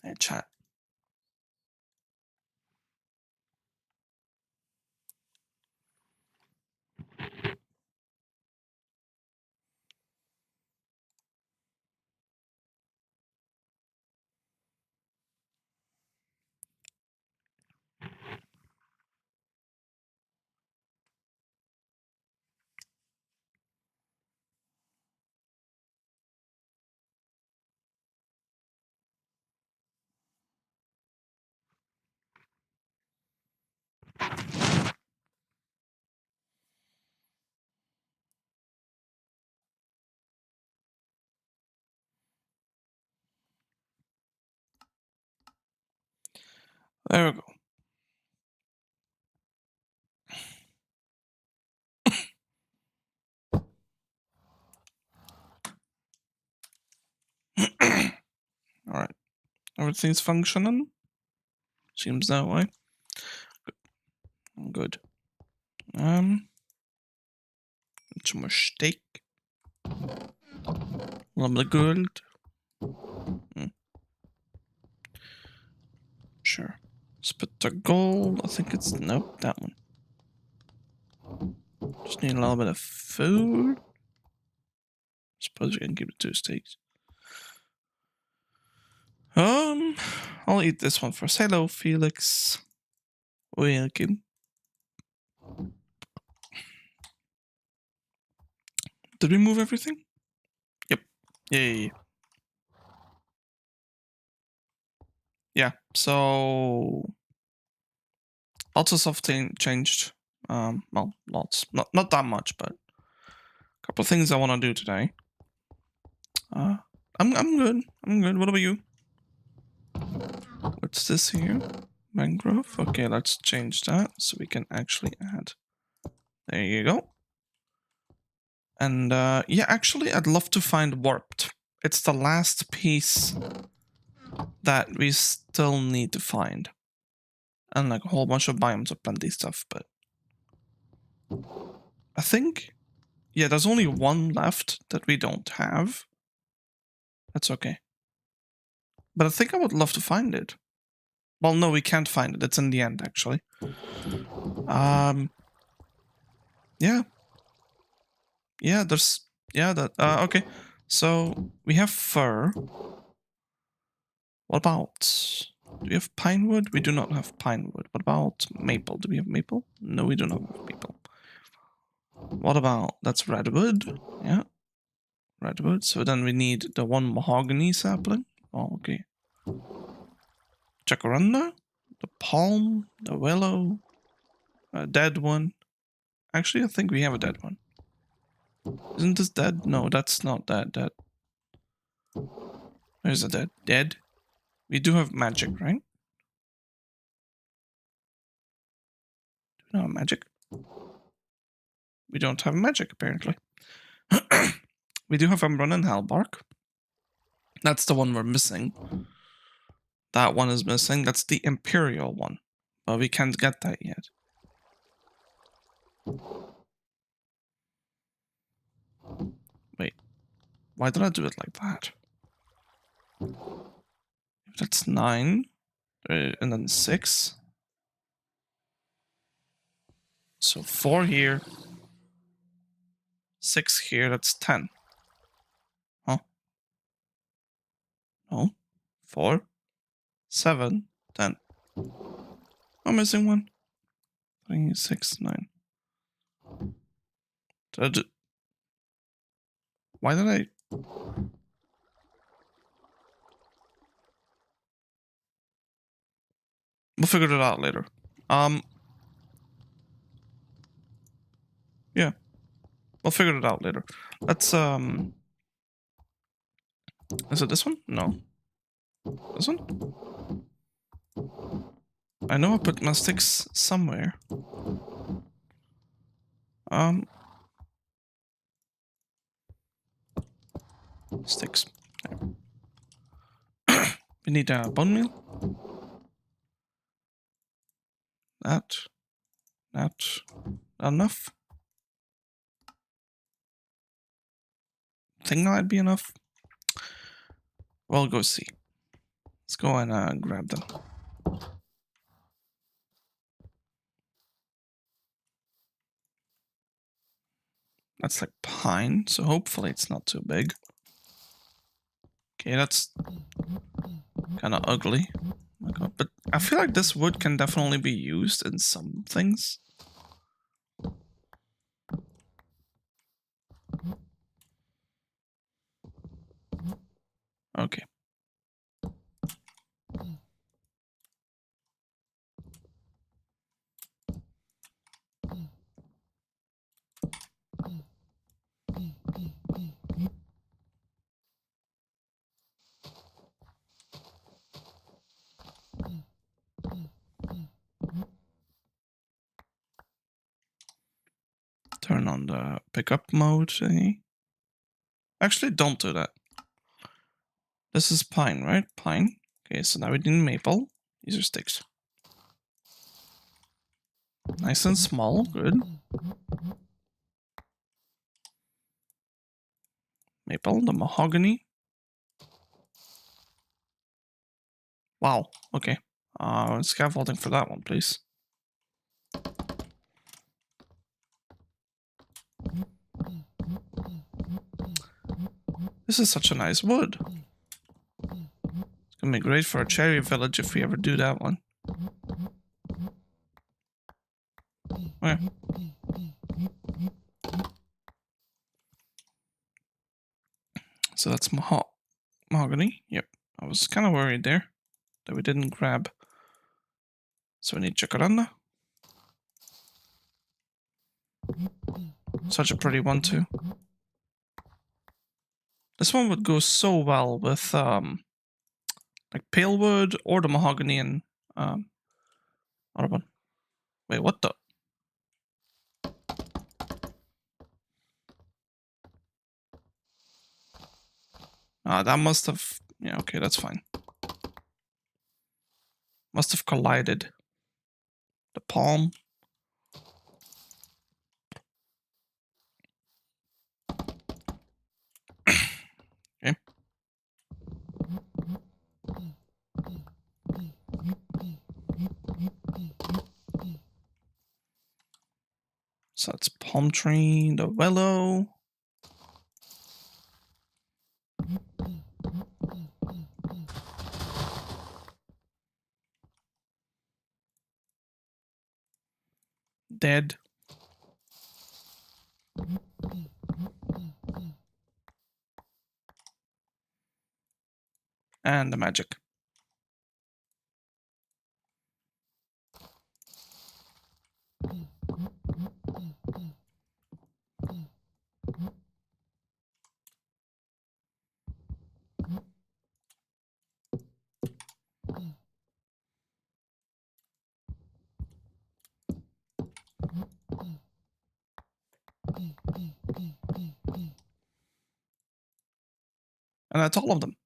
Hey, chat. There we go. All right. Everything's functioning. Seems that way. Good. It's a mistake. Lovely gold. Sure. Spit the gold. I think it's nope, that one. Just need a little bit of food. Suppose we can keep it 2 steaks. I'll eat this one first. Hello, Felix. Welcome. Did we move everything? Yep. Yeah. Yeah. So lots of stuff changed. Well, lots. Not that much, but a couple of things I want to do today. I'm good. I'm good. What about you? What's this here? Mangrove. Okay, let's change that so we can actually add. There you go. And yeah, actually, I'd love to find warped. It's the last piece that we still need to find. And like a whole bunch of biomes of plenty stuff, but I think, yeah, there's only one left that we don't have. That's okay. But I think I would love to find it. Well, no, we can't find it. It's in the end, actually. Yeah. Yeah, there's... Yeah, that... okay. So, we have fir. What about... Do we have pine wood? We do not have pine wood. What about maple? Do we have maple? No, we do not have maple. What about... That's redwood. Yeah. Redwood. So then we need the one mahogany sapling. Oh, okay. Jacaranda. The palm. The willow. A dead one. Actually, I think we have a dead one. Isn't this dead? No, that's not dead. Where's the dead? Dead? We do have magic, right? Do we not have magic? We don't have magic, apparently. We do have Umbron and Halbark. That's the one we're missing. That one is missing. That's the Imperial one. But we can't get that yet. Wait. Why did I do it like that? That's 9. And then 6. So 4 here. 6 here. That's 10. Huh? No. 4. 7. 10. I'm missing one. 3, 6, 9. Why did I... We'll figure it out later. Yeah. We'll figure it out later. Let's, Is it this one? No. This one? I know I put my sticks somewhere. Sticks. We need a bone meal. That. Enough. Think that'd be enough. We'll go see. Let's go and grab them. That's like pine, so hopefully it's not too big. Okay, that's kind of ugly. Oh my God. But I feel like this wood can definitely be used in some things. Okay. Turn on the pickup mode thingy. Actually, don't do that. This is pine, right? Pine. Okay, so now we need maple. These are sticks. Nice and small, good. Maple, the mahogany. Wow, okay. Scaffolding for that one, please. This is such a nice wood. It's gonna be great for a cherry village if we ever do that one. Okay. So that's mahogany. Yep. I was kind of worried there that we didn't grab. So we need jacaranda. Such a pretty one too. This one would go so well with like pale wood or the mahogany and other one. Wait, what the? That must have. Yeah, okay, that's fine. Must have collided. The palm. Okay. So that's palm tree, the willow. Dead. And the magic. And that's all of them.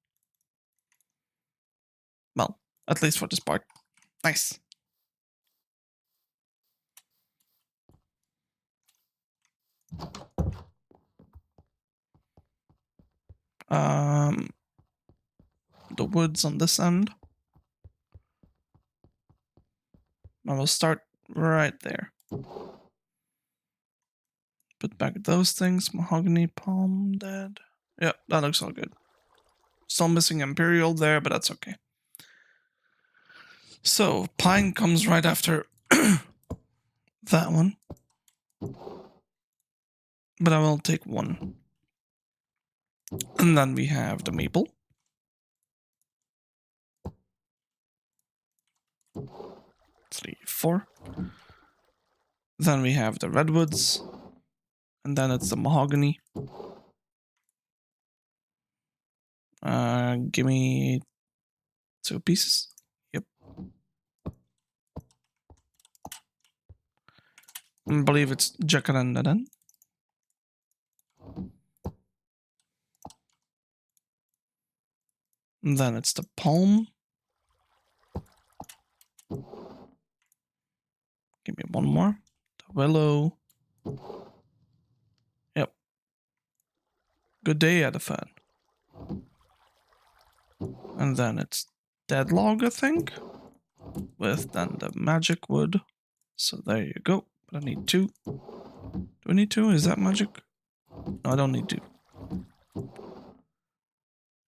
Well, at least for this part. Nice. The woods on this end. I will start right there. Put back those things. Mahogany, palm, dead. Yeah, that looks all good. Still missing Imperial there, but that's okay. So, pine comes right after that one. But I will take one. And then we have the maple. 3, 4. Then we have the redwoods. And then it's the mahogany. Give me 2 pieces. Yep. I believe it's jacaranda then. And then it's the palm. Give me one more. The willow. Yep. Good day, Edifan. And then it's dead log, I think, with then the magic wood. So there you go. But I need 2. Do I need 2? Is that magic? No, I don't need 2.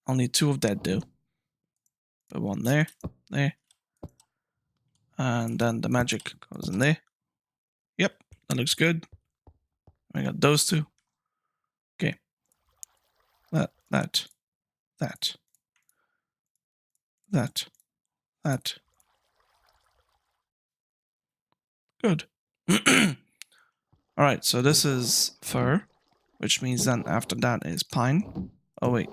I'll need 2 of that though. Put 1 there, there. And then the magic goes in there. Yep, that looks good. I got those 2. Okay. That. Good. Alright, so this is fir, which means then after that is pine. Oh, wait.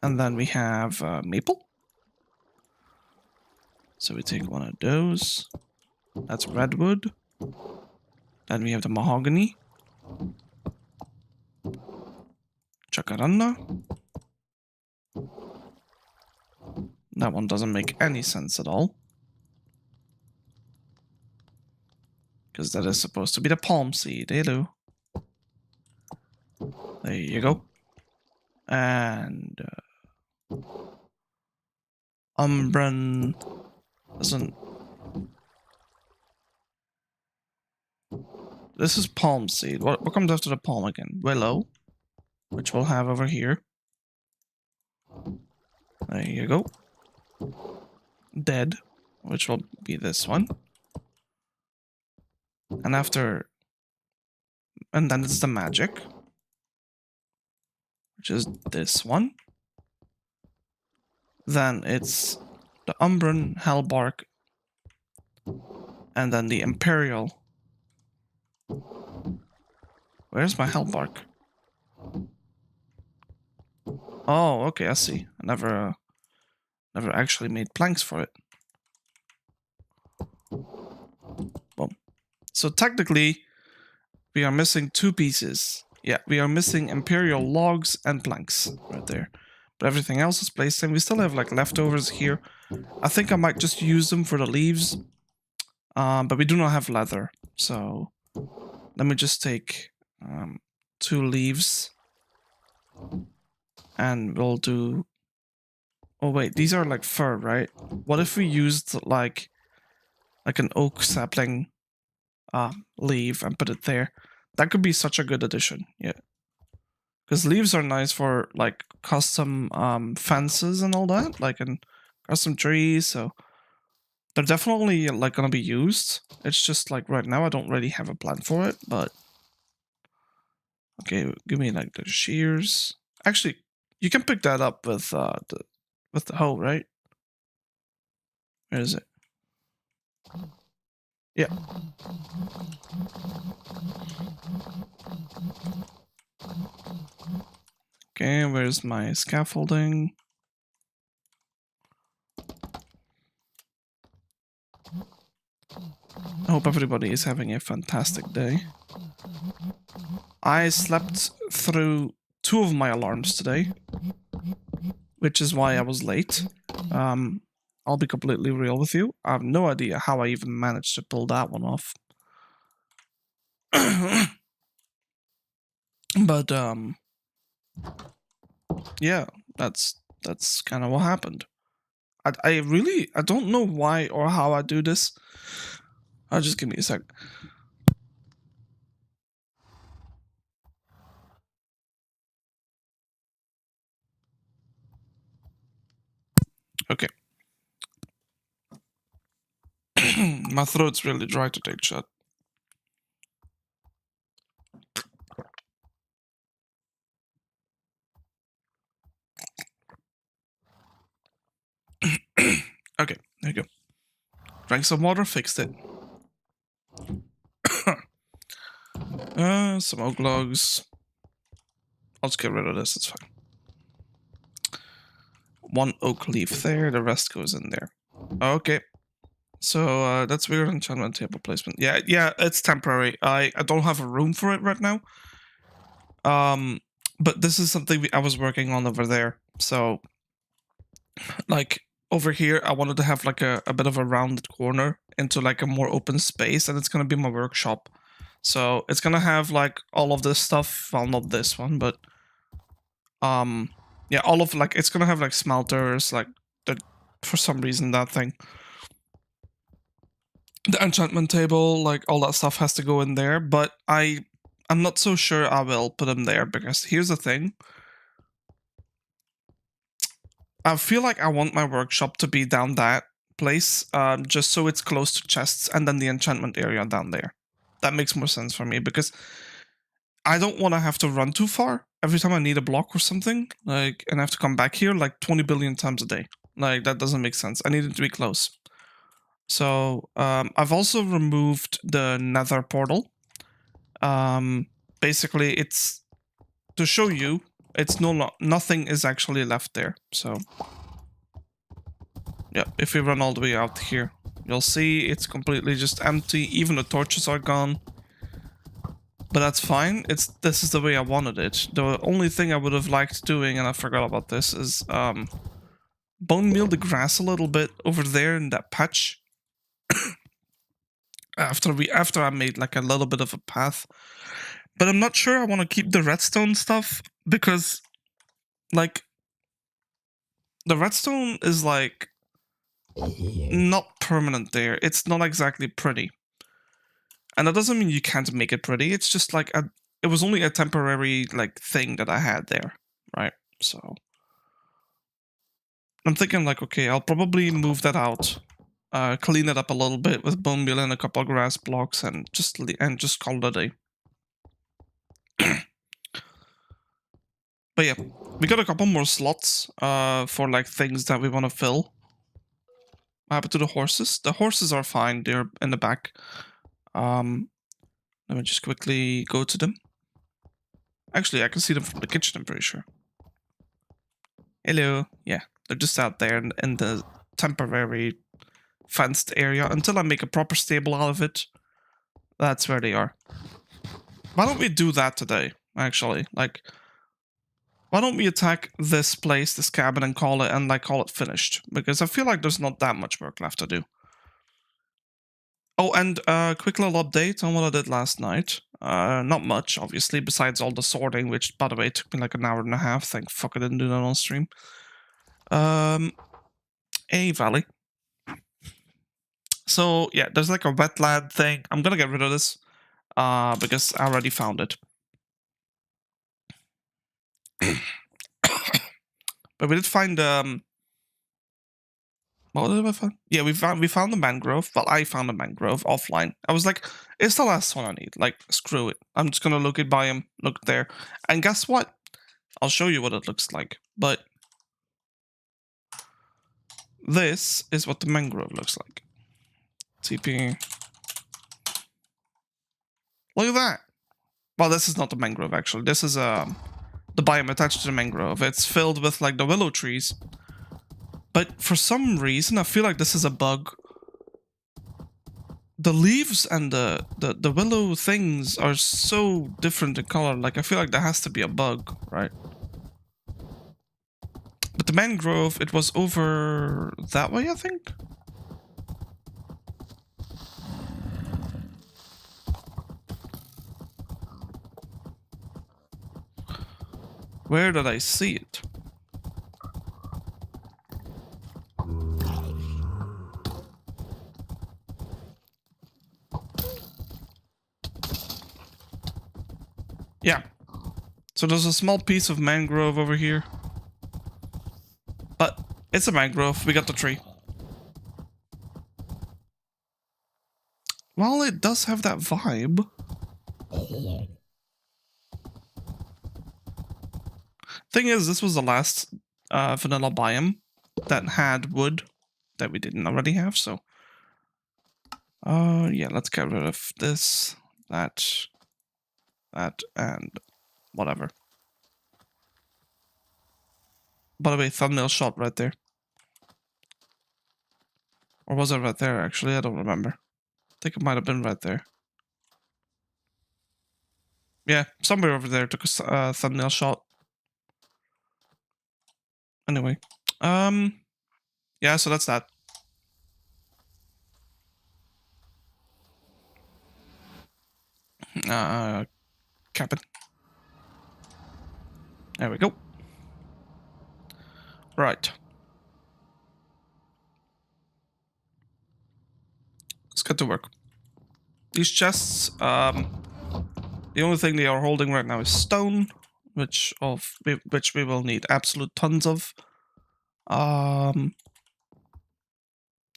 And then we have maple. So we take 1 of those. That's redwood. Then we have the mahogany. Jacaranda. That one doesn't make any sense at all. Because that is supposed to be the palm seed. Hello. There you go. And Umbran doesn't. This is palm seed. What comes after the palm again? Willow, which we'll have over here. There you go. Dead, which will be this one. And after, and then it's the magic, which is this one. Then it's the Umbran Hellbark, and then the Imperial. Where's my Hellbark? Oh, okay, I see. I never actually made planks for it. Boom. So technically, we are missing 2 pieces. Yeah, we are missing Imperial logs and planks right there. But everything else is placed, and we still have like leftovers here. I think I might just use them for the leaves. But we do not have leather, so let me just take 2 leaves. And we'll do... Oh wait, these are like fir, right? What if we used like an oak sapling leaf and put it there? That could be such a good addition, yeah. Because leaves are nice for like custom fences and all that, like in custom trees, so they're definitely like gonna be used. It's just like right now I don't really have a plan for it, but okay, give me like the shears. Actually, you can pick that up with the hoe, right? Where is it? Yeah. Okay, where's my scaffolding? I hope everybody is having a fantastic day. I slept through 2 of my alarms today, which is why I was late. I'll be completely real with you. I have no idea how I even managed to pull that one off. But yeah, that's kind of what happened. I don't know why or how I do this. Just give me a sec. Okay. My throat's really dry to take shot. Okay, there you go. Drank some water, fixed it. Some oak logs. I'll just get rid of this, it's fine. 1 oak leaf there, the rest goes in there. Okay. So that's weird enchantment table placement. Yeah, it's temporary. I don't have a room for it right now. But this is something I was working on over there. So like over here, I wanted to have like a bit of a rounded corner into like a more open space, and it's gonna be my workshop. So it's gonna have like all of this stuff. Well, not this one, but Yeah, all of like it's gonna have like smelters, like for some reason that thing. The enchantment table, like all that stuff has to go in there, but I'm not so sure I will put them there because here's the thing. I feel like I want my workshop to be down that place, just so it's close to chests and then the enchantment area down there. That makes more sense for me because I don't want to have to run too far every time I need a block or something, like, and I have to come back here like 20 billion times a day. Like, that doesn't make sense. I need it to be close. So, I've also removed the nether portal. Basically, it's to show you, it's nothing is actually left there. So, yeah, if we run all the way out here, you'll see it's completely just empty. Even the torches are gone. But that's fine. This is the way I wanted it. The only thing I would have liked doing, and I forgot about this, is bone meal the grass a little bit over there in that patch. after I made like a little bit of a path. But I'm not sure I want to keep the redstone stuff because like the redstone is like not permanent there. It's not exactly pretty. And that doesn't mean you can't make it pretty. It's just like it was only a temporary like thing that I had there, right? So I'm thinking like, okay, I'll probably move that out, clean it up a little bit with bone meal and a couple of grass blocks, and just call it a day. But yeah, we got a couple more slots for like things that we want to fill. What happened to the horses? The horses are fine. They're in the back. Let me just quickly go to them. Actually, I can see them from the kitchen, I'm pretty sure. Hello. Yeah, they're just out there in the temporary fenced area until I make a proper stable out of it. That's where they are. Why don't we do that today, actually? Like, why don't we attack this place, this cabin, and call it finished? Because I feel like there's not that much work left to do. Oh, and quick little update on what I did last night. Not much, obviously, besides all the sorting, which, by the way, took me like an hour and a half. Thank fuck I didn't do that on stream. A valley. So, yeah, there's like a wetland thing. I'm gonna get rid of this, because I already found it. But we did find, what did I find? Yeah, we found the mangrove. Well, I found a mangrove offline. I was like, it's the last one I need. Like, screw it. I'm just gonna look it by him, look there. And guess what? I'll show you what it looks like. But this is what the mangrove looks like. TP. Look at that. Well, this is not the mangrove, actually. This is the biome attached to the mangrove. It's filled with, like, the willow trees. But for some reason, I feel like this is a bug. The leaves and the willow things are so different in color. Like, I feel like there has to be a bug, right? But the mangrove, it was over that way, I think? Where did I see it? Yeah. So there's a small piece of mangrove over here. But it's a mangrove. We got the tree. Well, it does have that vibe. Thing is, this was the last vanilla biome that had wood that we didn't already have, so... yeah, let's get rid of this, that, and whatever. By the way, thumbnail shot right there. Or was it right there, actually? I don't remember. I think it might have been right there. Yeah, somewhere over there took a thumbnail shot. Anyway. Yeah, so that's that. Cabin. There we go. Right. Let's get to work. These chests, the only thing they are holding right now is stone, which we will need absolute tons of. I'm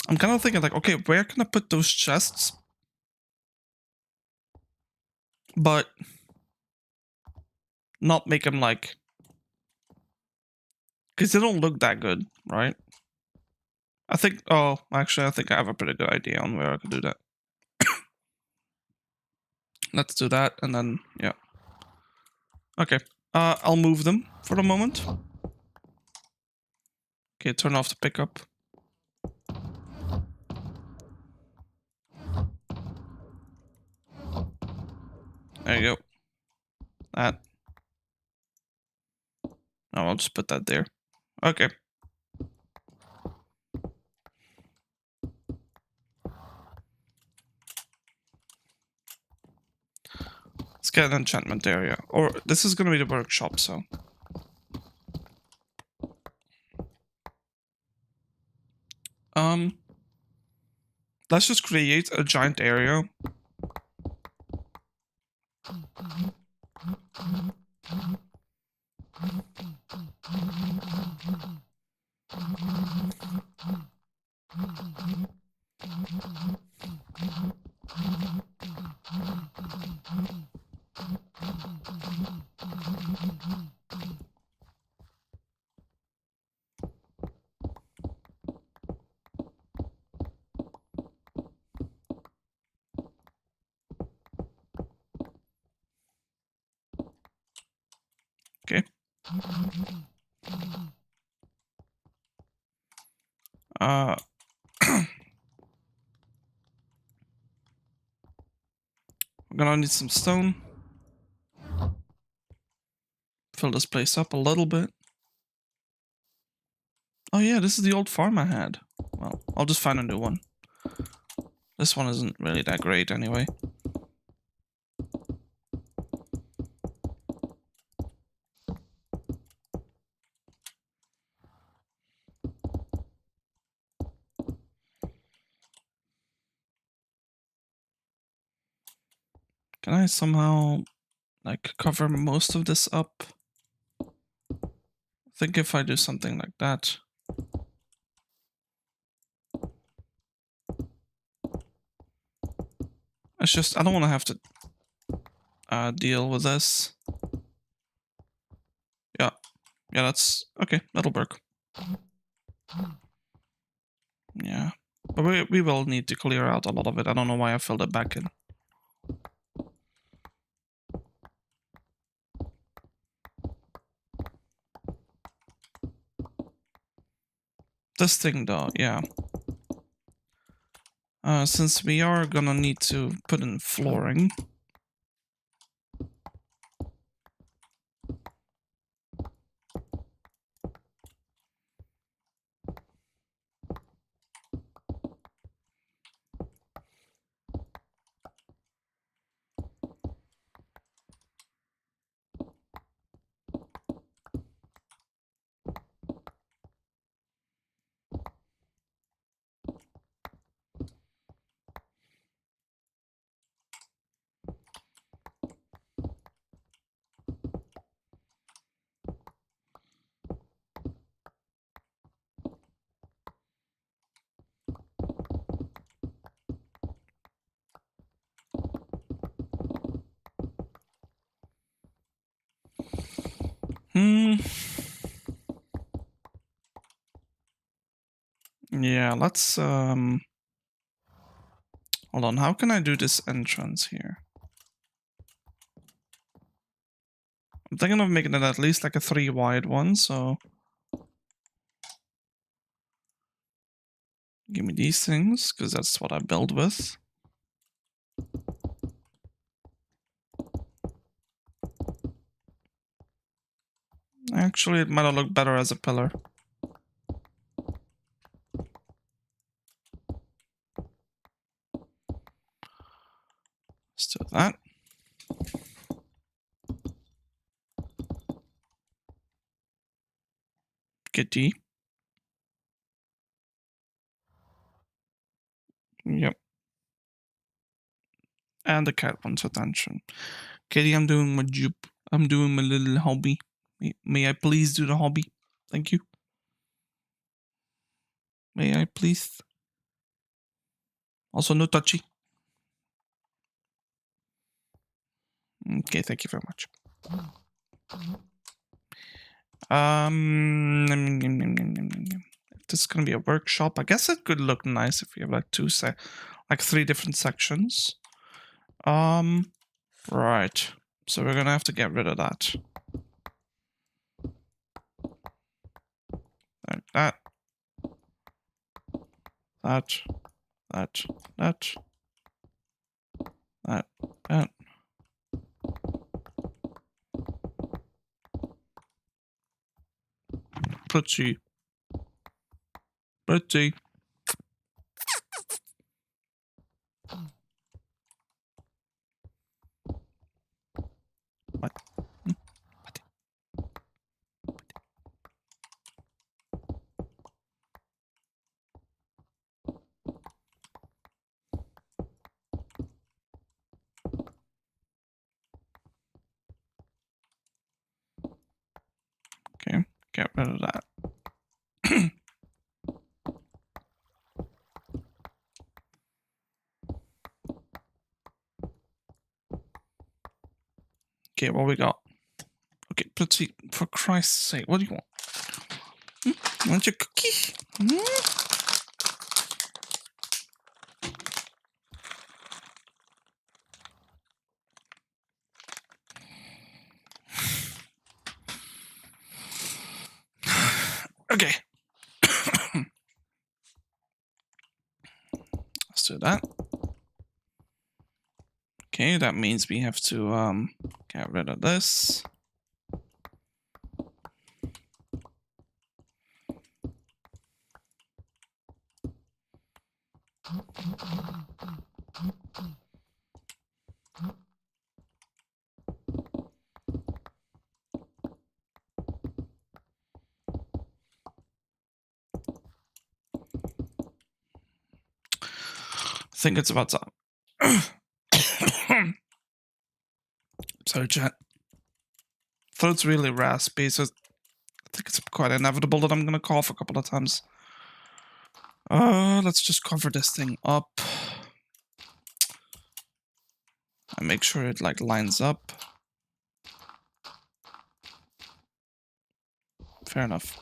kind of thinking like, okay, where can I put those chests? But not make them like, because they don't look that good, right? I think, oh, actually, I think I have a pretty good idea on where I can do that. Let's do that, and then, yeah. Okay, I'll move them for the moment. Okay, turn off the pickup. There you go. That. Oh, I'll just put that there. Okay. Let's get an enchantment area. Or, this is gonna be the workshop, so. Let's just create a giant area. Okay. We're gonna need some stone. Fill this place up a little bit. Oh yeah, this is the old farm I had. Well, I'll just find a new one. This one isn't really that great anyway. Can I somehow, like, cover most of this up? I think if I do something like that. It's just, I don't want to have to deal with this. Yeah. Yeah, that's, okay, that'll work. Yeah. But we will need to clear out a lot of it. I don't know why I filled it back in. This thing though, yeah. Since we are gonna need to put in flooring. Yeah, let's hold on, how can I do this entrance here? I'm thinking of making it at least like a 3 wide one, so give me these things, because that's what I build with. Actually, it might have looked better as a pillar. Let's do that. Get D. Yep. And the cat wants attention. Kitty, I'm doing my job. I'm doing my little hobby. May I please do the hobby? Thank you. May I please? Also, no touchy. Okay, thank you very much. If this is gonna be a workshop, I guess it could look nice if you have like three different sections. Right. So we're gonna have to get rid of that. Like that. That. That. That. That. That. Pretty. Pretty. What? Okay, get rid of that. Okay, what we got? Okay, pretty. For Christ's sake, what do you want? You want your cookie? Okay. Let's do that. Okay, that means we have to get rid of this. I think it's about time. Sorry, chat. Throat's really raspy, so I think it's quite inevitable that I'm gonna cough a couple of times. Let's just cover this thing up. And make sure it like lines up. Fair enough.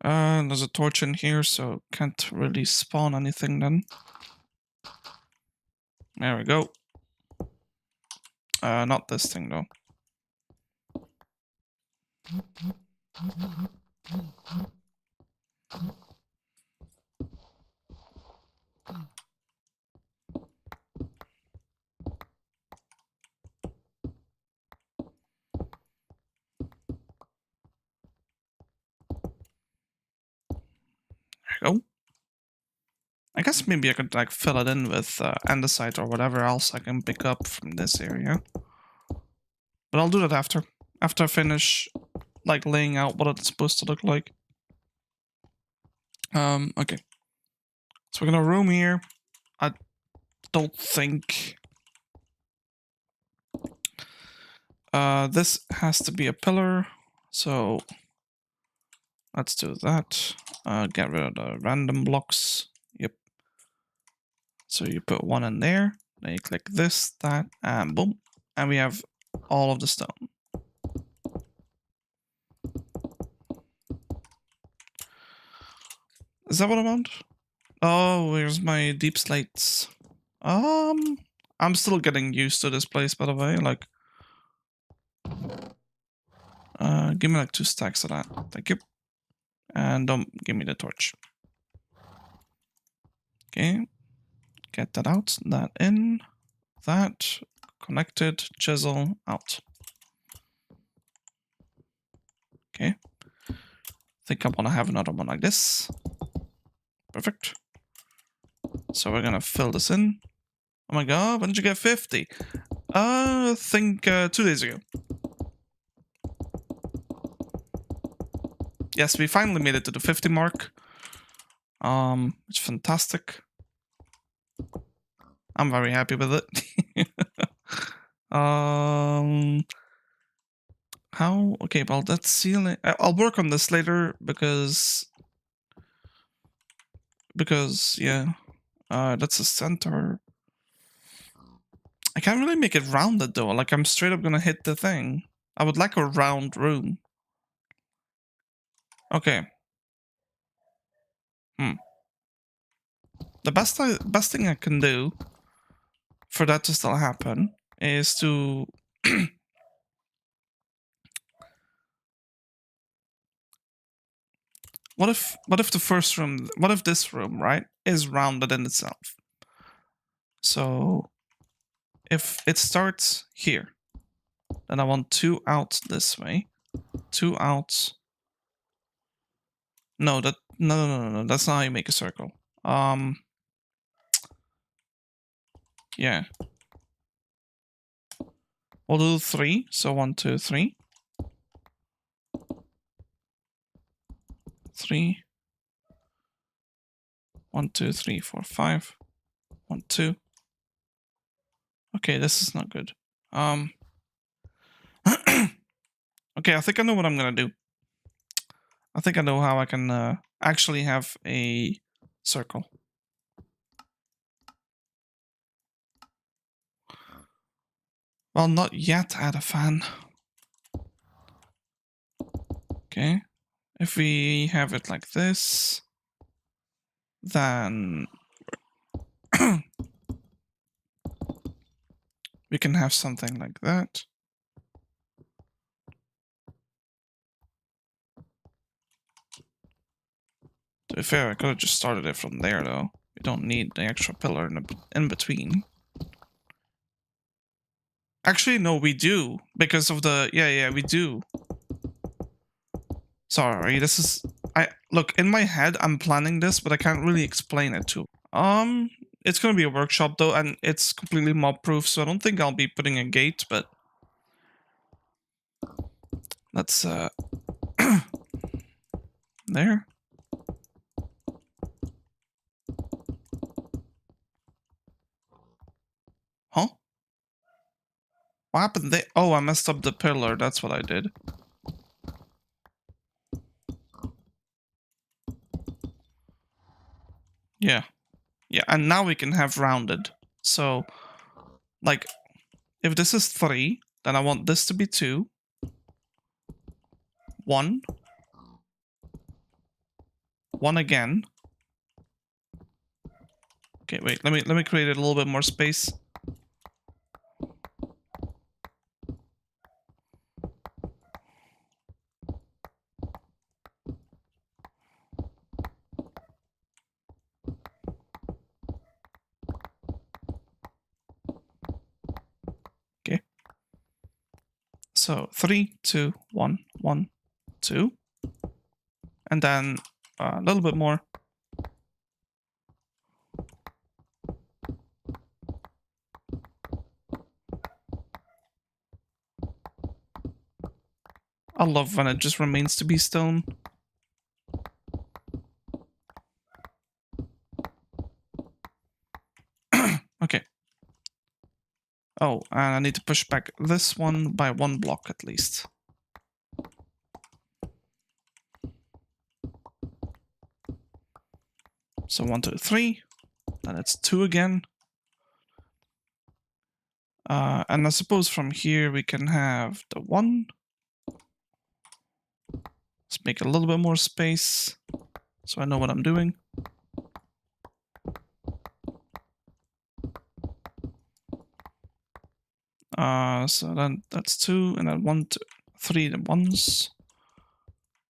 There's a torch in here, so can't really spawn anything then. There we go. Not this thing though. There we go. I guess maybe I could like fill it in with andesite or whatever else I can pick up from this area. But I'll do that after I finish like laying out what it's supposed to look like. Okay. So we're gonna roam here. I don't think this has to be a pillar, so let's do that. Get rid of the random blocks. Yep. So you put one in there, then you click this, that, and boom. And we have all of the stone. Is that what I want? Oh, where's my deep slates? I'm still getting used to this place, by the way. Like, give me like 2 stacks of that. Thank you. And don't give me the torch. Okay. Get that out, that in, that, connected, chisel, out. Okay. I think I want to have another one like this. Perfect. So we're gonna fill this in. Oh my god, when did you get 50? I think 2 days ago. Yes, we finally made it to the 50 mark. It's fantastic. I'm very happy with it. How? Okay, well, that ceiling. I'll work on this later because yeah, that's a center. I can't really make it rounded though. Like I'm straight up gonna hit the thing. I would like a round room. Okay. The best thing I can do for that to still happen is to what if the first room, what if this room, right, is rounded in itself? So if it starts here, then I want 2 out this way, 2 out. No, no. That's not how you make a circle. Yeah. We'll do 3. So 1, 2, 3. 3. 1, 2, 3, 4, 5. 1, 2. Okay, this is not good. Okay, I think I know what I'm gonna do. I think I know how I can actually have a circle. Well, not yet, add a fan. Okay. If we have it like this, then we can have something like that. To be fair, I could have just started it from there, though. We don't need the extra pillar in between. Actually, no, we do. Because of the... Yeah, we do. Sorry, this is... Look, in my head, I'm planning this, but I can't really explain it to... It's gonna be a workshop, though, and it's completely mob-proof, so I don't think I'll be putting a gate, but... Let's, there. Huh? What happened there? Oh, I messed up the pillar. That's what I did. Yeah. Yeah, and now we can have rounded. So, like, if this is 3, then I want this to be 2. 1. 1 again. Okay, wait. Let me create a little bit more space. Okay. So 3, 2, 1, 1, 2. And then a little bit more. I love when it just remains to be stone. Okay. Oh, and I need to push back this one by 1 block at least. So 1, 2, 3. Then it's 2 again. And I suppose from here we can have the 1. Let's make a little bit more space so I know what I'm doing. So then that's 2, and then 1, 2, 3 the 1s,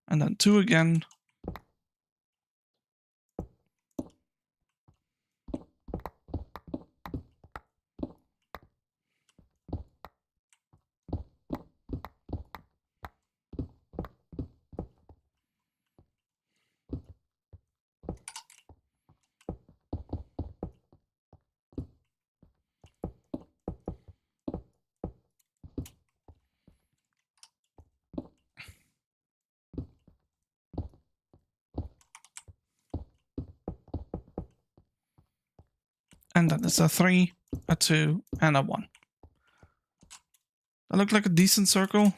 and then 2 again. And then it's a 3, a 2, and a 1. That looked like a decent circle.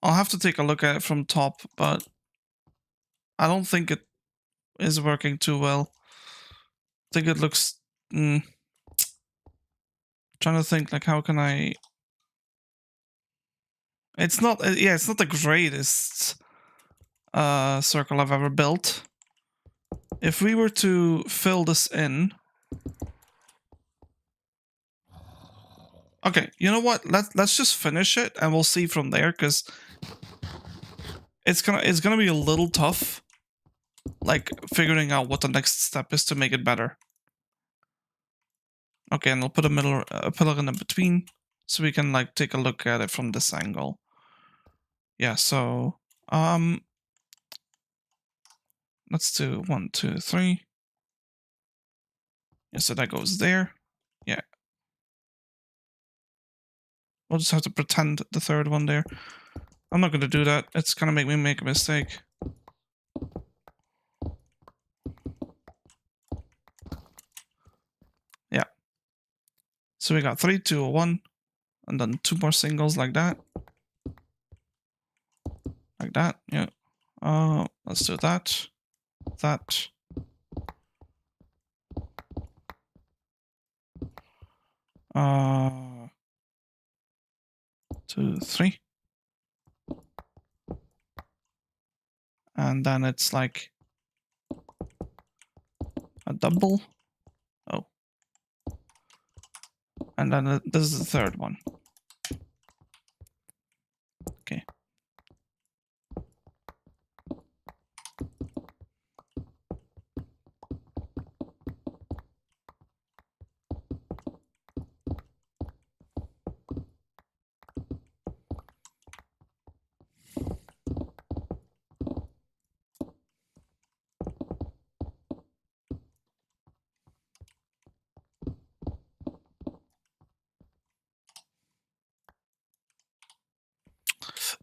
I'll have to take a look at it from top, but I don't think it is working too well. I think it looks... trying to think, like, how can I... It's not... yeah, it's not the greatest circle I've ever built. If we were to fill this in... Okay, you know what? Let's just finish it and we'll see from there, because it's gonna be a little tough, like figuring out what the next step is to make it better. Okay, and I'll put a pillar in between so we can like take a look at it from this angle. Yeah, so let's do 1, 2, 3. Yeah, so that goes there. Yeah. We'll just have to pretend the third one there. I'm not gonna do that. It's gonna make me make a mistake. Yeah. So we got 3, 2, 1, and then 2 more singles like that. Like that, yeah. Let's do that. That. 2, 3. And then it's like a double. Oh. And then this is the third one. Okay.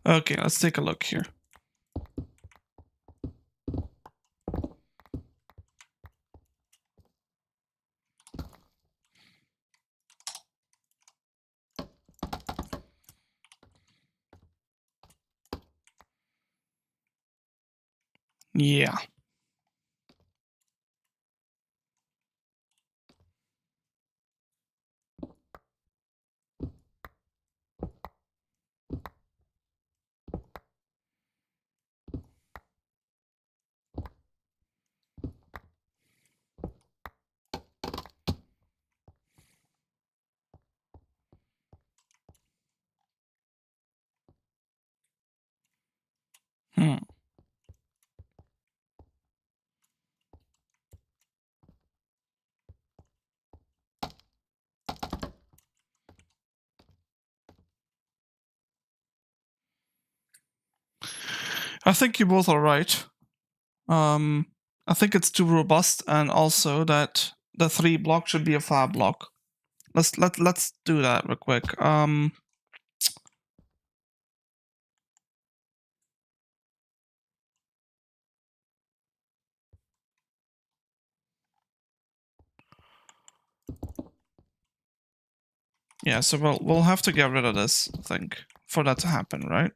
Okay, let's take a look here. Yeah. I think you both are right. I think it's too robust, and also that the 3 block should be a 5 block. Let's do that real quick. Yeah, so we'll have to get rid of this, I think, for that to happen, right?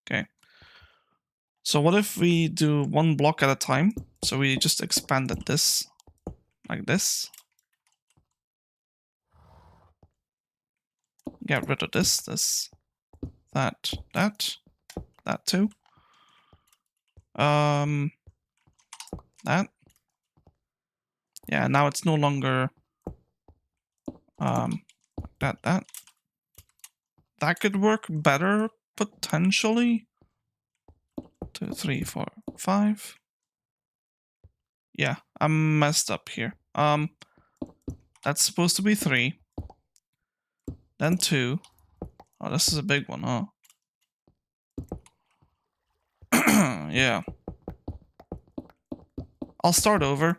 Okay. So what if we do 1 block at a time? So we just expanded this like this. Get rid of this, that too. That. Yeah, now it's no longer that. That could work better potentially. 2, 3, 4, 5. Yeah, I'm messed up here. That's supposed to be 3. Then 2. Oh, this is a big one, huh? Yeah. I'll start over.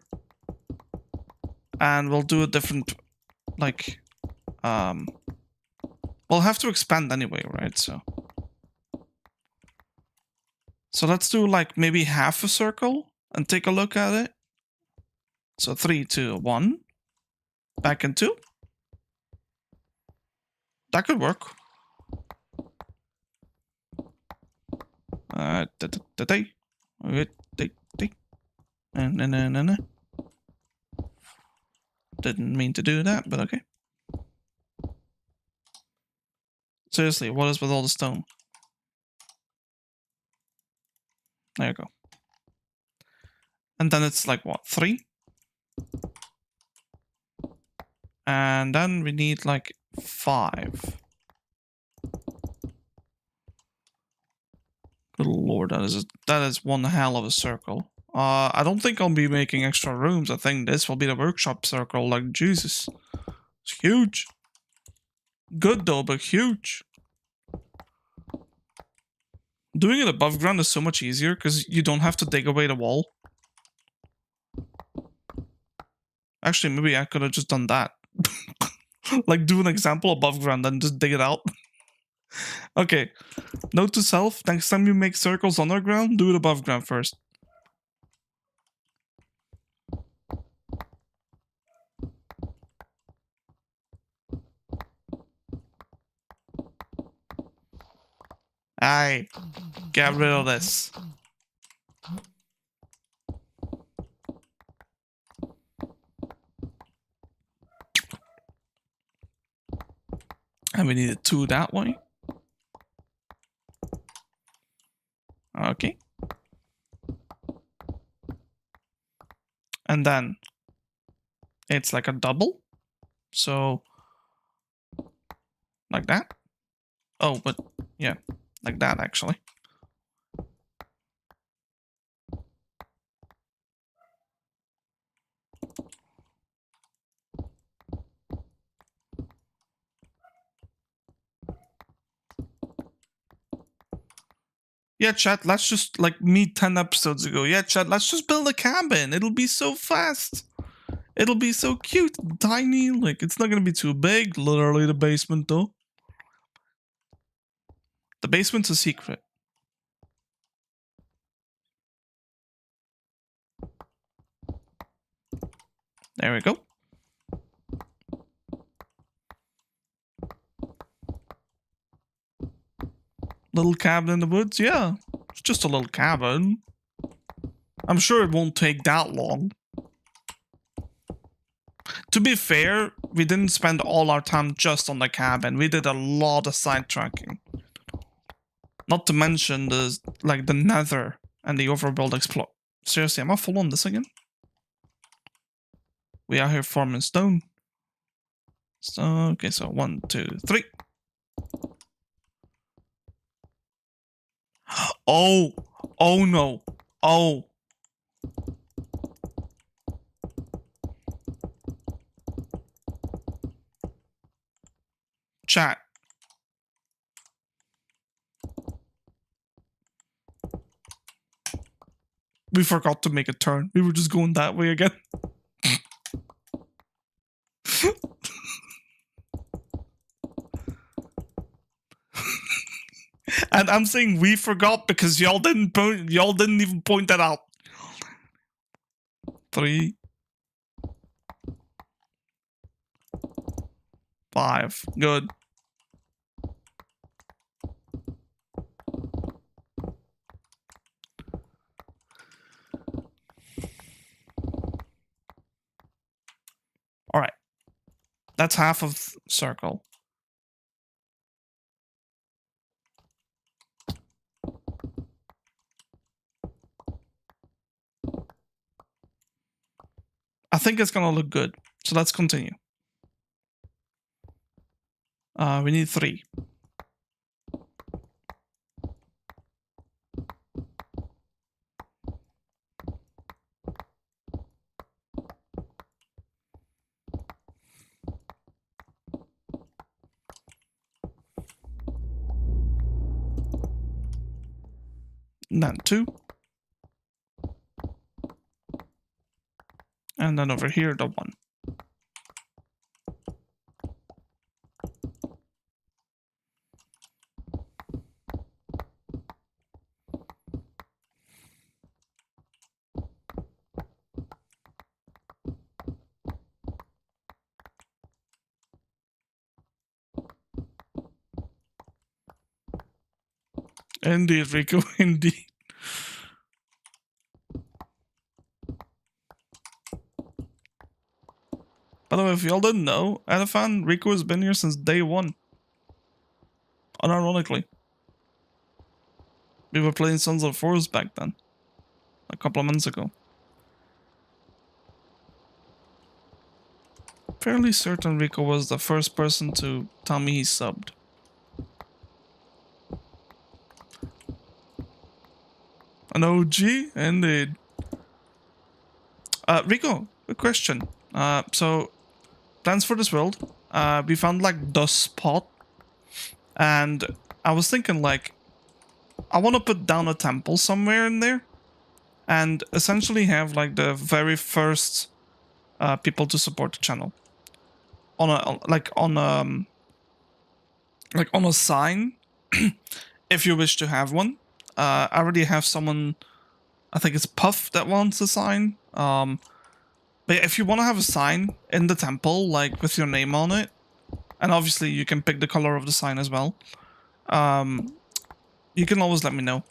And we'll do a different, like, we'll have to expand anyway, right? So let's do like maybe half a circle and take a look at it. So 3, 2, 1. Back in 2. That could work. Didn't mean to do that, but okay. Seriously, what is with all the stone? There you go. And then it's like what, 3? And then we need like 5. Good lord, that is one hell of a circle. I don't think I'll be making extra rooms. I think this will be the workshop circle. Like, Jesus. It's huge. Good though, but huge. Doing it above ground is so much easier because you don't have to dig away the wall. Actually, maybe I could have just done that. Like, do an example above ground and just dig it out. Okay. Note to self, next time you make circles underground, do it above ground first. Aye. Get rid of this. And we needed 2 that way. Okay. And then it's like a double. So like that. Oh, but yeah, like that actually. Yeah, chat, let's just, like me 10 episodes ago. Yeah, chat, let's just build a cabin. It'll be so fast. It'll be so cute, tiny. Like, it's not gonna be too big. Literally the basement, though. The basement's a secret. There we go. Little cabin in the woods? Yeah, it's just a little cabin. I'm sure it won't take that long. To be fair, we didn't spend all our time just on the cabin. We did a lot of sidetracking. Not to mention the nether and the overworld explore. Seriously, am I full on this again? We are here forming stone. So, okay, so 1, 2, 3. Oh! Oh no! Oh! Chat. We forgot to make a turn. We were just going that way again. And I'm saying we forgot because y'all didn't even point that out. 3, 5. Good. All right. That's half of circle. I think it's gonna look good. So let's continue. We need 3. And then 2. And then over here, the 1. Indeed, Rico, indeed. By the way, if y'all didn't know, Elefan, Rico has been here since day one. Unironically. We were playing Sons of Forest back then. A couple of months ago. Fairly certain Rico was the first person to tell me he subbed. An OG? Indeed. Rico, a question. So, plans for this world. We found like the spot. And I was thinking like, I want to put down a temple somewhere in there. And essentially have like the very first people to support the channel. On a sign. If you wish to have one. I already have someone, I think it's Puff that wants a sign. But if you want to have a sign in the temple, like with your name on it, and obviously you can pick the color of the sign as well, you can always let me know.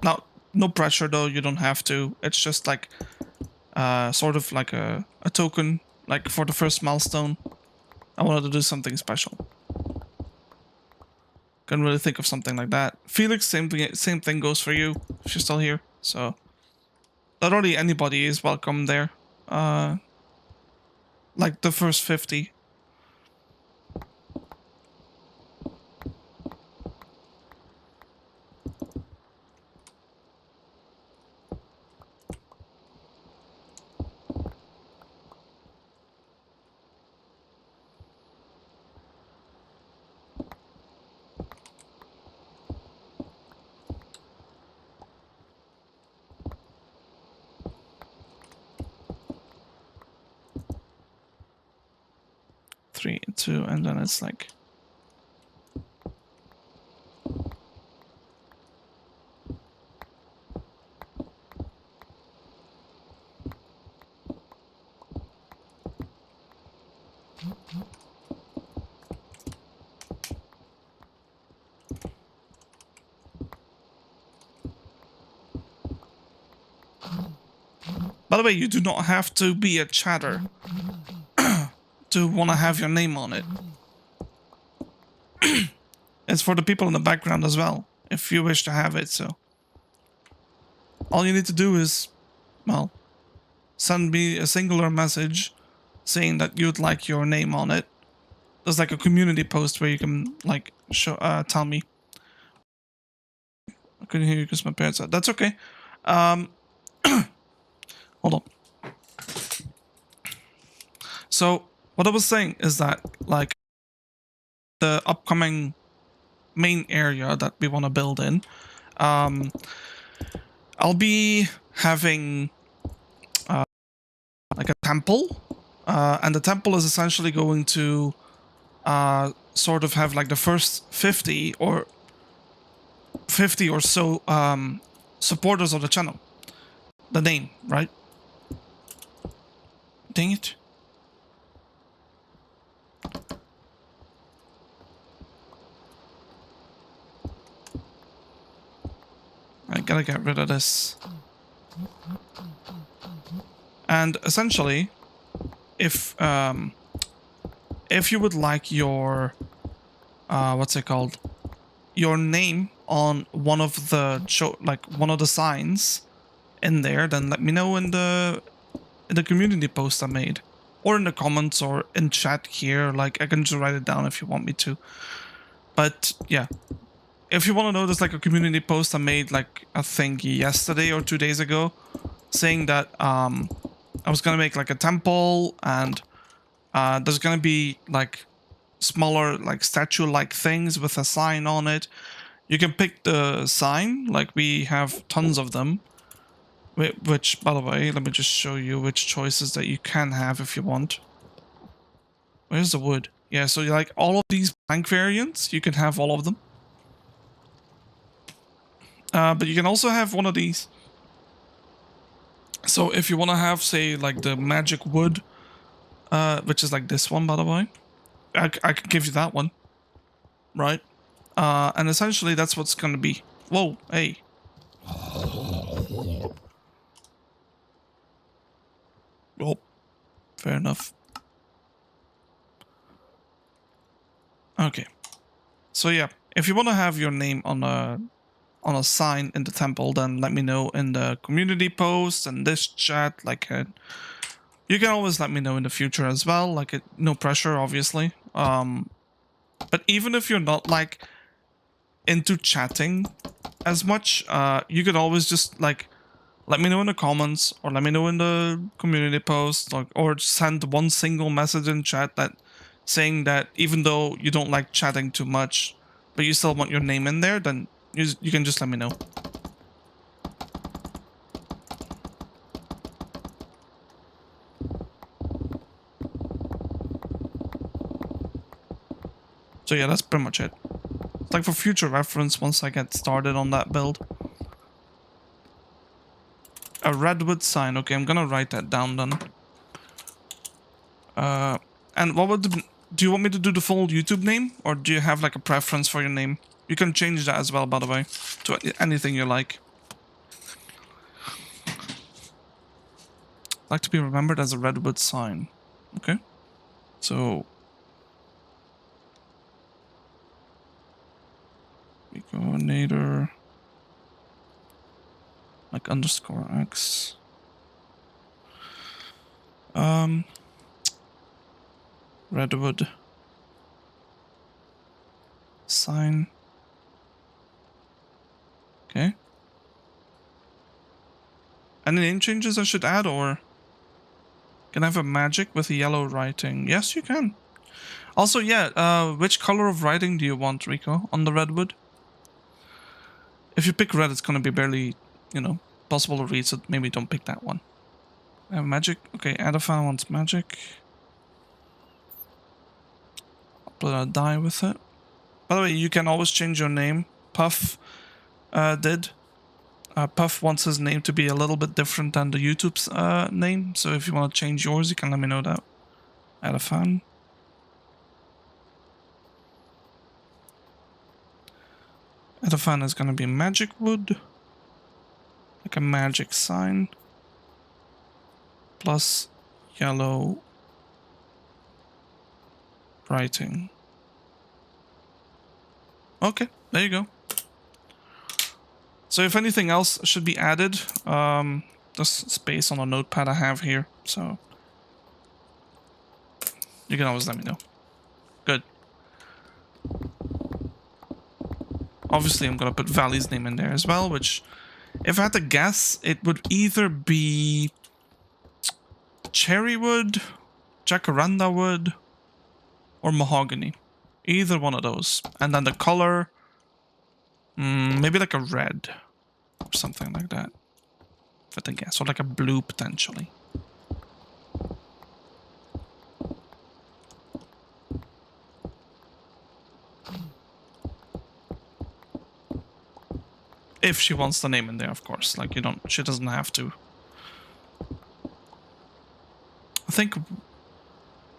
Now, no pressure though, you don't have to. It's just like, sort of like a token, like for the first milestone. I wanted to do something special. Couldn't really think of something like that. Felix, same thing goes for you if you're still here. So literally anybody is welcome there. Like the first 50. Three, two, and then it's like by the way, you do not have to be a chatter to want to have your name on it. It's for the people in the background as well, if you wish to have it, so. All you need to do is, well, send me a singular message saying that you'd like your name on it. There's like a community post where you can, like, tell me. I couldn't hear you because my parents said, that's okay. Hold on. So, what I was saying is that, like, the upcoming main area that we want to build in, I'll be having like a temple, and the temple is essentially going to sort of have like the first 50 or so supporters of the channel. The name, right? Dang it. I gotta get rid of this. And essentially, if you would like your what's it called, your name on one of the one of the signs in there, then let me know in the community post I made, or in the comments, or in chat here. Like, I can just write it down if you want me to. But yeah, if you want to know, there's like a community post I made, like, I think yesterday or 2 days ago, saying that I was gonna make like a temple, and there's gonna be like smaller, like statue-like things with a sign on it. You can pick the sign, like we have tons of them. Which, by the way, let me just show you which choices that you can have if you want. Where's the wood? Yeah, so like all of these plank variants, you can have all of them. But you can also have one of these. So if you want to have, say, like the magic wood, which is like this one, by the way. I can give you that one, right? And essentially that's what's going to be. Whoa, hey. Oh, fair enough. Okay. So yeah, if you want to have your name on a sign in the temple, then let me know in the community post and this chat. Like, you can always let me know in the future as well. Like, no pressure, obviously. But even if you're not like into chatting as much, you could always just like let me know in the comments or let me know in the community post, like, or send one single message in chat that saying that even though you don't like chatting too much, but you still want your name in there, then you can just let me know. So yeah, that's pretty much it. It's like for future reference once I get started on that build. A redwood sign. Okay, I'm gonna write that down then. And what would do you want me to do the full YouTube name, or do you have like a preference for your name? You can change that as well, by the way, to anything you like. Like to be remembered as a redwood sign. Okay, so Reconator, like _x. Redwood sign. Okay. Any name changes I should add, or can I have a magic with a yellow writing? Yes, you can. Also, yeah, which color of writing do you want, Rico, on the redwood? If you pick red, it's gonna be barely, possible to read, so maybe don't pick that one. Magic. Okay, Adafan wants magic. I'll put a die with it. By the way, you can always change your name. Puff did. Puff wants his name to be a little bit different than the YouTube's name, so if you want to change yours, you can let me know that. Adafan. Adafan is gonna be magic wood. Like a magic sign. Plus yellow writing. Okay, there you go. So if anything else should be added, there's space on a notepad I have here, so you can always let me know. Good. Obviously, I'm gonna put Valley's name in there as well, which, if I had to guess, it would either be cherry wood, jacaranda wood, or mahogany. Either one of those. And then the color, maybe like a red or something like that. If I had to guess, or like a blue potentially. If she wants the name in there, of course. Like, she doesn't have to. I think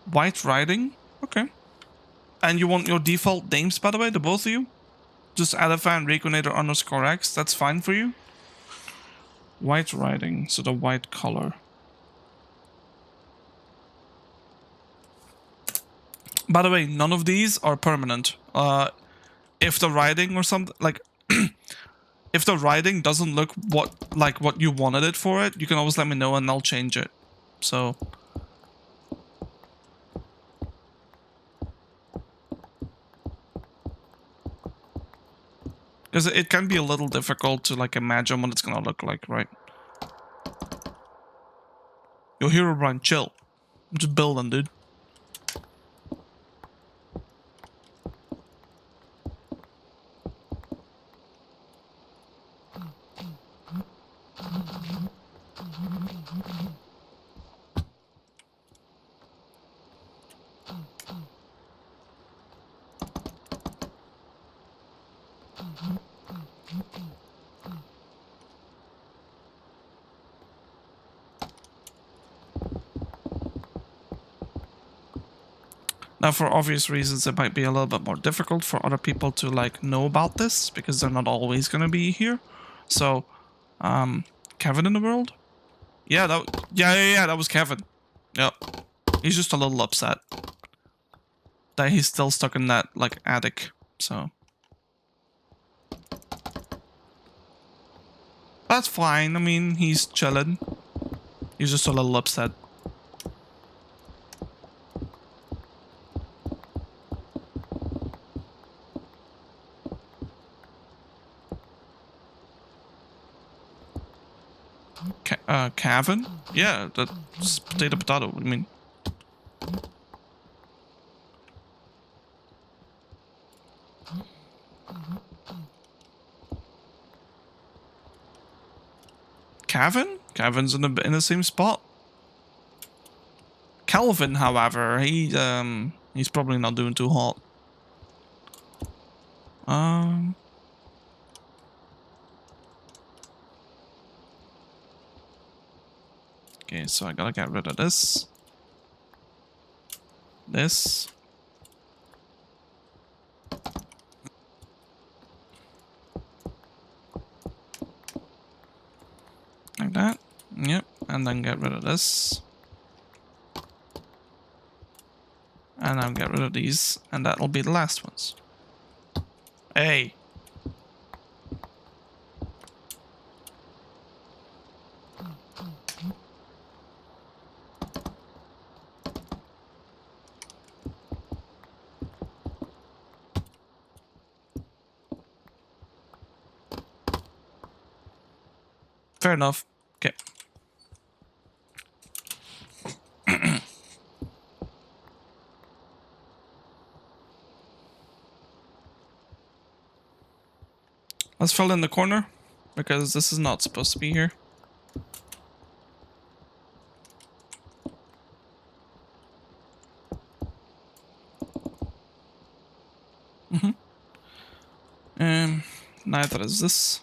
White Riding? Okay. And you want your default names, by the way, the both of you? Just Adafan Reconator _x, that's fine for you? White Riding, so the white color. By the way, none of these are permanent. If the writing or something, like, if the writing doesn't look what you wanted it for it, you can always let me know and I'll change it. So, because it can be a little difficult to like imagine what it's gonna look like, right? Yo, Herobrine, chill. I'm just building, dude. Now, for obvious reasons, it might be a little bit more difficult for other people to like know about this because they're not always gonna be here. So, Kevin in the world? Yeah, that was Kevin. Yep. He's just a little upset that he's still stuck in that like attic. So that's fine. I mean, he's chilling. He's just a little upset. Kevin? Yeah, that's potato. What do you mean? Kevin? Kevin's in the same spot. Calvin, however, he's probably not doing too hot. Okay, so I gotta get rid of this. This. Like that. Yep. And then get rid of this. And I'll get rid of these. And that'll be the last ones. Hey. Fair enough. Okay. Let's fill in the corner, because this is not supposed to be here. Neither is this.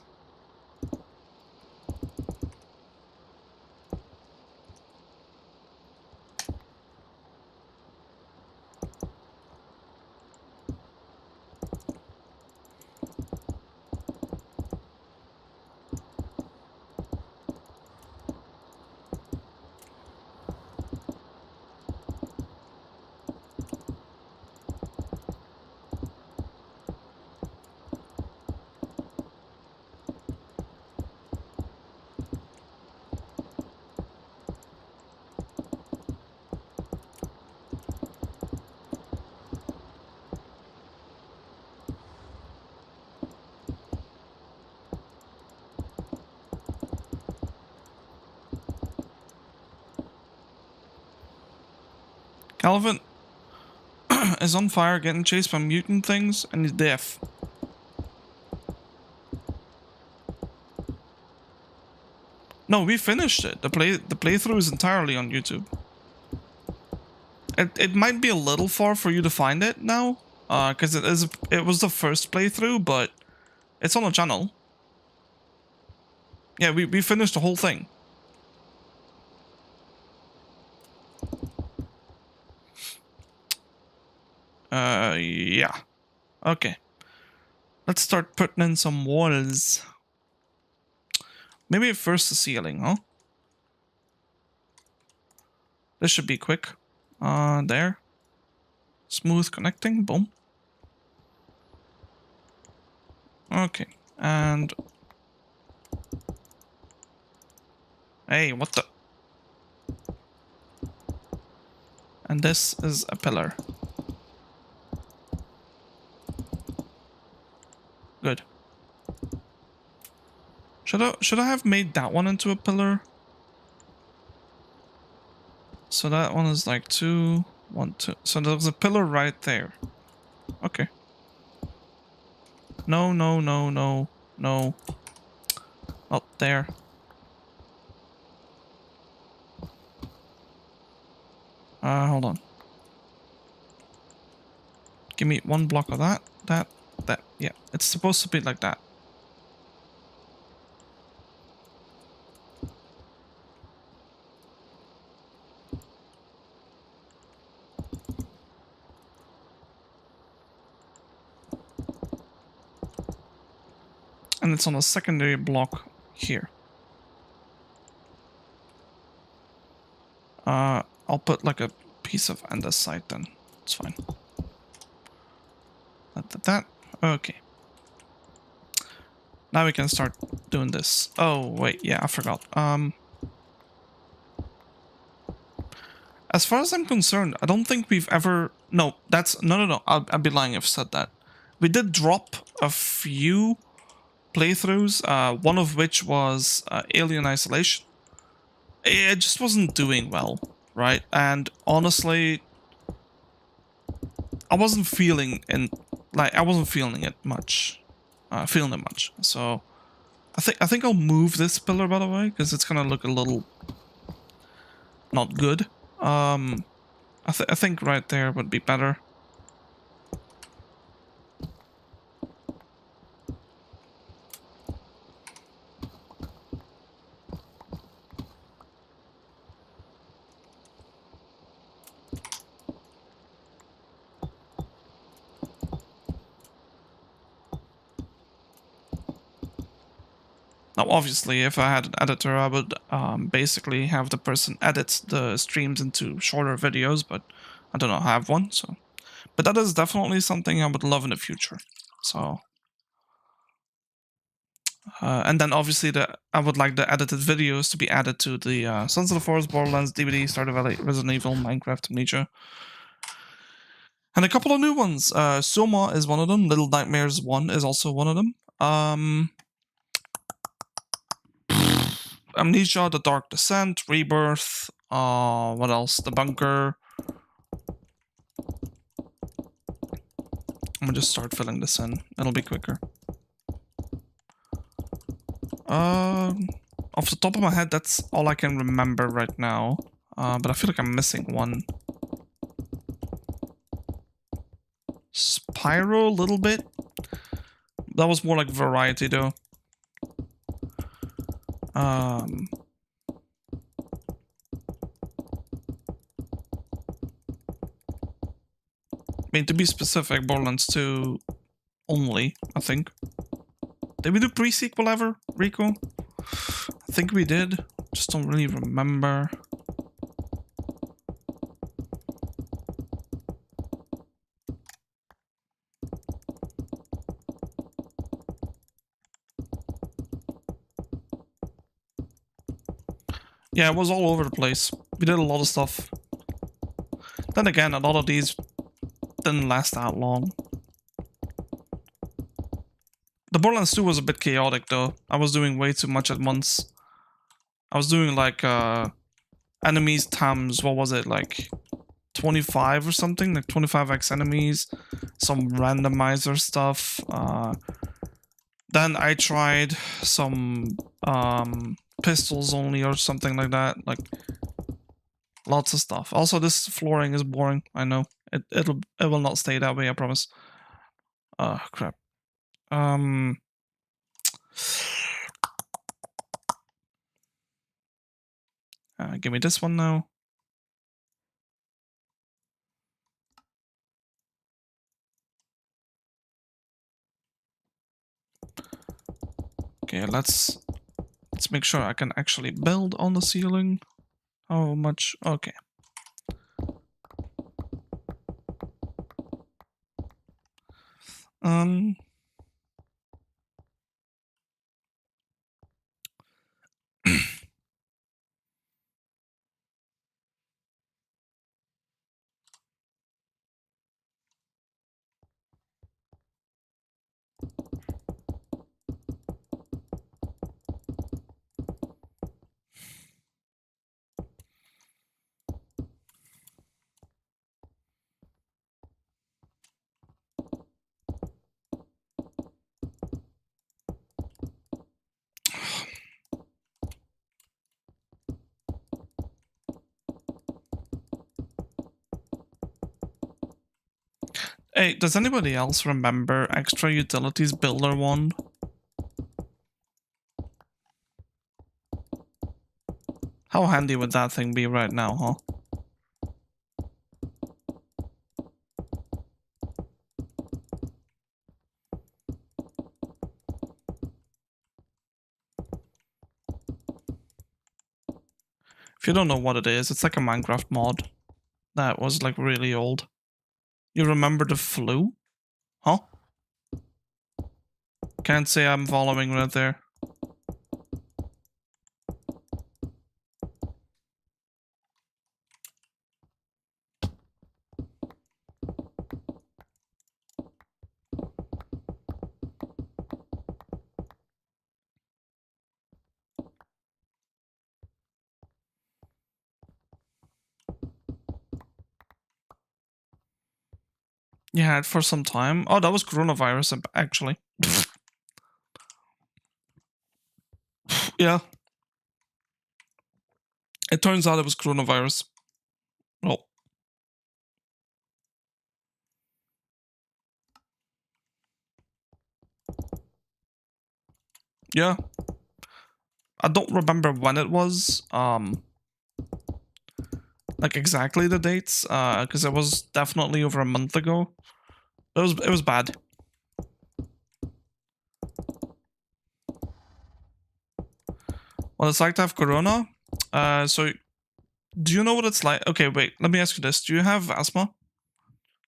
Calvin is on fire, getting chased by mutant things, and he's deaf. No, we finished it. The playthrough is entirely on YouTube. It might be a little far for you to find it now, because it was the first playthrough, but it's on the channel. Yeah, we finished the whole thing. Yeah. Okay. Let's start putting in some walls. Maybe first the ceiling, huh? This should be quick. There. Smooth connecting. Boom. Okay. And... Hey, what the... And this is a pillar. Good. Should I have made that one into a pillar? So that one is like 2, 1, 2. So there's a pillar right there. Okay. No. Up there. Hold on. Give me 1 block of that. That. Yeah, it's supposed to be like that. And it's on a secondary block here. I'll put like a piece of andesite then. It's fine. That. Okay. Now we can start doing this. Oh, wait. Yeah, I forgot. As far as I'm concerned, I don't think we've ever... No, that's... No. I'd be lying if I said that. We did drop a few playthroughs, one of which was Alien Isolation. It just wasn't doing well, right? And honestly, I wasn't feeling it much. So I think I'll move this pillar, by the way, because it's gonna look a little not good. I think right there would be better. Now, obviously, if I had an editor, I would basically have the person edit the streams into shorter videos, but I do not have one, so... But that is definitely something I would love in the future, so... and then obviously I would like the edited videos to be added to the Sons of the Forest, Borderlands, DBD, Stardew Valley, Resident Evil, Minecraft, Amnesia. And a couple of new ones. Soma is one of them. Little Nightmares 1 is also one of them. Amnesia, The Dark Descent, Rebirth, what else? The Bunker. I'm gonna just start filling this in. It'll be quicker. Off the top of my head, that's all I can remember right now. But I feel like I'm missing one. Spyro, a little bit. That was more like variety, though. I mean, to be specific, Borderlands 2 only, I think. Did we do pre-sequel ever, Rico? I think we did. Just don't really remember. Yeah, it was all over the place. We did a lot of stuff. Then again, a lot of these didn't last that long. The Borderlands 2 was a bit chaotic, though. I was doing way too much at once. I was doing, like, enemies times, what was it, like 25 or something? Like 25x enemies, some randomizer stuff. Then I tried some pistols only or something like that. Like lots of stuff. Also, this flooring is boring. I know it will not stay that way. I promise. Crap. Give me this one now. Okay, let's make sure I can actually build on the ceiling. How much? Okay. Hey, does anybody else remember Extra Utilities Builder 1? How handy would that thing be right now, huh? If you don't know what it is, it's like a Minecraft mod that was like really old. You remember the flu? Huh? Can't say I'm following right there. Yeah, for some time. Oh, that was coronavirus, actually. Yeah. It turns out it was coronavirus. Oh. Yeah. I don't remember when it was. Like exactly the dates. Because it was definitely over a month ago. It was bad. Well, it's like to have corona. So do you know what it's like? Okay, wait. Let me ask you this: do you have asthma?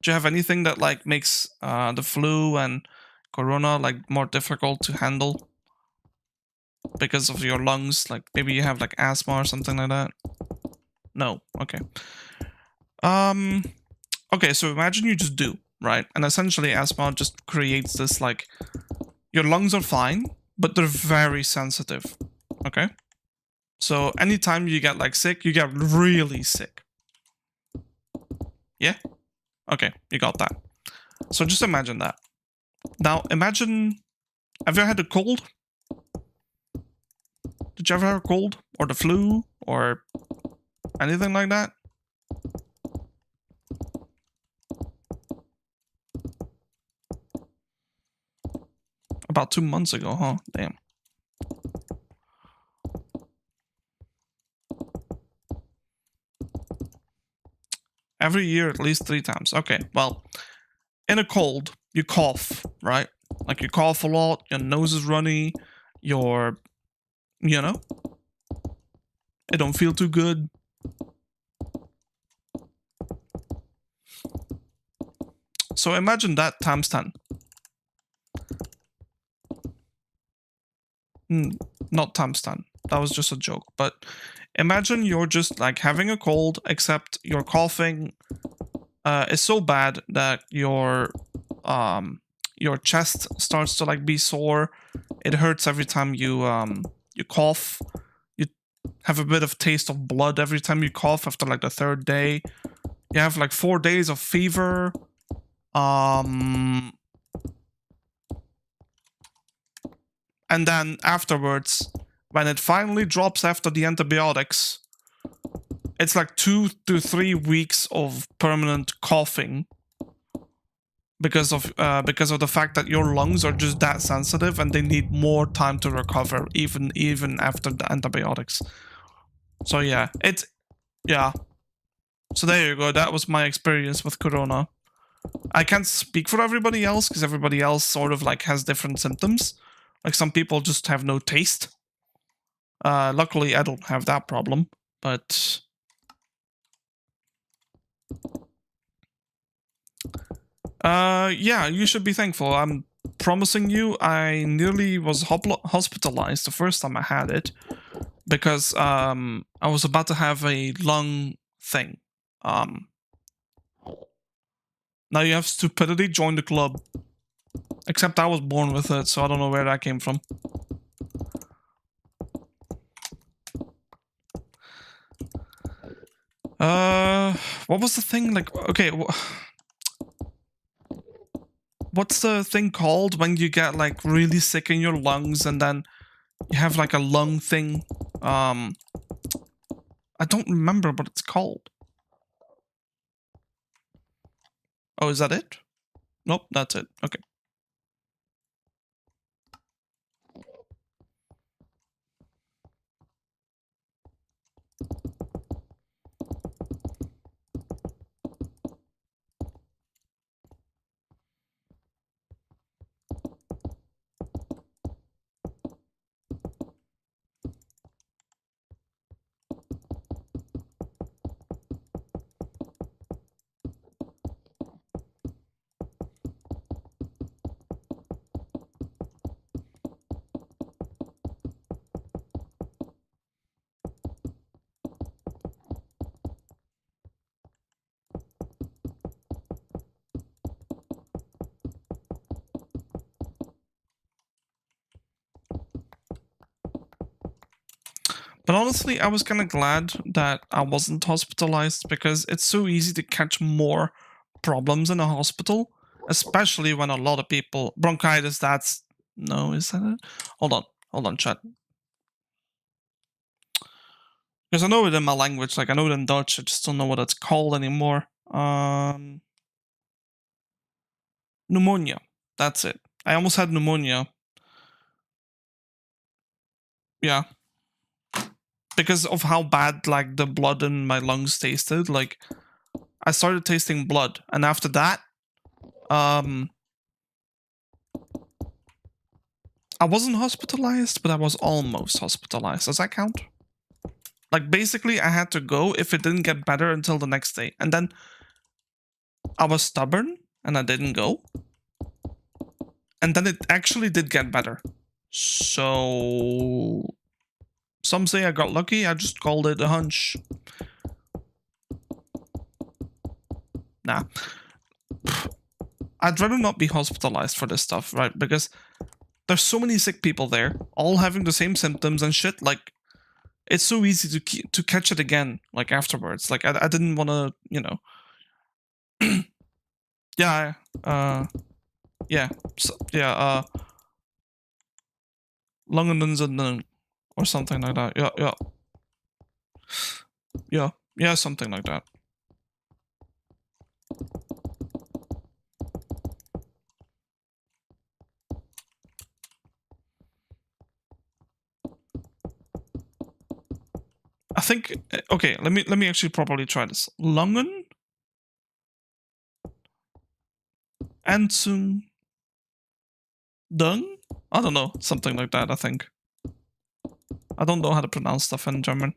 Do you have anything that like makes the flu and corona like more difficult to handle because of your lungs? Like maybe you have like asthma or something like that. No. Okay. Okay. So imagine you just do, right? And essentially, asthma just creates this like your lungs are fine, but they're very sensitive. Okay. So anytime you get like sick, you get really sick. Yeah. Okay, you got that. So just imagine that. Now imagine, have you ever had a cold? Did you ever have a cold or the flu or anything like that? About 2 months ago, huh? Damn. Every year, at least 3 times. Okay, well, in a cold, you cough, right? Like you cough a lot, your nose is runny, your, you know, it don't feel too good. So imagine that times 10. Not times 10. That was just a joke. But imagine you're just like having a cold, except your coughing is so bad that your chest starts to like be sore. It hurts every time you cough. You have a bit of taste of blood every time you cough after like the 3rd day. You have like 4 days of fever. And then afterwards, when it finally drops after the antibiotics, it's like 2 to 3 weeks of permanent coughing because of the fact that your lungs are just that sensitive and they need more time to recover even after the antibiotics. So yeah, yeah. So there you go. That was my experience with corona. I can't speak for everybody else because everybody else sort of like has different symptoms. Like some people just have no taste. Luckily, I don't have that problem, but yeah, you should be thankful. I'm promising you, I nearly was hospitalized the first time I had it because I was about to have a lung thing. Now you have stupidity, join the club. Except I was born with it, so I don't know where that came from. What was the thing? Like, okay, what's the thing called when you get like really sick in your lungs and then you have like a lung thing? I don't remember what it's called. Oh, is that it? Nope, that's it. Okay. But honestly, I was kind of glad that I wasn't hospitalized because it's so easy to catch more problems in a hospital, especially when a lot of people bronchitis. That's no, is that it? Hold on, chat. Because I know it in my language, like I know it in Dutch. I just don't know what it's called anymore. Pneumonia. That's it. I almost had pneumonia. Yeah. Because of how bad like the blood in my lungs tasted. Like I started tasting blood, and after that, I wasn't hospitalized, but I was almost hospitalized. Does that count? Like basically I had to go if it didn't get better until the next day. And then I was stubborn and I didn't go. And then it actually did get better. So some say I got lucky. I just called it a hunch. Nah. I'd rather not be hospitalized for this stuff, right? Because there's so many sick people there, all having the same symptoms and shit. Like, it's so easy to catch it again, like afterwards. Like, I didn't want to, you know. Yeah, yeah, so, yeah, Langenunzen or something like that. Yeah, something like that. I think okay. Let me actually properly try this. Langen, Anzung, Dung. I don't know, something like that. I think. I don't know how to pronounce stuff in German.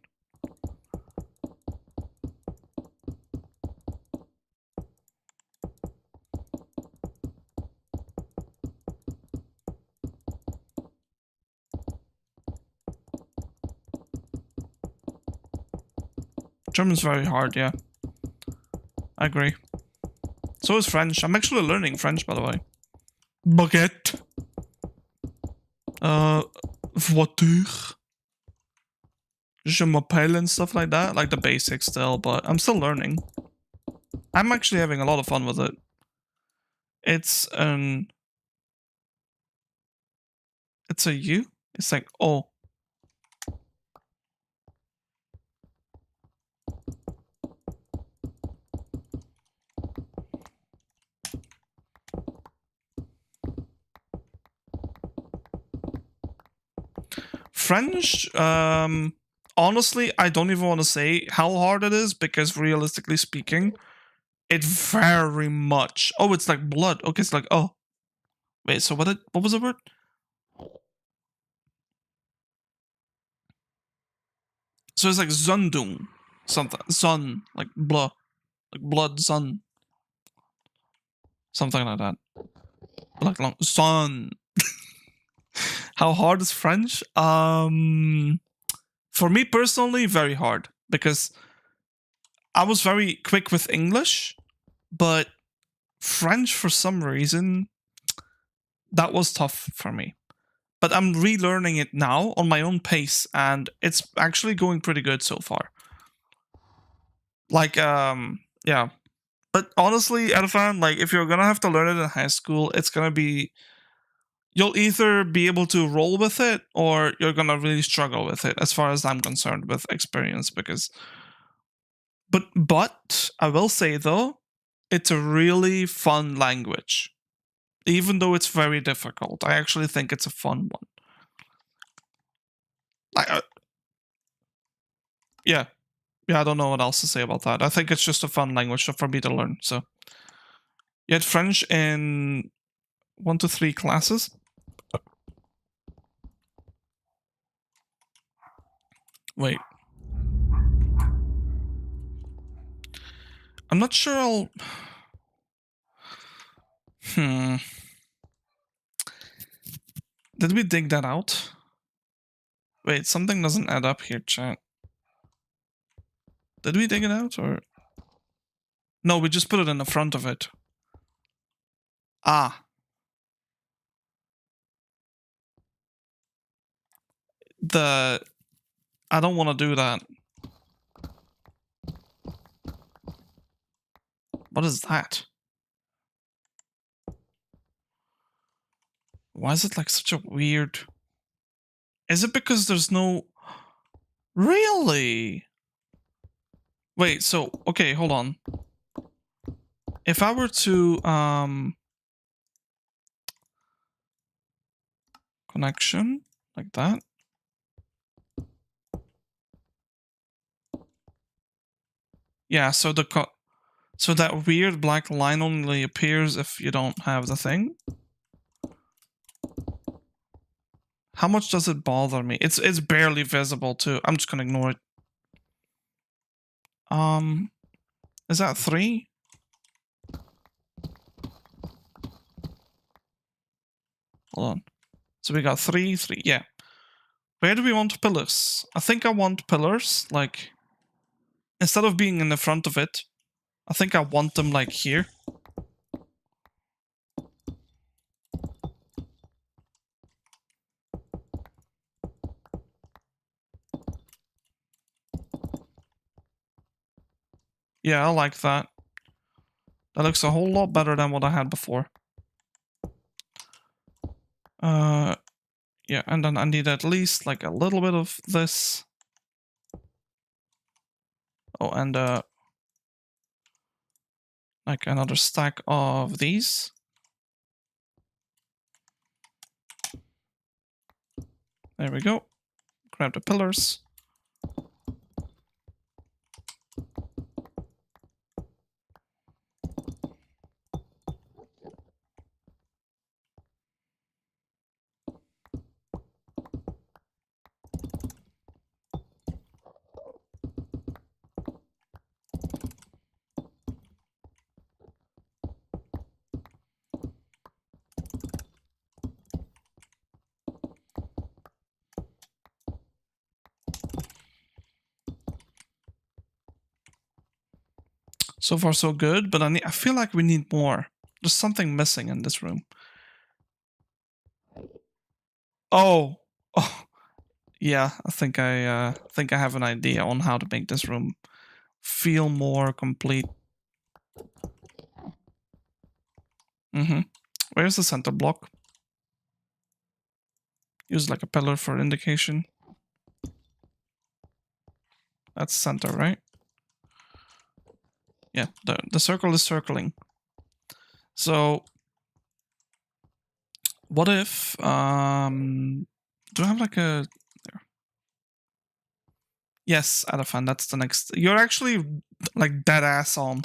German's very hard, yeah. I agree. So is French. I'm actually learning French, by the way. Baguette. Voiture. Je m'appelle and stuff like that. Like the basics still, but I'm still learning. I'm actually having a lot of fun with it. It's a U? It's like, oh. French, honestly, I don't even want to say how hard it is because realistically speaking, it very much. Oh, it's like blood. Okay, it's like, oh. Wait, so what was the word? So it's like Zundung. Something. Sun. Like blood. Like blood, sun. Something like that. Like long. Sun. How hard is French? For me personally, very hard. Because I was very quick with English, but French, for some reason, that was tough for me. But I'm relearning it now on my own pace, and it's actually going pretty good so far. Like, yeah. But honestly, Edifan, like, if you're gonna have to learn it in high school, it's gonna be you'll either be able to roll with it or you're gonna really struggle with it, as far as I'm concerned with experience. Because, but I will say though, it's a really fun language, even though it's very difficult. I actually think it's a fun one. Yeah, I don't know what else to say about that. I think it's just a fun language for me to learn. So, you had French in 1 to 3 classes. Wait. I'm not sure I'll... Did we dig that out? Wait, something doesn't add up here, chat. Did we dig it out, or... No, we just put it in the front of it. Ah. I don't want to do that. What is that? Why is it like such a weird... Is it because there's no... Really? Wait, so, okay, hold on. If I were to, connection, like that. Yeah, so so that weird black line only appears if you don't have the thing. How much does it bother me? It's barely visible too. I'm just gonna ignore it. Is that 3? Hold on. So we got 3, 3. Yeah. Where do we want pillars? I think I want pillars, like, instead of being in the front of it, I think I want them, like, here. Yeah, I like that. That looks a whole lot better than what I had before. Yeah, and then I need at least, like, a little bit of this. Oh, and, like, another stack of these. There we go. Grab the pillars. So far, so good, but I feel like we need more. There's something missing in this room. Oh, oh, yeah. I think I have an idea on how to make this room feel more complete. Where's the center block? Use like a pillar for indication. That's center, right? Yeah, the circle is circling. So what if do I have like a there? Yes, Adafan, that's the next. You're actually like dead ass on.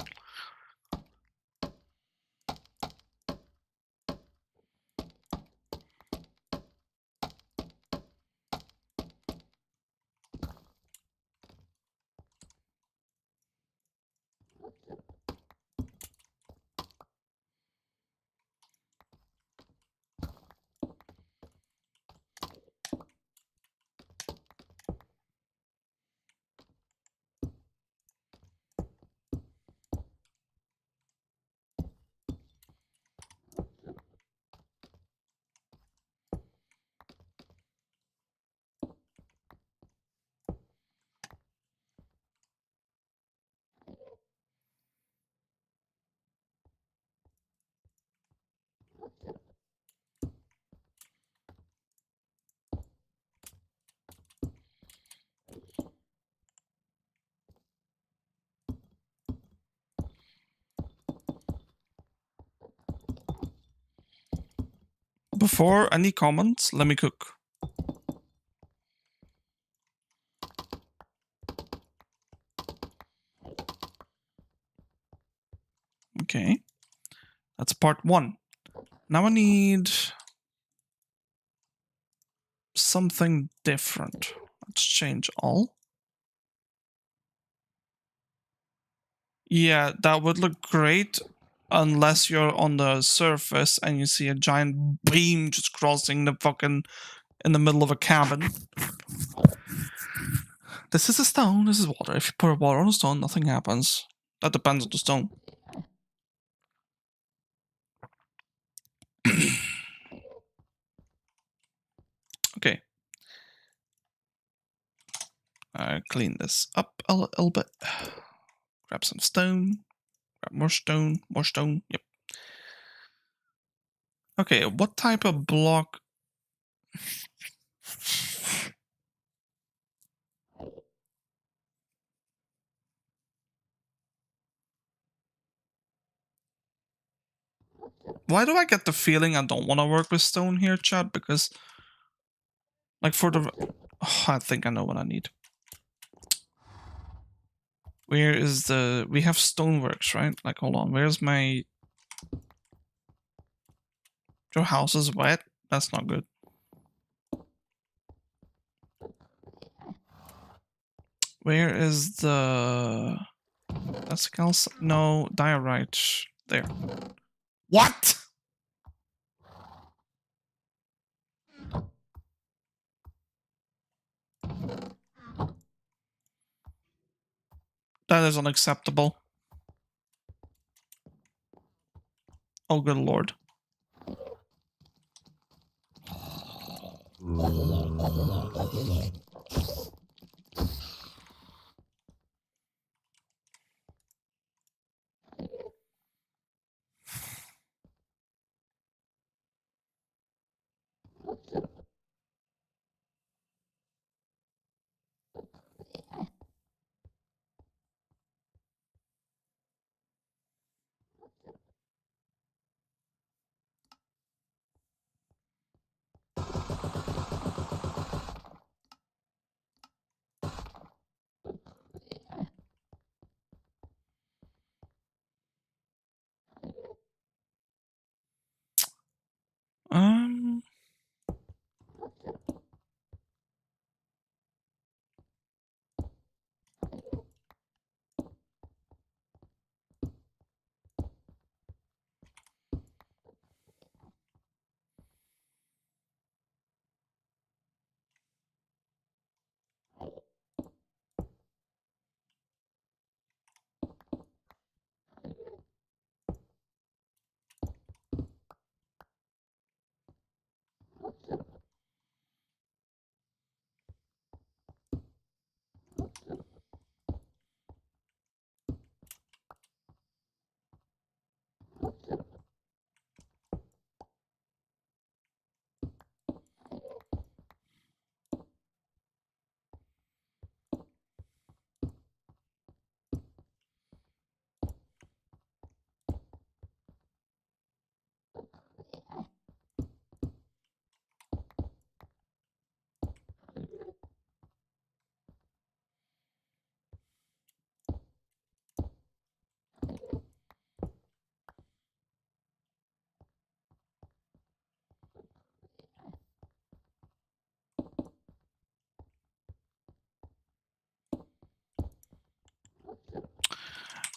Before any comments, let me cook. Okay, that's part 1. Now I need something different. Let's change all. Yeah, that would look great unless you're on the surface and you see a giant beam just crossing the fucking in the middle of a cabin. This is a stone, this is water. If you pour water on a stone, nothing happens. That depends on the stone. Okay. Clean this up a little bit. Grab some stone. Grab more stone. More stone. Yep. Okay, what type of block? Why do I get the feeling I don't want to work with stone here, chat? Because, like, for the... Oh, I think I know what I need. Where is the... We have stoneworks, right? Like, hold on. Where's my... Your house is wet? That's not good. Where is the... That's calcite? No, diorite. There. What? That is unacceptable. Oh, good lord.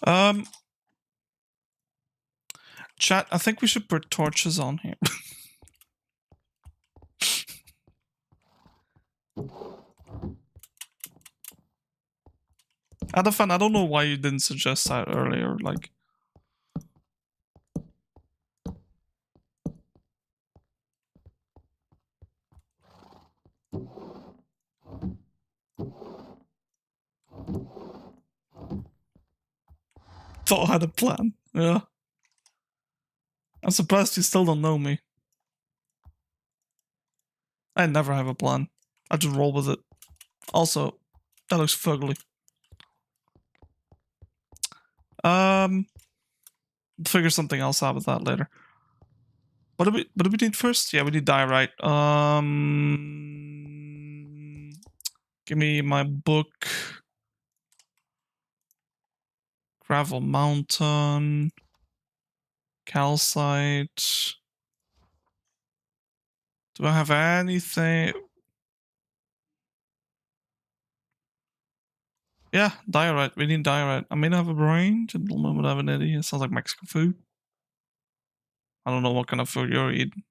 Um... Chat, I think we should put torches on here. Adafan, I don't know why you didn't suggest that earlier, like... Thought I had a plan, yeah. I'm surprised you still don't know me. I never have a plan. I just roll with it. Also, that looks fugly. Figure something else out with that later. What do we need first? Yeah, we need diorite. Give me my book. Gravel mountain. Calcite. Do I have anything? Yeah, diorite. We need diorite. I may not have a brain. Gentlemen would have an idiot. Sounds like Mexican food. I don't know what kind of food you're eating.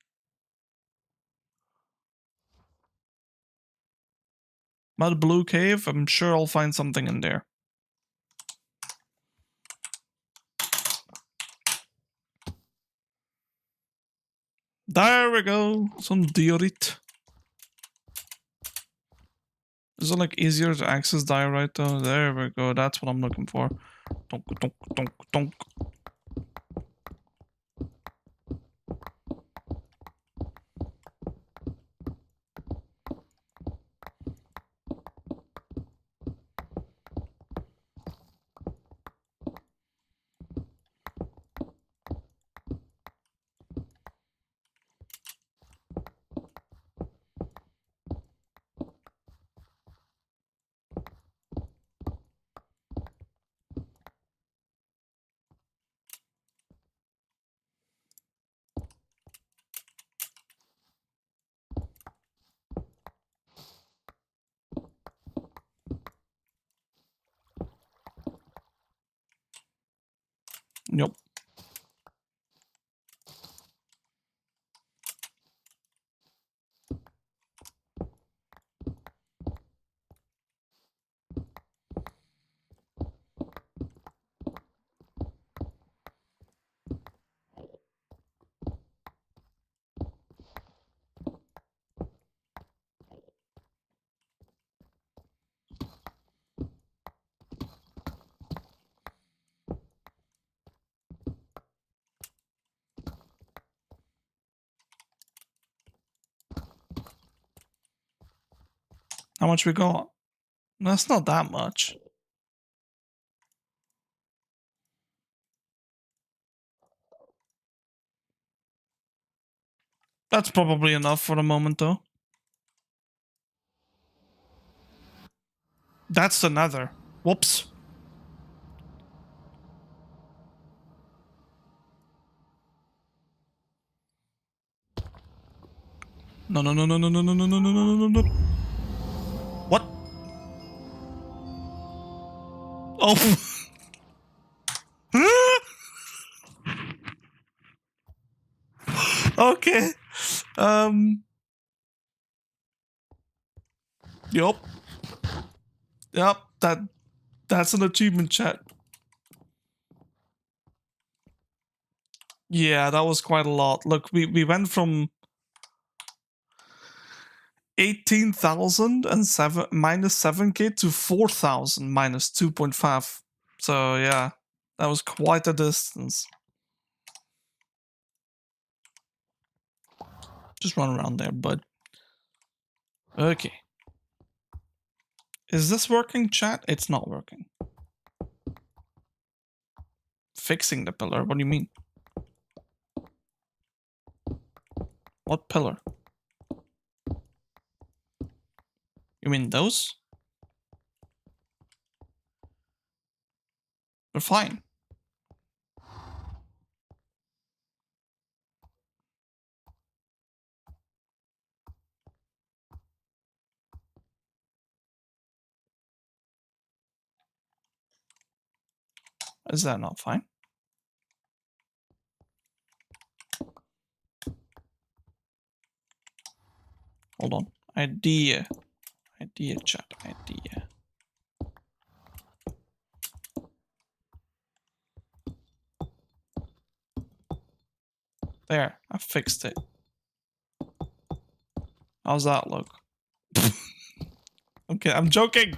Mud Blue Cave. I'm sure I'll find something in there. There we go. Some diorite. Is it like easier to access diorite though? There we go. That's what I'm looking for. Donk, donk, donk, donk. Yep. How much we got? That's not that much. That's probably enough for the moment though. That's the nether. Whoops. No, no, no, no, no, no, no, no, no, no, no, no, no. What? Oh. Okay. Yup. Yep. That's an achievement, chat. Yeah, that was quite a lot. Look, we went from 18,000 and 7 minus 7k to 4,000 minus 2.5. So yeah, that was quite a distance. Just run around there, bud. Okay. Is this working, chat? It's not working. Fixing the pillar? What do you mean? What pillar? You mean those? They're fine. Is that not fine? Hold on. Idea. Idea, chat. Idea. There. I fixed it. How's that look? Okay, I'm joking.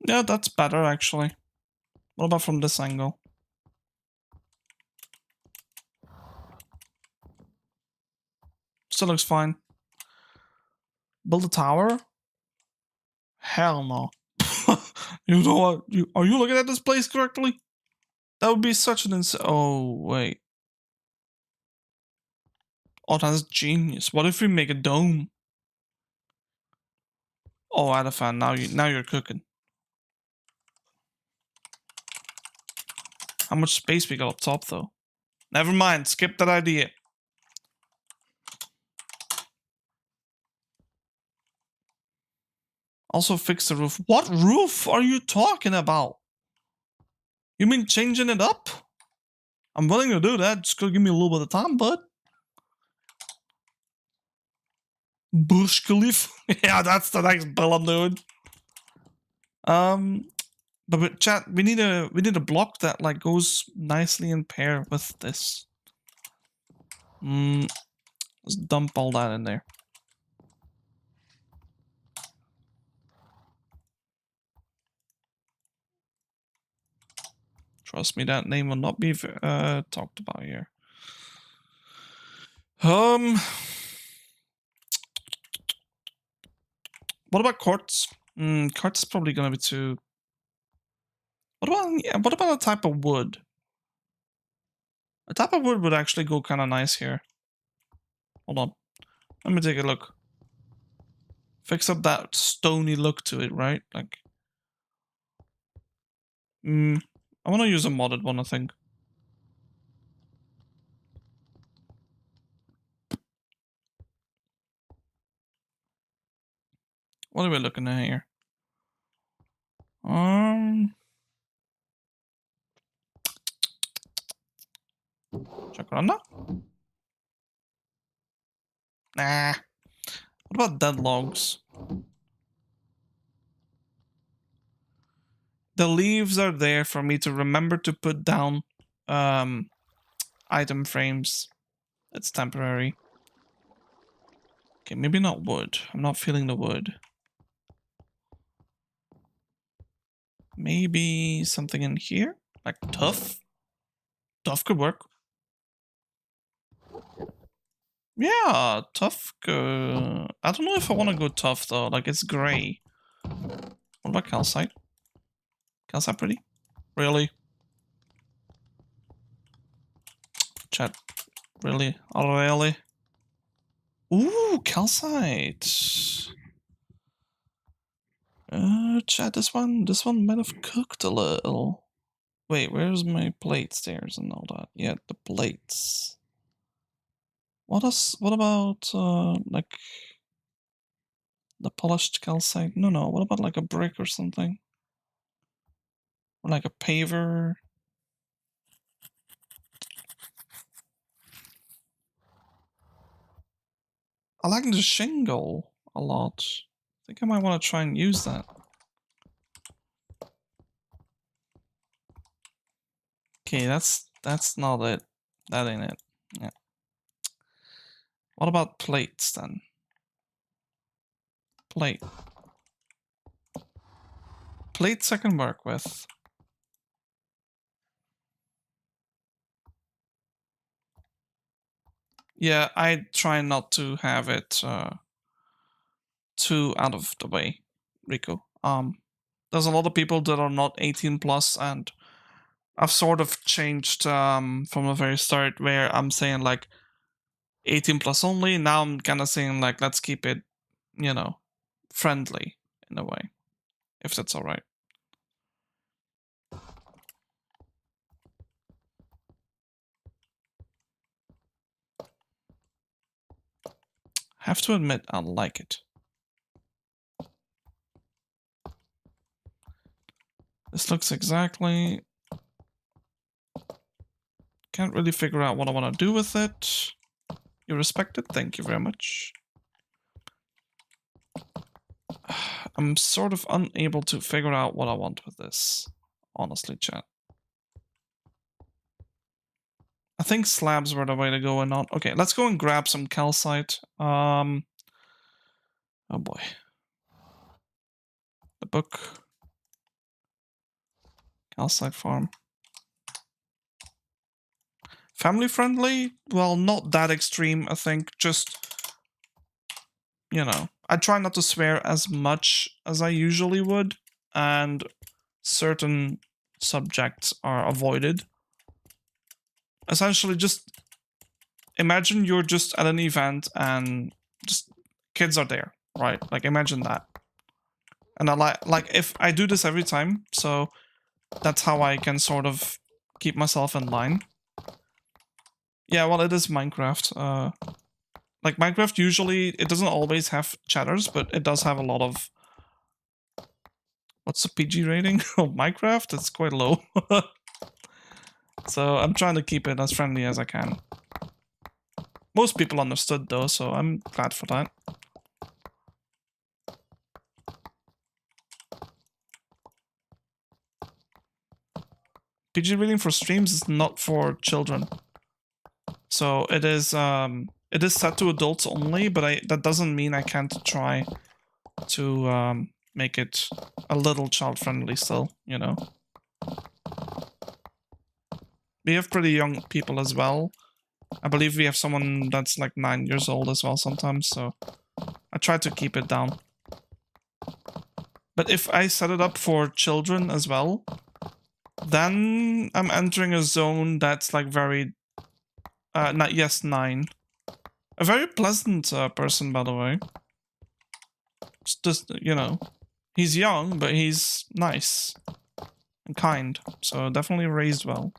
Yeah, that's better actually. What about from this angle? Still looks fine. Build a tower? Hell no. You know what? Are you looking at this place correctly? That would be such an oh, wait. Oh, that's genius. What if we make a dome? Oh, Adafan, now you're cooking. How much space we got up top, though? Never mind. Skip that idea. Also fix the roof. What roof are you talking about? You mean changing it up? I'm willing to do that. Just gotta give me a little bit of time, bud. Burj Khalifa. Yeah, that's the next bill I'm doing. But chat, we need a block that like goes nicely in pair with this. Let's dump all that in there. Trust me, that name will not be talked about here. What about quartz? Quartz is probably gonna be too. What about a type of wood? A type of wood would actually go kind of nice here. Hold on, let me take a look. Fix up that stony look to it, right? Like, I want to use a modded one, I think. What are we looking at here? Jacaranda? Nah. What about dead logs? The leaves are there for me to remember to put down item frames. It's temporary. Okay, maybe not wood. I'm not feeling the wood. Maybe something in here? Like tough? Tough could work. Yeah, tough could... I don't know if I want to go tough though. Like, it's gray. What about calcite? Calcite pretty? Really? Chat. Really? Oh, really? Ooh, calcite. Chat, this one might have cooked a little. Wait, where's my plate stairs and all that? Yeah, the plates. What about, like, the polished calcite? No, what about, like, a brick or something? Or, like, a paver? I like the shingle a lot. I think I might want to try and use that. Okay, that's not it. That ain't it. Yeah. What about plates, then? Plate. Plates I can work with. Yeah, I try not to have it too out of the way, Rico. There's a lot of people that are not 18 plus, and I've sort of changed from the very start where I'm saying like 18 plus only. Now I'm kind of saying like, let's keep it, you know, friendly in a way, if that's all right. Have to admit, I like it. This looks exactly... Can't really figure out what I want to do with it. You respect it? Thank you very much. I'm sort of unable to figure out what I want with this. Honestly, chat. I think slabs were the way to go and not... Okay, let's go and grab some calcite. Oh boy. The book. Calcite farm. Family friendly? Well, not that extreme, I think. Just, you know, I try not to swear as much as I usually would, and certain subjects are avoided. Essentially, just imagine you're just at an event and just kids are there, right? Like, imagine that. And I like if I do this every time, so that's how I can sort of keep myself in line. Yeah, well, it is Minecraft. Like Minecraft, usually it doesn't always have chatters, but it does have a lot of. What's the PG rating of Minecraft? It's quite low. So I'm trying to keep it as friendly as I can. Most people understood though, so I'm glad for that. PG rating for streams is not for children. So it is set to adults only, but that doesn't mean I can't try to make it a little child friendly still, you know. We have pretty young people as well. I believe we have someone that's like 9 years old as well sometimes, so I try to keep it down. But if I set it up for children as well, then I'm entering a zone that's like very... not yes, 9. A very pleasant person, by the way. It's just, you know, he's young, but he's nice and kind, so definitely raised well.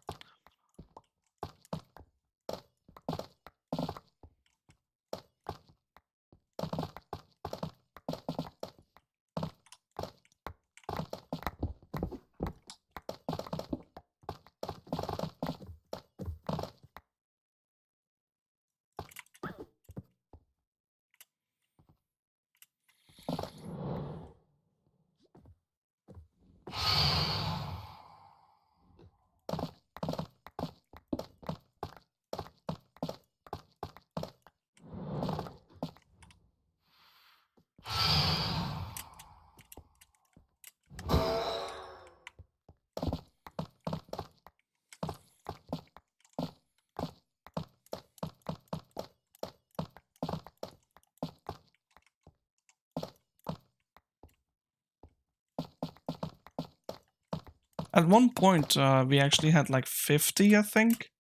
At one point, we actually had like 50, I think,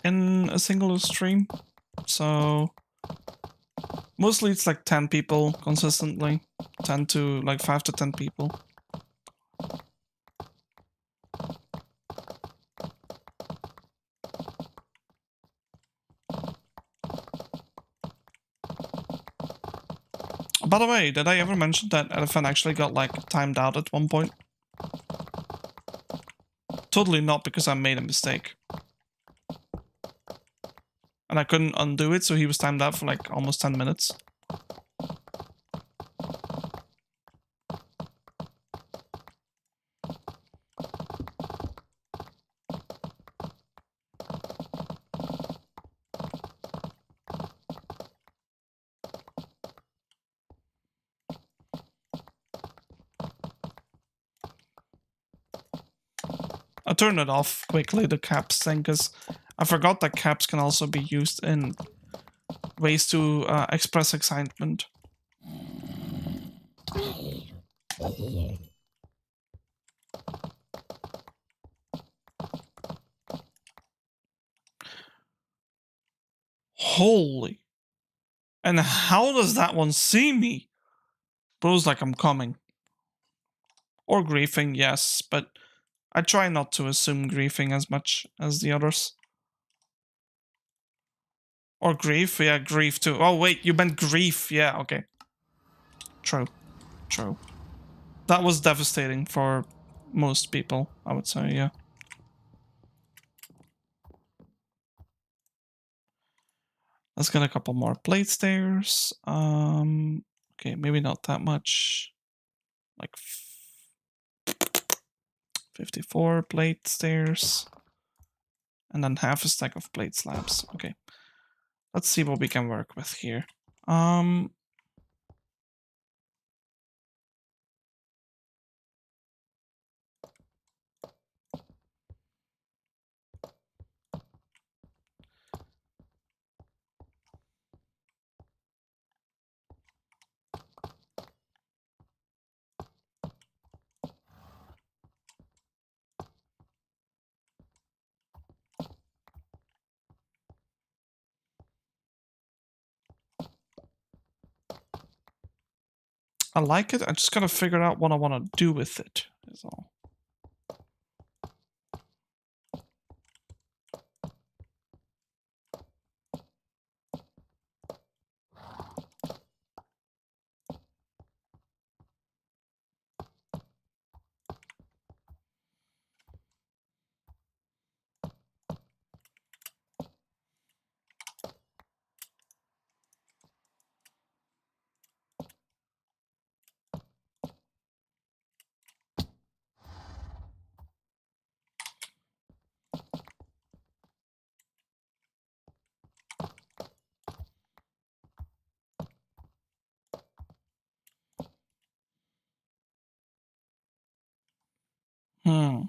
in a single stream. So mostly it's like 10 people consistently. 10 to like 5 to 10 people. By the way, did I ever mention that Elephant actually got like timed out at one point? Totally not because I made a mistake. And I couldn't undo it, so he was timed out for like almost 10 minutes. I turned it off quickly, the caps thing, because I forgot that caps can also be used in ways to express excitement. Holy. And how does that one see me? Bro's like, I'm coming. Or griefing, yes, but I try not to assume griefing as much as the others. Or grief, yeah, grief too. Oh wait, you meant grief, yeah, okay. True, true. That was devastating for most people, I would say, yeah. Let's get a couple more plate stairs. Okay, maybe not that much. Like 54 plate stairs. And then half a stack of plate slabs. Okay. Let's see what we can work with here. I like it. I just gotta figure out what I want to do with it. Is all. Hmm.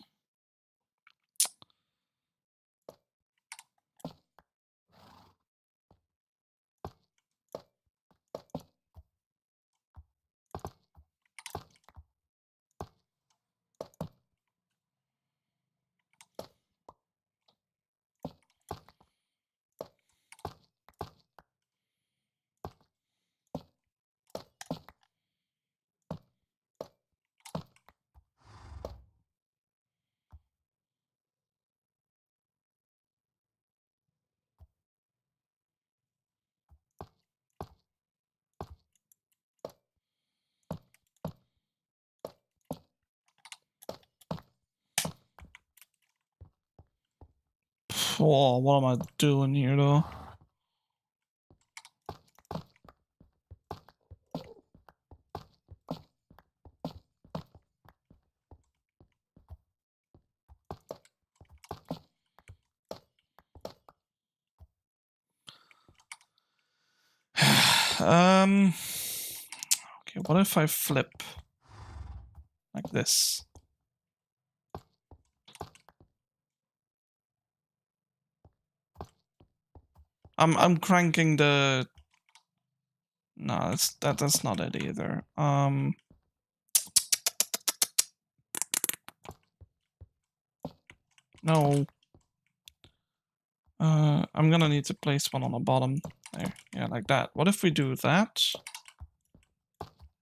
Oh, what am I doing here, though? Okay, what if I flip like this? I'm cranking the. No, that's not it either. No. I'm gonna need to place one on the bottom there. Yeah, like that. What if we do that?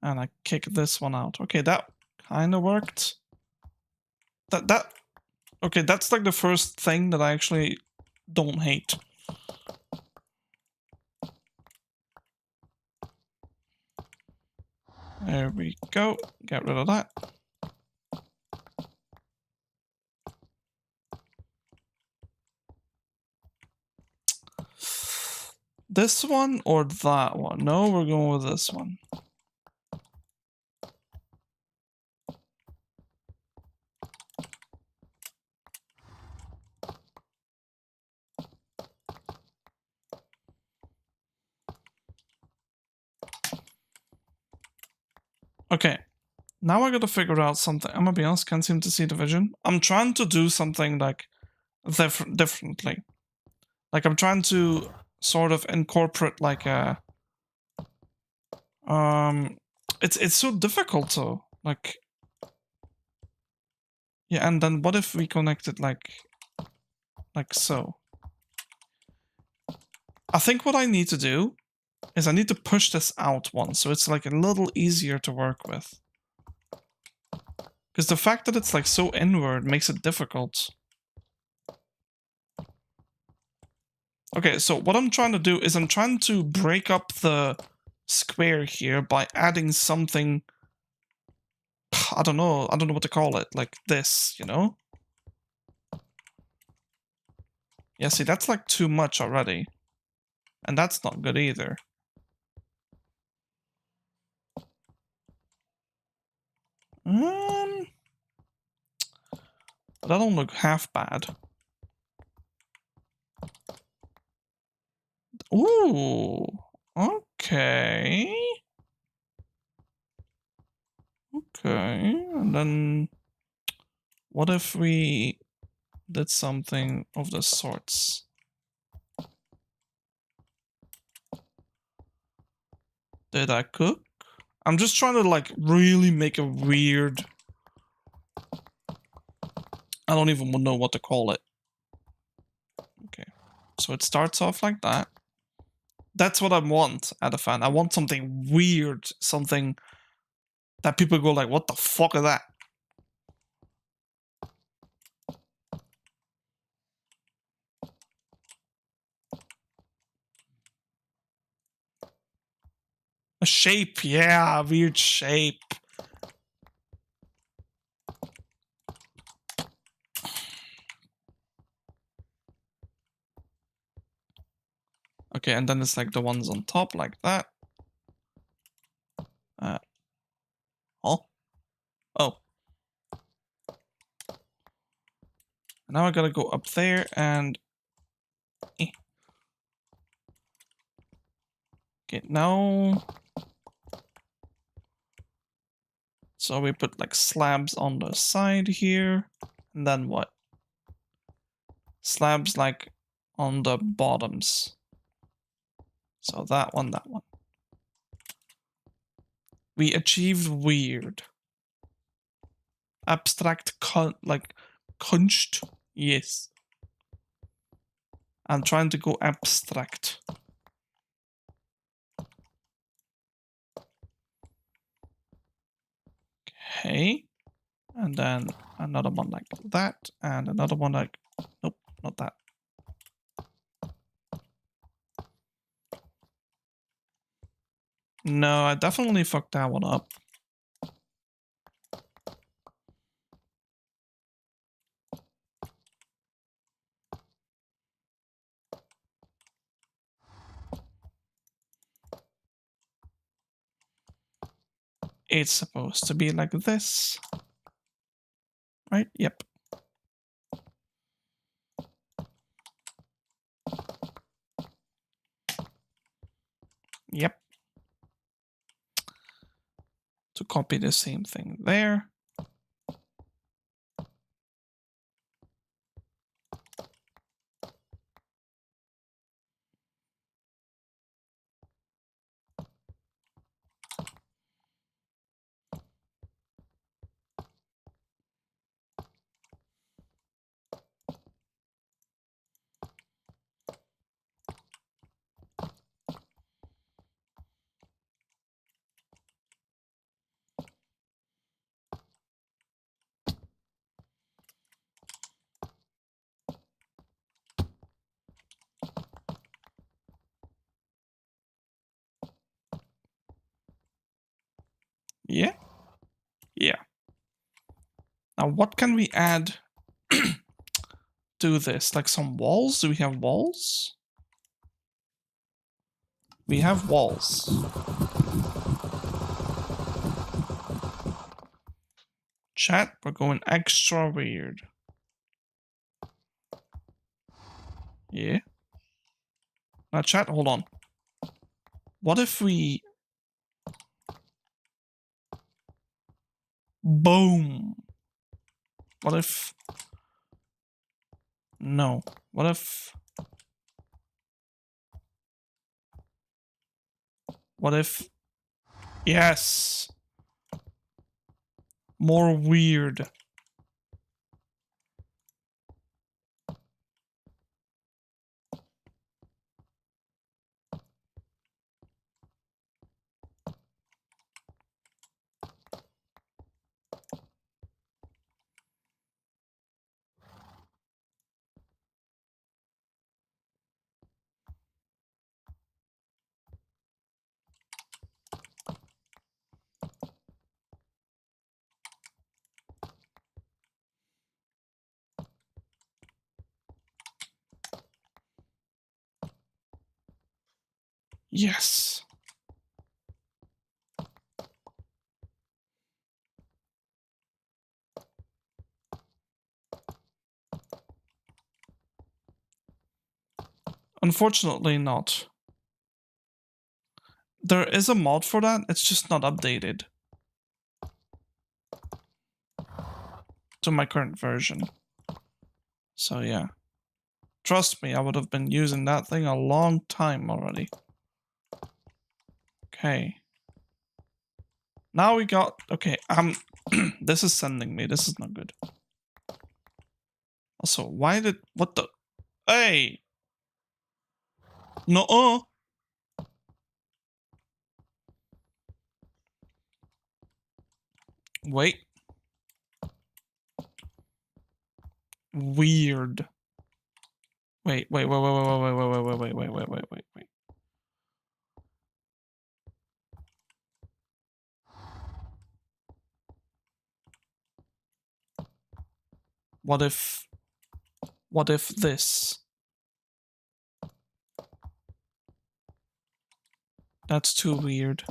And I kick this one out. Okay, that kind of worked. Okay, that's like the first thing that I actually don't hate. There we go. Get rid of that. This one or that one? No, we're going with this one. Okay, now I gotta figure out something. I'm gonna be honest, can't seem to see the vision. I'm trying to do something like differently. Like I'm trying to sort of incorporate like a it's so difficult to like. Yeah, and then what if we connect it like so? I think what I need to do is I need to push this out once, so it's like a little easier to work with. Because the fact that it's like so inward makes it difficult. Okay, so what I'm trying to do is I'm trying to break up the square here by adding something. I don't know what to call it, like this, you know? Yeah, see, that's like too much already. And that's not good either. But that don't look half bad. Ooh, okay. Okay, and then what if we did something of the sorts? Did I cook? I'm just trying to like really make a weird. I don't even know what to call it. Okay, so it starts off like that. That's what I want out of fan. I want something weird, something that people go like, what the fuck is that? A shape, yeah, a weird shape. Okay, and then it's like the ones on top like that. Oh. Oh. Now I gotta go up there and... Okay, now... So we put like slabs on the side here. And then what? Slabs like on the bottoms. So that one, that one. We achieved weird. Abstract, like, Kunst. Yes. I'm trying to go abstract. Okay. And then another one like that. And another one like... Nope, not that. No, I definitely fucked that one up. It's supposed to be like this. Right? Yep. Yep. To copy the same thing there. Yeah. Yeah. Now what can we add to this? Like some walls? Do we have walls? We have walls. Chat, we're going extra weird. Yeah. Now chat, hold on. What if we... Boom. What if... No. What if... What if... Yes. More weird. Yes. Unfortunately not. There is a mod for that, it's just not updated to my current version. So yeah. Trust me, I would have been using that thing a long time already. Okay. Now we got... Okay, this is sending me. This is not good. Also, why did... What the... Hey! No. Wait. Weird. Wait. Wait. What if this? That's too weird.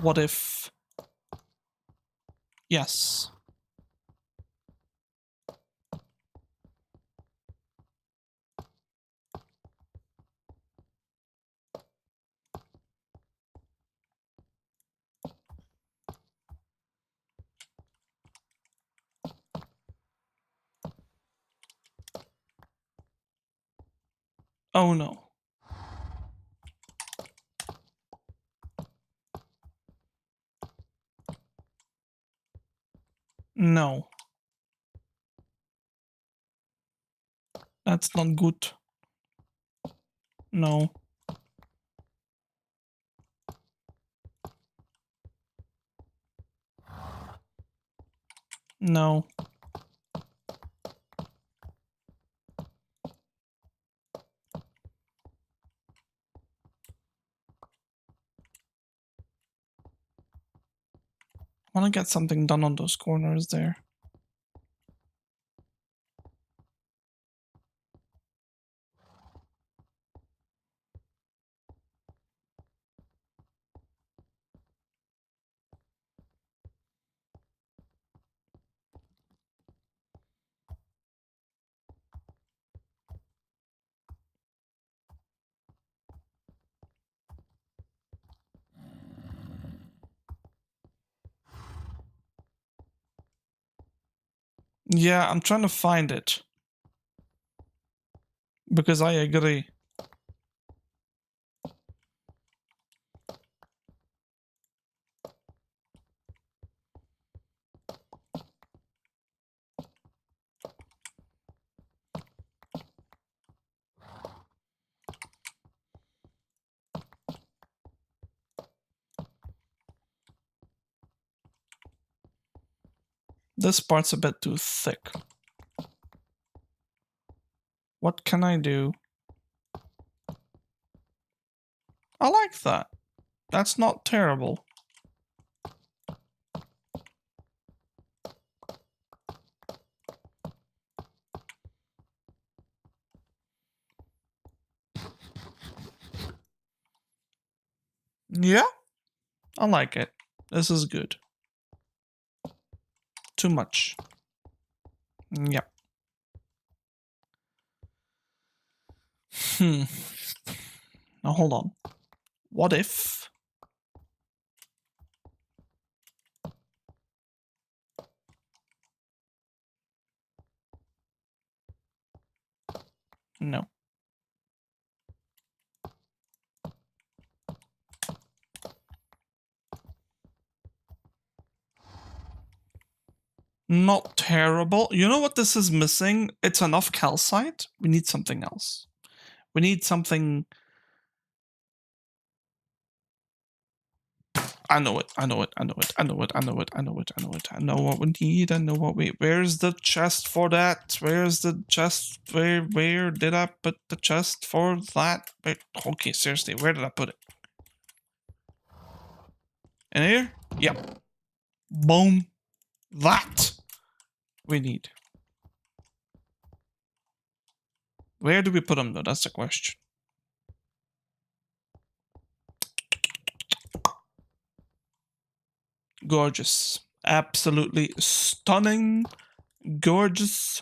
What if... Yes. Oh no. No. That's not good. No. No. I want to get something done on those corners there. Yeah, I'm trying to find it. Because I agree. This part's a bit too thick. What can I do? I like that. That's not terrible. Yeah, I like it. This is good. Too much. Yep. Now hold on. What if... No. Not terrible. You know what this is missing? It's enough calcite. We need something else. We need something... I know it. I know what we need. I know what we... Where's the chest for that? Where's the chest? Where did I put the chest for that? Wait, okay, seriously, where did I put it? In here? Yep. Boom. That we need. Where do we put them though? That's the question. Gorgeous. Absolutely stunning. Gorgeous.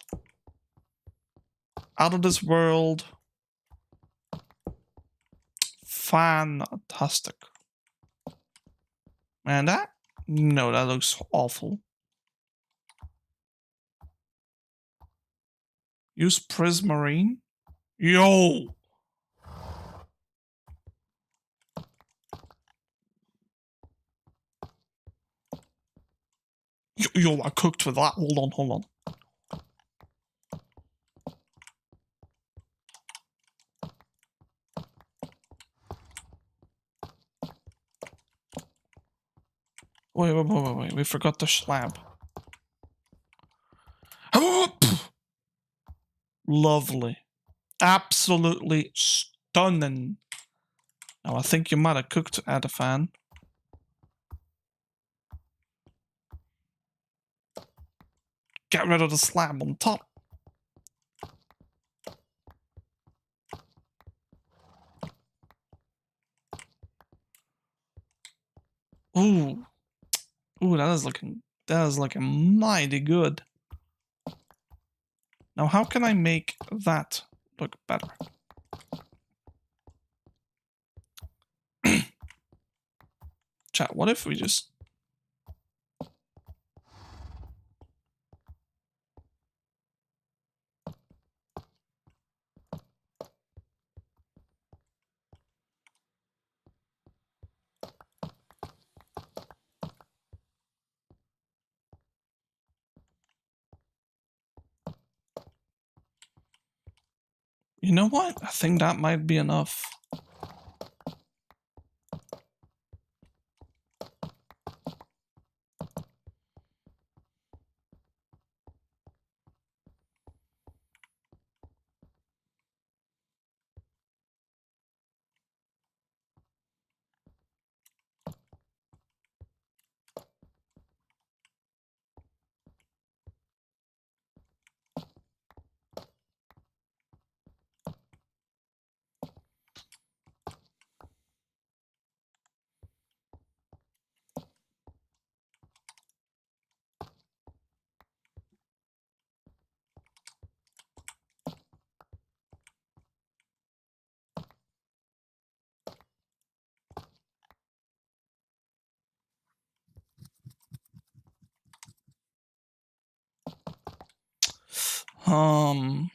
Out of this world. Fantastic. And that? No, that looks awful. Use prismarine? Yo! Yo, I cooked with that. Hold on. Wait. We forgot the slab. Lovely. Absolutely stunning. Now, I think you might have cooked at a fan. Get rid of the slab on top. Ooh. Ooh, that is looking mighty good. Now, how can I make that look better? Chat, what if we just... You know what? I think that might be enough. Um...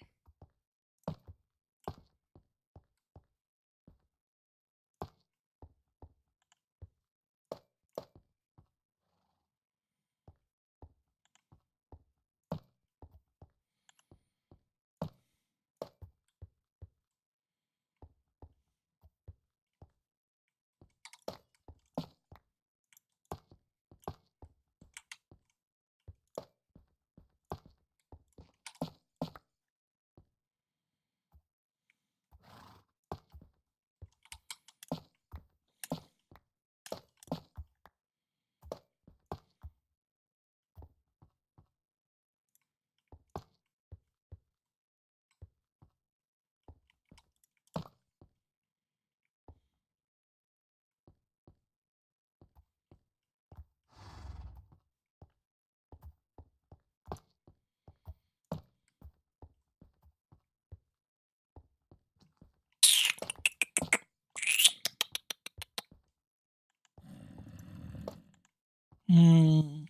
Hmm...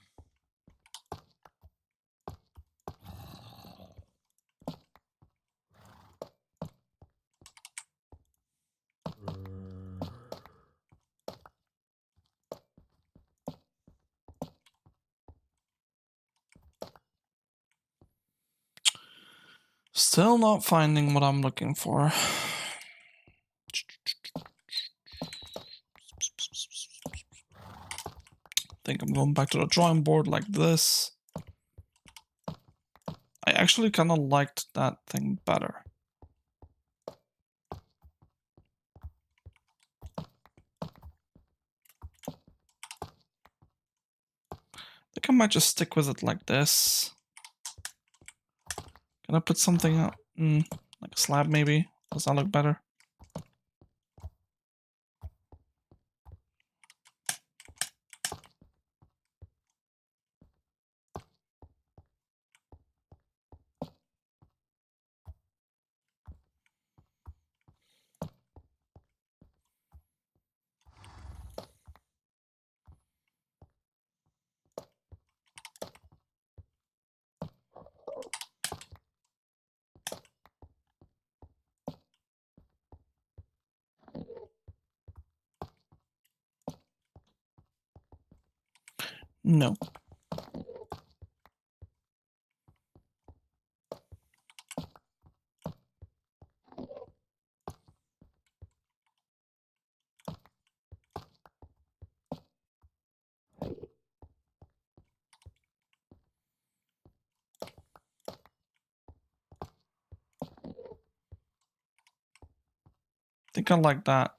Still not finding what I'm looking for. Think I'm going back to the drawing board like this. I actually kind of liked that thing better. I think I might just stick with it like this. Can I put something up? Like a slab maybe? Does that look better? No. Make it like that.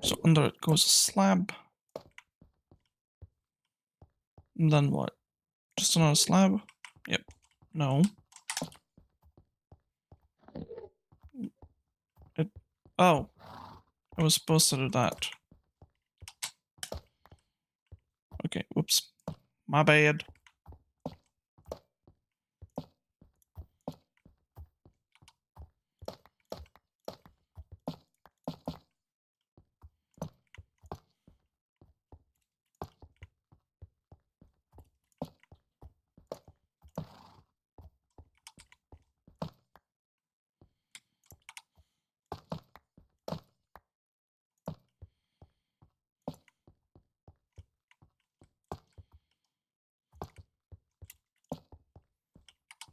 So under it goes a slab. And then what? Just another slab? Yep. No. Oh. I was supposed to do that. Okay, whoops. My bad.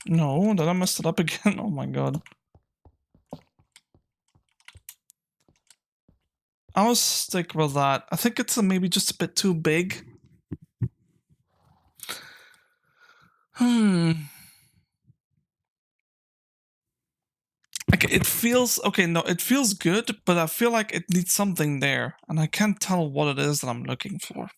No, did I mess it up again? Oh my god. I'll stick with that. I think it's maybe just a bit too big. Like it feels okay, no, it feels good, but I feel like it needs something there, and I can't tell what it is that I'm looking for.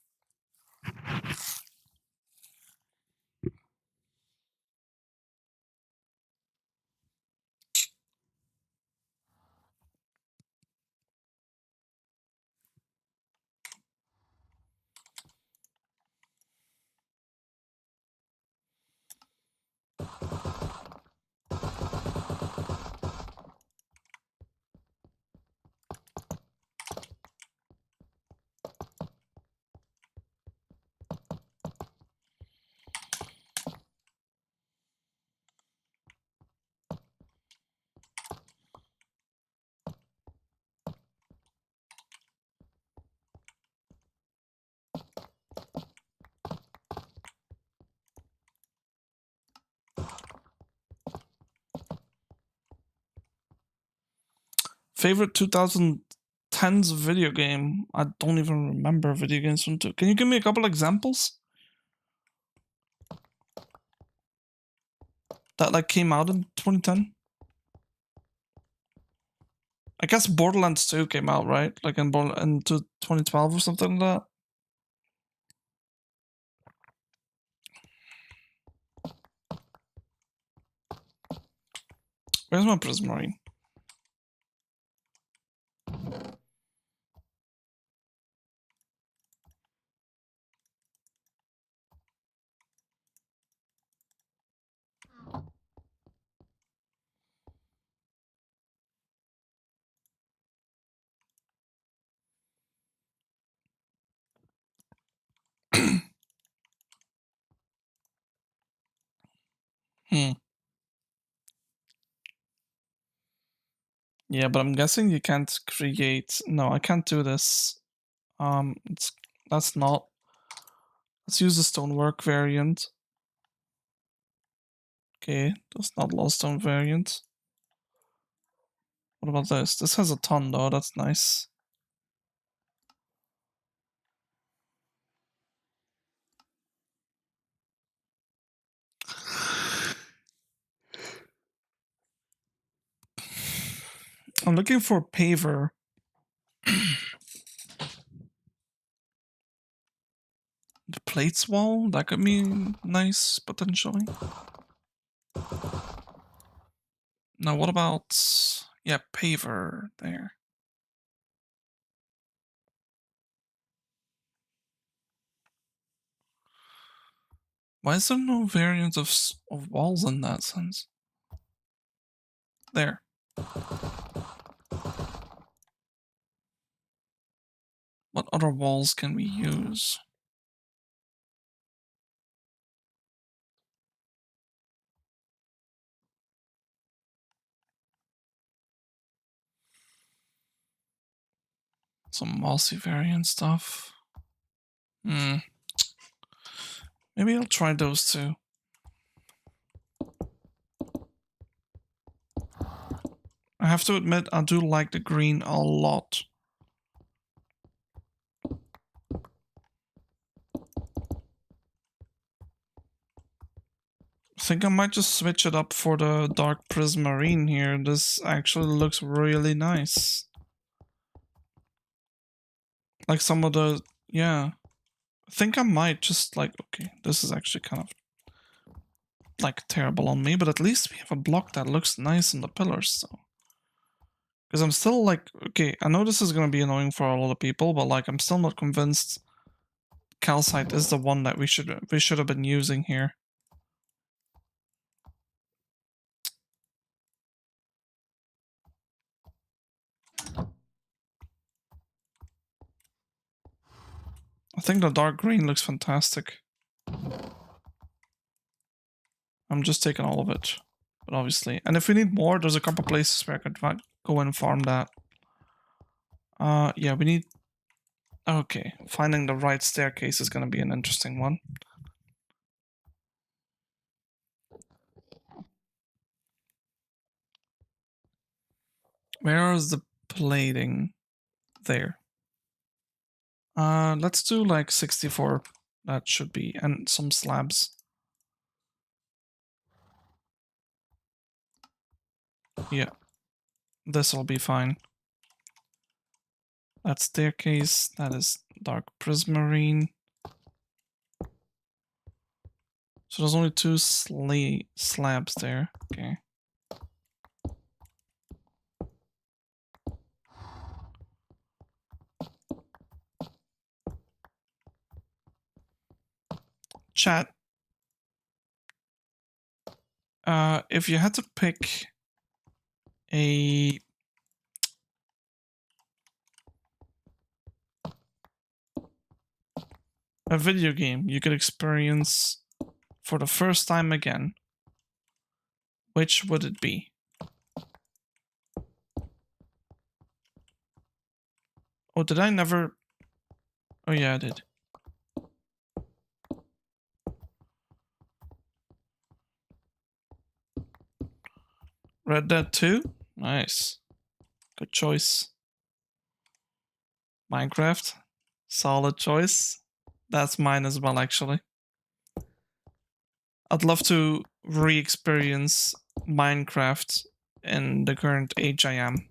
Favorite 2010s video game? I don't even remember video games from. Can you give me a couple examples that like came out in 2010? I guess Borderlands 2 came out, right? Like in 2012 or something like that. Where's my Prismarine? Yeah, but I'm guessing you can't create. No, I can't do this. That's not. Let's use the stonework variant. Okay, that's not lost stone variant. What about this? This has a ton though. That's nice. I'm looking for paver. The plates wall, that could be nice potentially. Now what about, yeah, paver there. Why is there no variant of walls in that sense? There. What other walls can we use? Some mossy variant stuff. Maybe I'll try those two. I have to admit, I do like the green a lot. think I might just switch it up for the dark prismarine here. This actually looks really nice. Like some of the, yeah. I think I might just like, okay, this is actually kind of like terrible on me, but at least we have a block that looks nice on the pillars, so. Because I'm still like, okay, I know this is going to be annoying for a lot of people, but like I'm still not convinced calcite is the one that we should have been using here. I think the dark green looks fantastic. I'm just taking all of it, but obviously. And if we need more, there's a couple places where I could go and farm that. Yeah, we need... Okay, finding the right staircase is going to be an interesting one. Where is the plating? There. Let's do like 64. That should be, and some slabs. Yeah, this will be fine. That staircase, that is dark prismarine. So there's only 2 slabs there. Okay. Chat. If you had to pick a video game you could experience for the first time again, which would it be? Oh, did I never? Oh yeah, I did. Red Dead 2? Nice. Good choice. Minecraft? Solid choice. That's mine as well, actually. I'd love to re-experience Minecraft in the current age I am.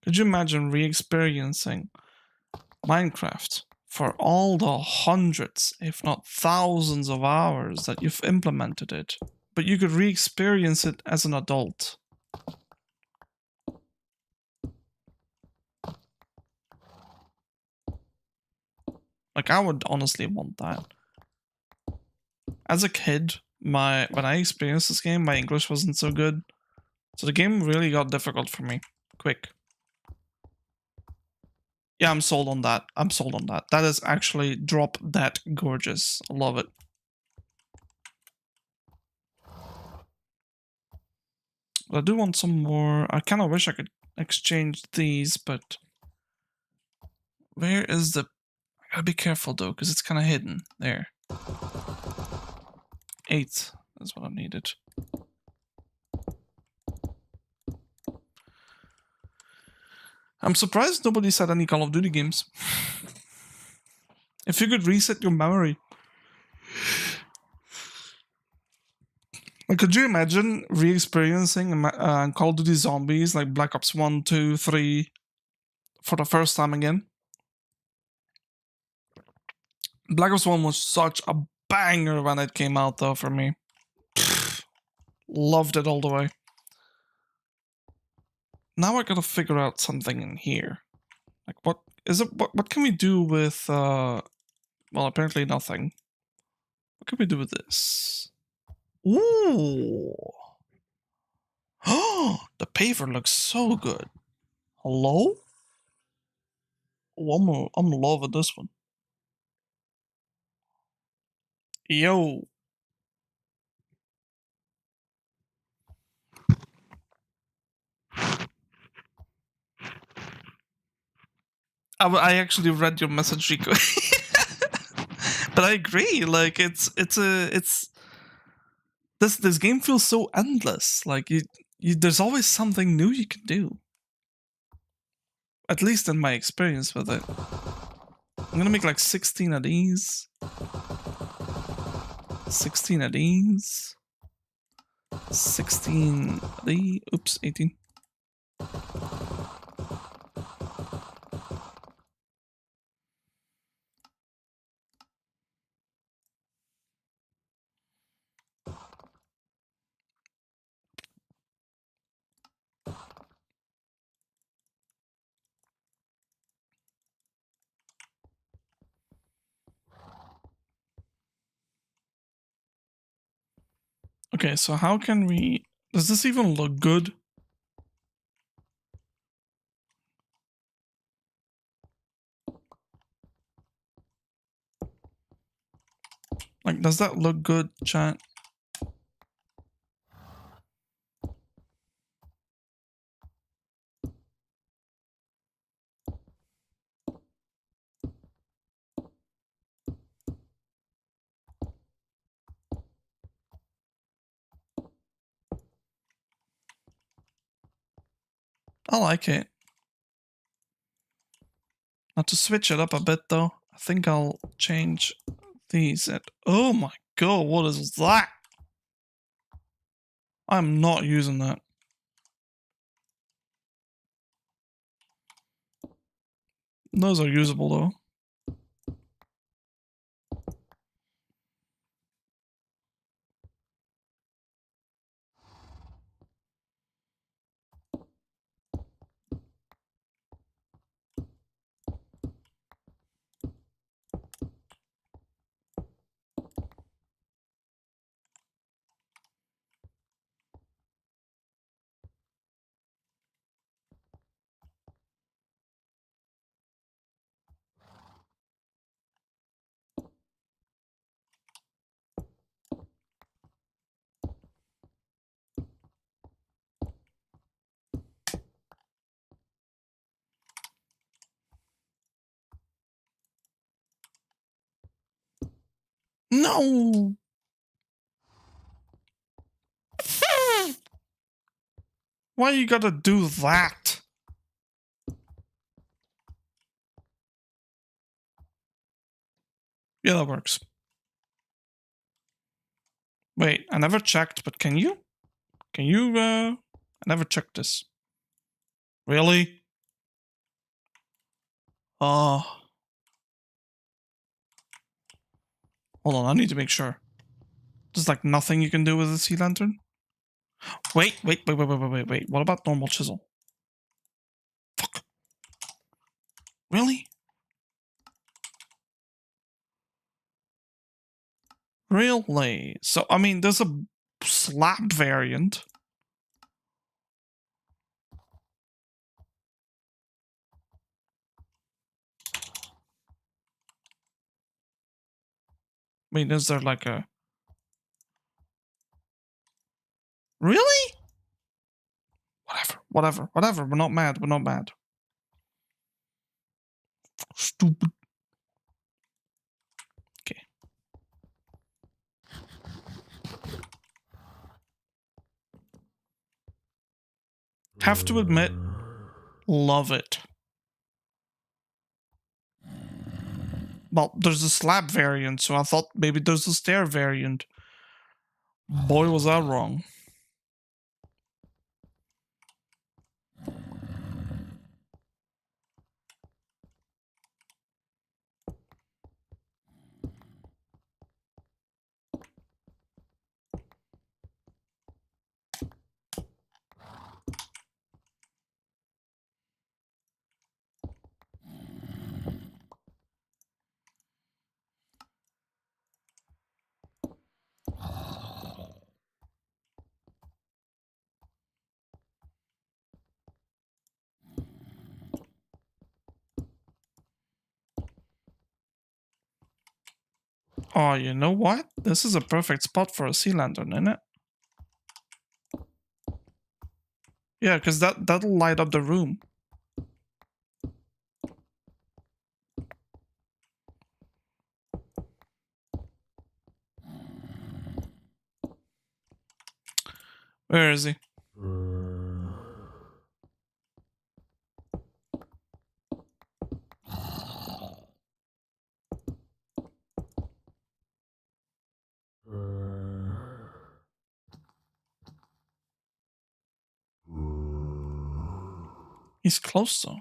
Could you imagine re-experiencing Minecraft for all the hundreds, if not thousands of hours that you've implemented it, but you could re-experience it as an adult? Like, I would honestly want that. As a kid, when I experienced this game, my English wasn't so good. So the game really got difficult for me. Quick. Yeah, I'm sold on that. I'm sold on that. That is actually drop that gorgeous. I love it. But I do want some more. I kind of wish I could exchange these, but where is the... I gotta be careful though, because it's kind of hidden. There. 8 is what I needed. I'm surprised nobody said any Call of Duty games. If you could reset your memory. Like, could you imagine re-experiencing Call of Duty Zombies, like Black Ops 1, 2, 3, for the first time again? Black Ops 1 was such a banger when it came out, though, for me. Loved it all the way. now I gotta figure out something in here. Like, what is it? What can we do with? Well, apparently nothing. What can we do with this? Ooh. Oh, the paver looks so good. Hello? Oh, I'm loving this one. Yo. I actually read your message, Rico. But I agree. Like it's this game feels so endless. Like you there's always something new you can do. At least in my experience with it. I'm gonna make like 16 of these. 16 of these. 16 of these. Oops, 18. Okay, so how can we... Does this even look good? Like, does that look good, chat? I like it. Now to switch it up a bit though, I think I'll change these at... Oh my god, what is that? I'm not using that. Those are usable though. No! Why you gotta do that? Yeah, that works. Wait, I never checked, but can you? Can you, I never checked this. Really? Oh. Hold on, I need to make sure. There's like nothing you can do with a sea lantern? Wait. What about normal chisel? Fuck. Really? Really? So, I mean, there's a slab variant. I mean, is there like a... Really? Whatever. We're not mad. Stupid. Okay. Have to admit, love it. Well, there's a slab variant, so I thought maybe there's a stair variant. Boy, was I wrong. Oh, you know what? This is a perfect spot for a sea lantern, isn't it? Yeah, because that'll light up the room. Where is he? He's close though.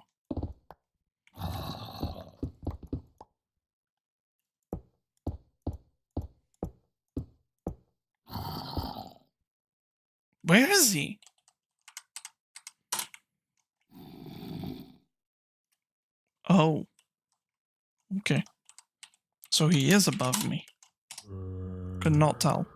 Where is he? Oh. Okay. So he is above me. Could not tell.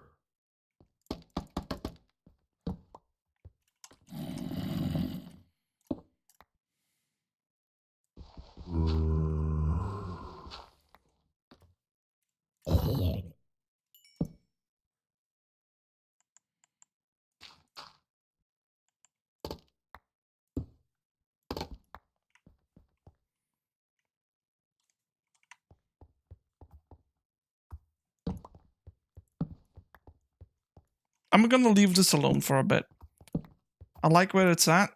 I'm gonna leave this alone for a bit. I like where it's at.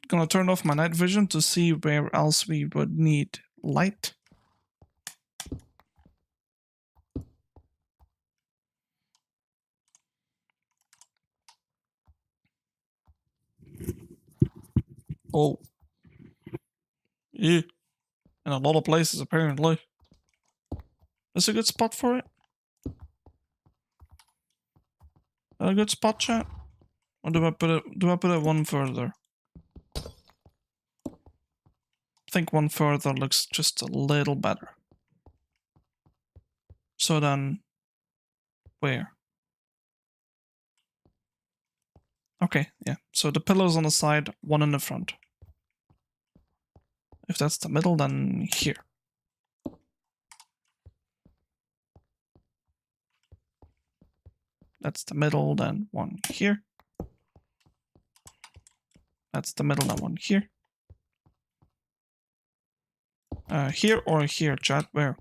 Gonna turn off my night vision to see where else we would need light. Oh. Yeah. In a lot of places, apparently. Is a good spot for it? A good spot, chat? Or do I put it one further? I think one further looks just a little better. So then, where? Okay, yeah. So the pillows on the side, one in the front. If that's the middle, then here. That's the middle, then one here. That's the middle, then one here. Here or here, chat? Where?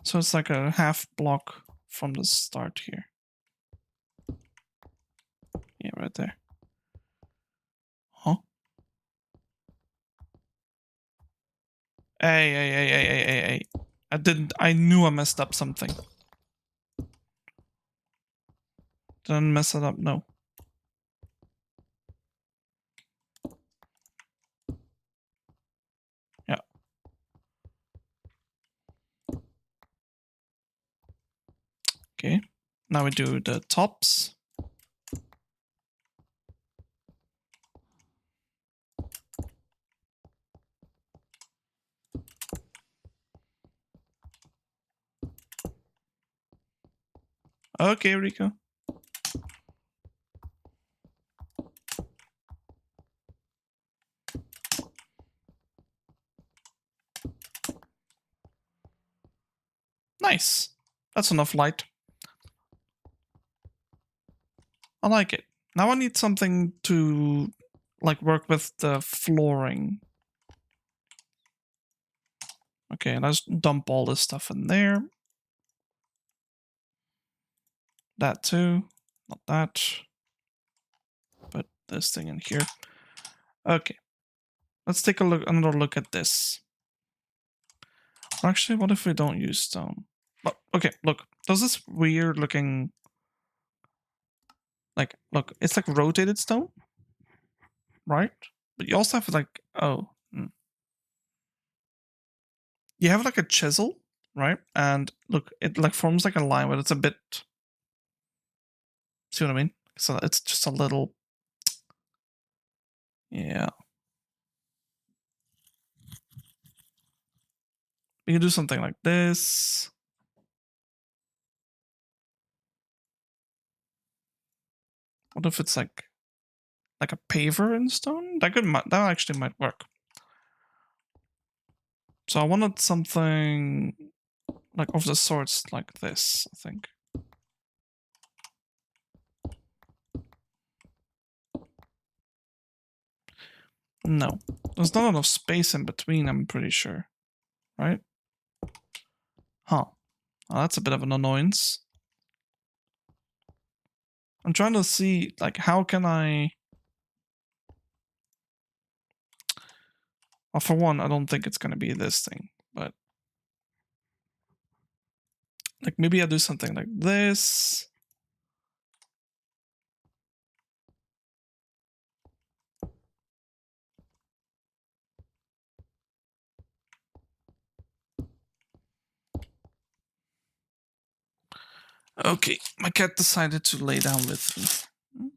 So it's like a half block from the start here. Yeah, right there. Huh? Hey. I knew I messed up something. Didn't mess it up, no. Yeah. Okay. Now we do the tops. Okay, Rico. Nice. That's enough light. I like it. Now I need something to like work with the flooring. Okay, let's dump all this stuff in there. That too. Not that. Put this thing in here. Okay. Let's take a look, another look at this. Actually, what if we don't use stone? But okay, look. Does this weird looking like look? It's like rotated stone, right? But you also have like you have like a chisel, right? And look, it like forms like a line, but it's a bit. See what I mean? So it's just a little. Yeah. We can do something like this. What if it's like a paver in stone? That actually might work. So I wanted something like of the sorts like this, I think. No, there's not enough space in between, I'm pretty sure. Right? Huh. Well, that's a bit of an annoyance. I'm trying to see, like, how can I... Well, for one, I don't think it's going to be this thing, but... Like, maybe I do something like this. Okay, my cat decided to lay down with me.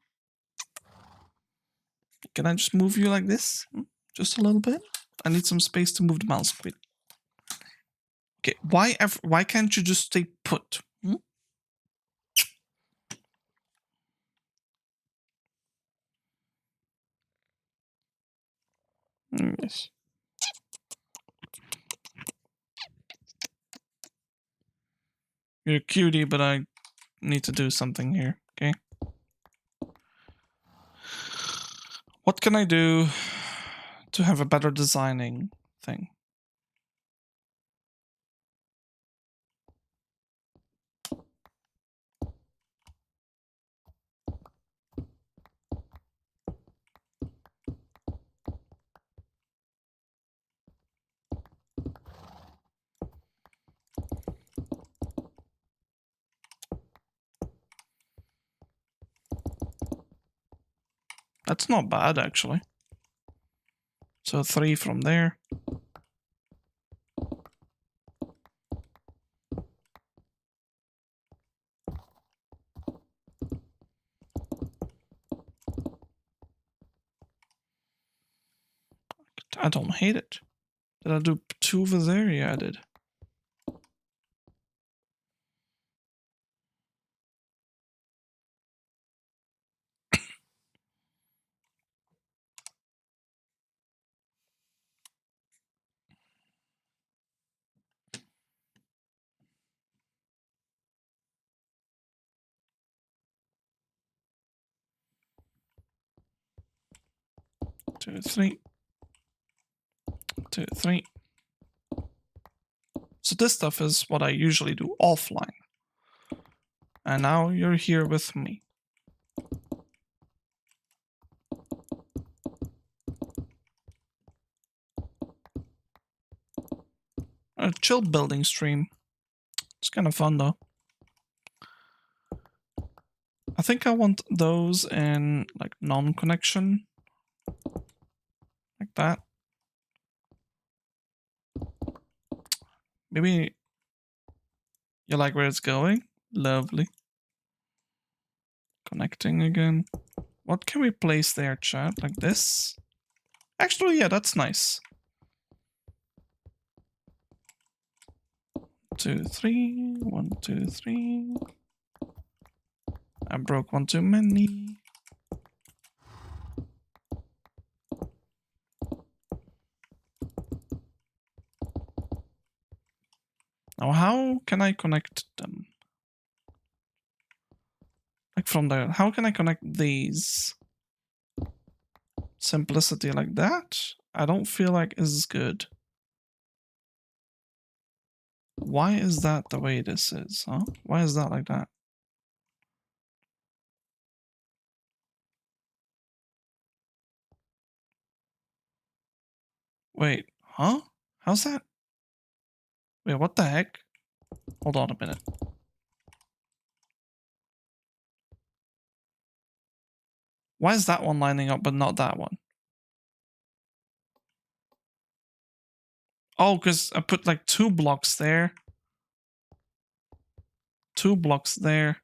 Can I just move you like this? Just a little bit? I need some space to move the mouse with. Okay, why can't you just stay put? Yes. You're a cutie, but I need to do something here, okay? What can I do to have a better designing thing? That's not bad, actually. So 3 from there. I don't hate it. Did I do 2 over there? Yeah, I did. Two, 3. 2, 3. So this stuff is what I usually do offline. And now you're here with me. A chill building stream. It's kind of fun though. I think I want those in like non-connection. Like that. Maybe you like where it's going? Lovely. Connecting again. What can we place there, chat? Like this? Actually, yeah, that's nice. 2, 3. 1, 2, 3. I broke one too many. Now, how can I connect them? Like from there, how can I connect these? Simplicity like that? I don't feel like is good. Why is that the way this is, huh? Why is that like that? Wait, huh? How's that? Wait, what the heck? Hold on a minute. Why is that one lining up but not that one? Oh, because I put like 2 blocks there. 2 blocks there.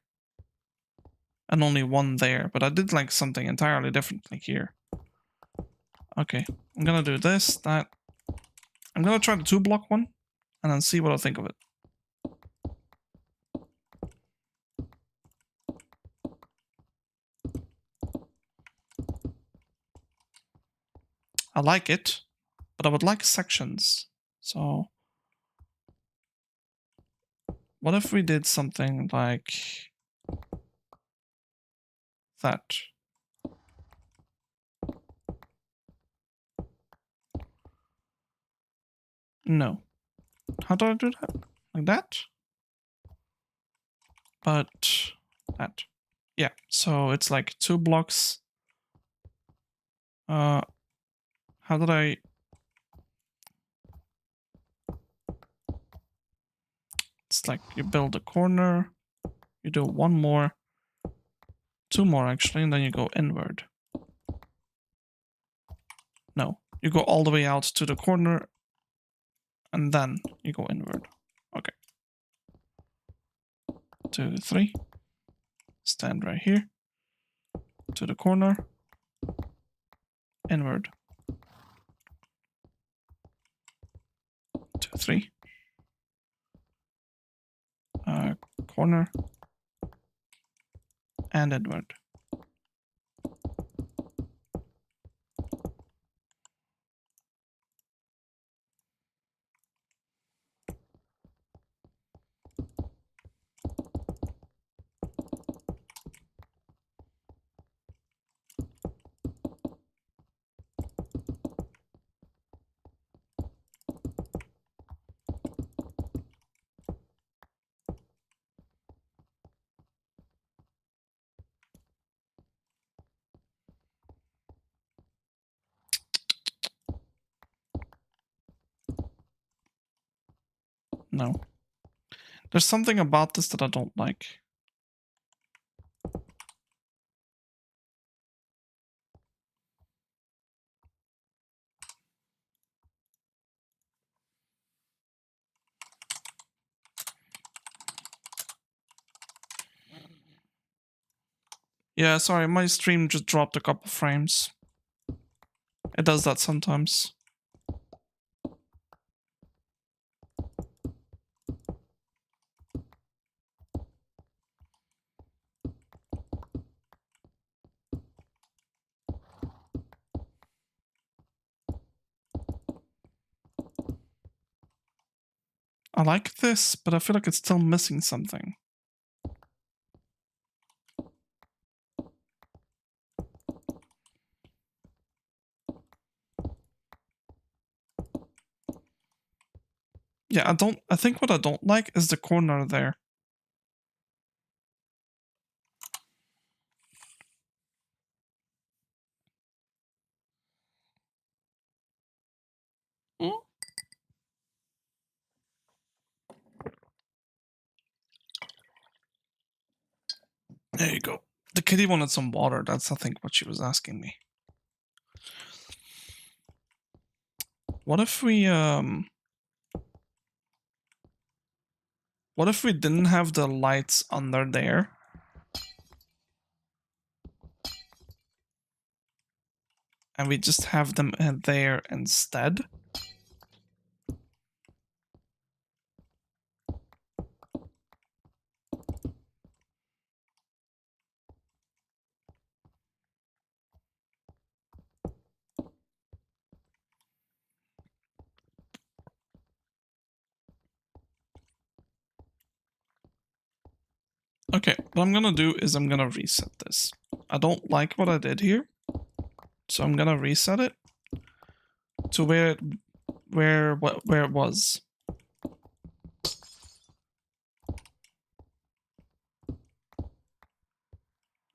And only 1 there. But I did like something entirely differently here. Okay, I'm gonna do this, that. I'm gonna try the 2 block one. and then see what I think of it. I like it, but I would like sections. So what if we did something like that? No. How do I do that? Like that? But that. Yeah, so it's like 2 blocks. How did I... It's like you build a corner, you do 1 more, 2 more actually, and then you go inward. No, you go all the way out to the corner, and then you go inward. Okay. 2, 3. Stand right here. To the corner. Inward. 2, 3. Corner. And inward. No. There's something about this that I don't like. Yeah, sorry, my stream just dropped a couple frames. It does that sometimes. I like this, but I feel like it's still missing something. Yeah, I think what I don't like is the corner there. Hmm? There you go. The kitty wanted some water. That's, I think, what she was asking me. What if we didn't have the lights under there? And we just have them there instead? Okay, what I'm gonna do is I'm gonna reset this. I don't like what I did here, so I'm gonna reset it to where it was.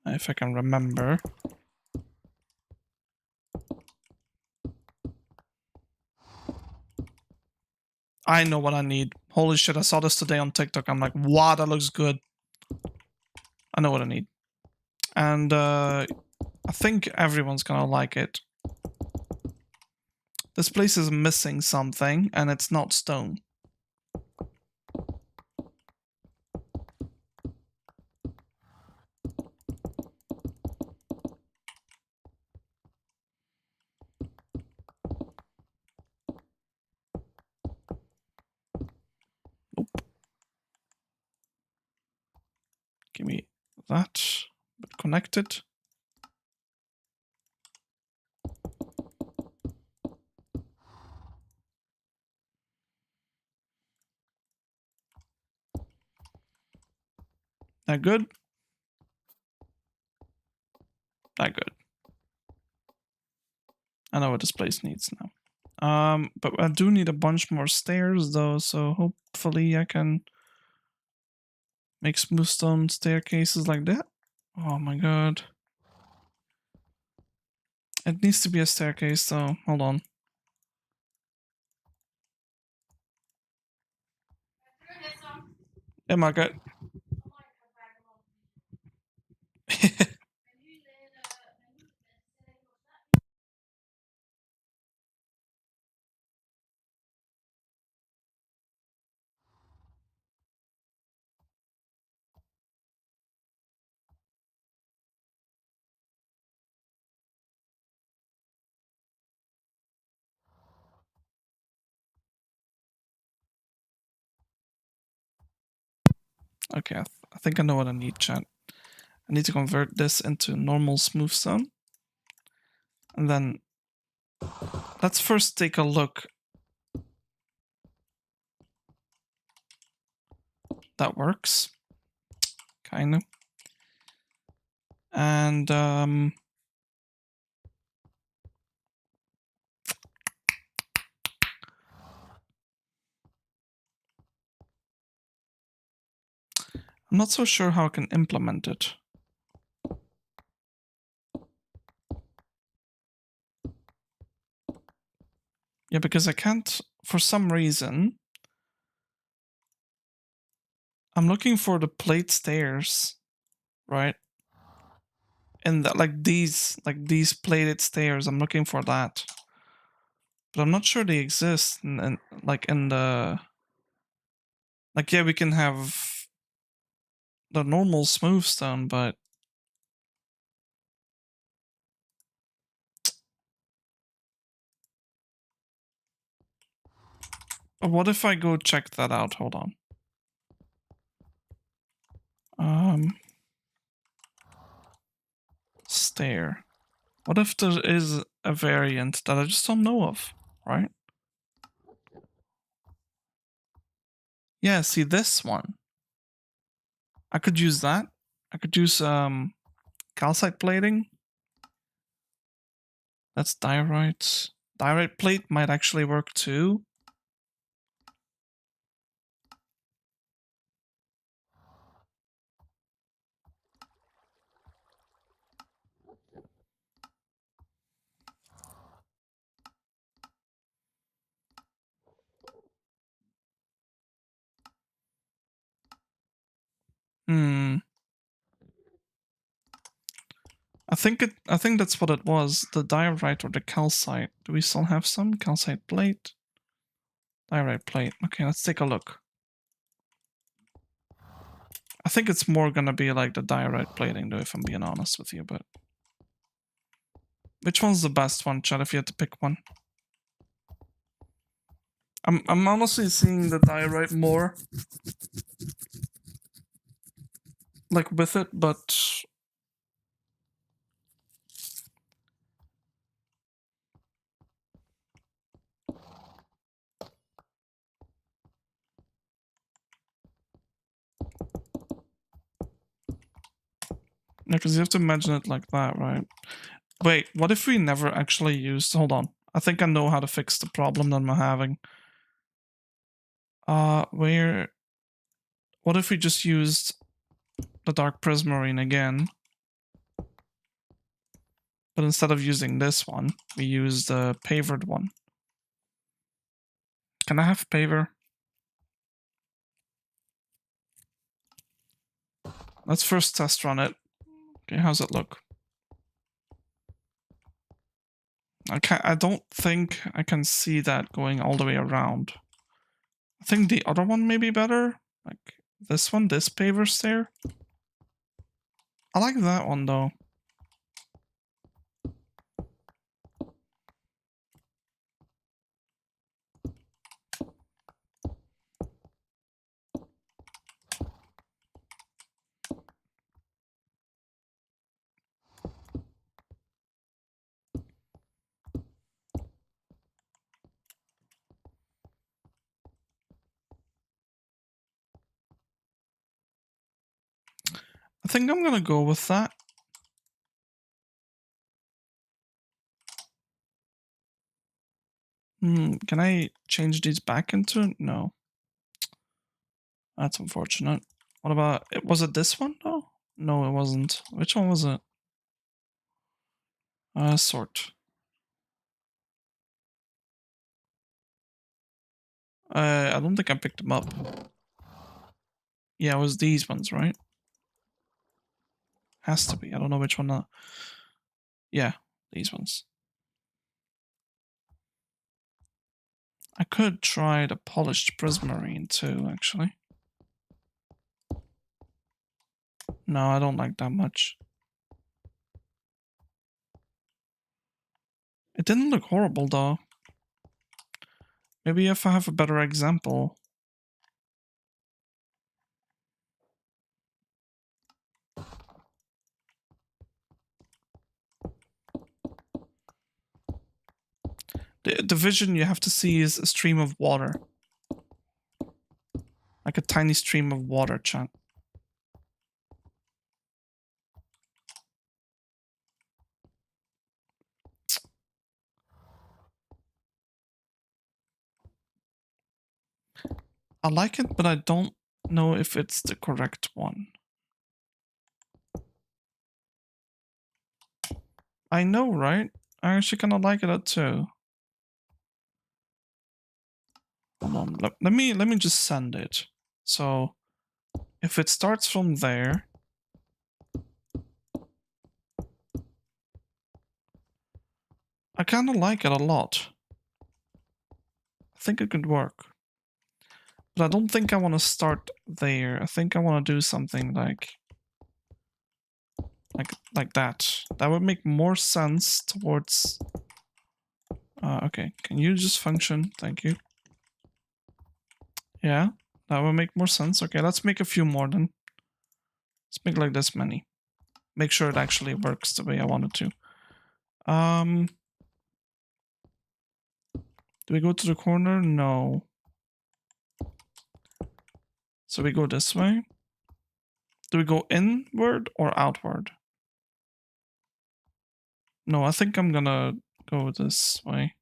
If I can remember. I know what I need. Holy shit, I saw this today on TikTok. I'm like, wow, that looks good. I know what I need. And I think everyone's gonna like it. This place is missing something, and it's not stone. that, but connected. That good? That good. I know what this place needs now. But I do need a bunch more stairs though, so hopefully I can make smooth stone staircases like that. Oh my god. It needs to be a staircase though. Hold on. Hey, Margaret. Okay, I think I know what I need, chat. I need to convert this into normal smooth stone. And then let's first take a look. That works. Kind of. And I'm not so sure how I can implement it. Yeah, because I can't, for some reason, I'm looking for the plate stairs, right? And that, like these plated stairs, I'm looking for that. But I'm not sure they exist in like in the, like, yeah, we can have the normal smooth stone, but what if I go check that out? Hold on. Stair. What if there is a variant that I just don't know of, right? Yeah, see this one. I could use that. I could use calcite plating. That's diorite. Diorite plate might actually work too. I think that's what it was. The diorite or the calcite. Do we still have some calcite plate? Diorite plate. Okay, let's take a look. I think it's more gonna be like the diorite plating though, if I'm being honest with you, but which one's the best one, Chad, if you had to pick one? I'm honestly seeing the diorite more like with it, but because you have to imagine it like that, right? Wait, what if we never actually used, hold on. I think I know how to fix the problem that I'm having. What if we just used the dark prismarine again? But instead of using this one, we use the pavered one. Can I have paver? Let's first test run it. Okay, how's it look? I don't think I can see that going all the way around. I think the other one may be better. Like this one, this paver stair. I like that one though. I think I'm gonna go with that. Can I change these back into? No. That's unfortunate. What about, was it this one? No, no, it wasn't. Which one was it? Sort. I don't think I picked them up. Yeah, it was these ones, right? Has to be. I don't know which one. Yeah, these ones. I could try the polished prismarine too, actually. No, I don't like that much. It didn't look horrible though. Maybe if I have a better example. The vision you have to see is a stream of water. Like a tiny stream of water, chat. I like it, but I don't know if it's the correct one. I know, right? I actually kind of like it too. Hold on, let me just send it. So if it starts from there, I kind of like it a lot. I think it could work. But I don't think I want to start there. I think I want to do something like that. That would make more sense towards... okay, can you just function? Thank you. Yeah, that would make more sense. Okay, let's make a few more then. Let's make like this many. Make sure it actually works the way I want it to. Do we go to the corner? No. So we go this way. Do we go inward or outward? No, I think I'm gonna go this way.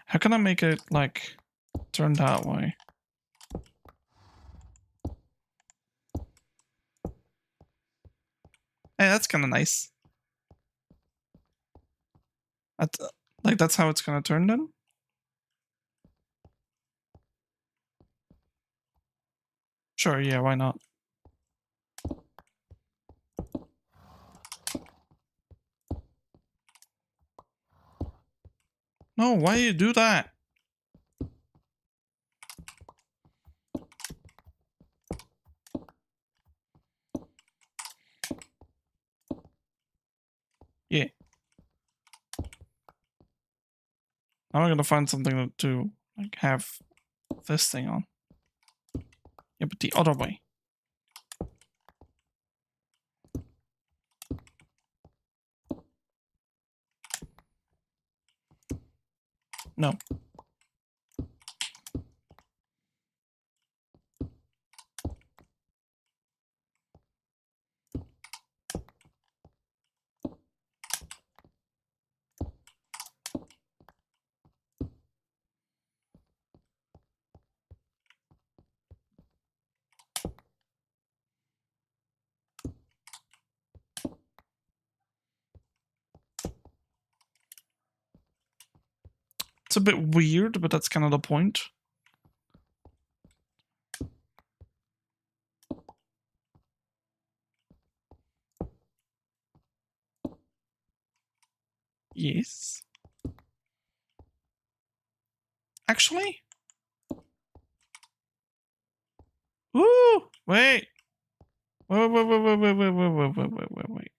How can I make it like turn that way? Hey, that's kind of nice. Like that's how it's gonna turn then? Sure, yeah, why not? No, why you do that? Yeah. Now I'm gonna find something to like have this thing on. Yeah, but the other way. No. It's a bit weird, but that's kind of the point. Yes. Actually? Ooh! Wait! Wait, wait, wait, wait, wait, wait, wait, wait, wait, wait, wait, wait.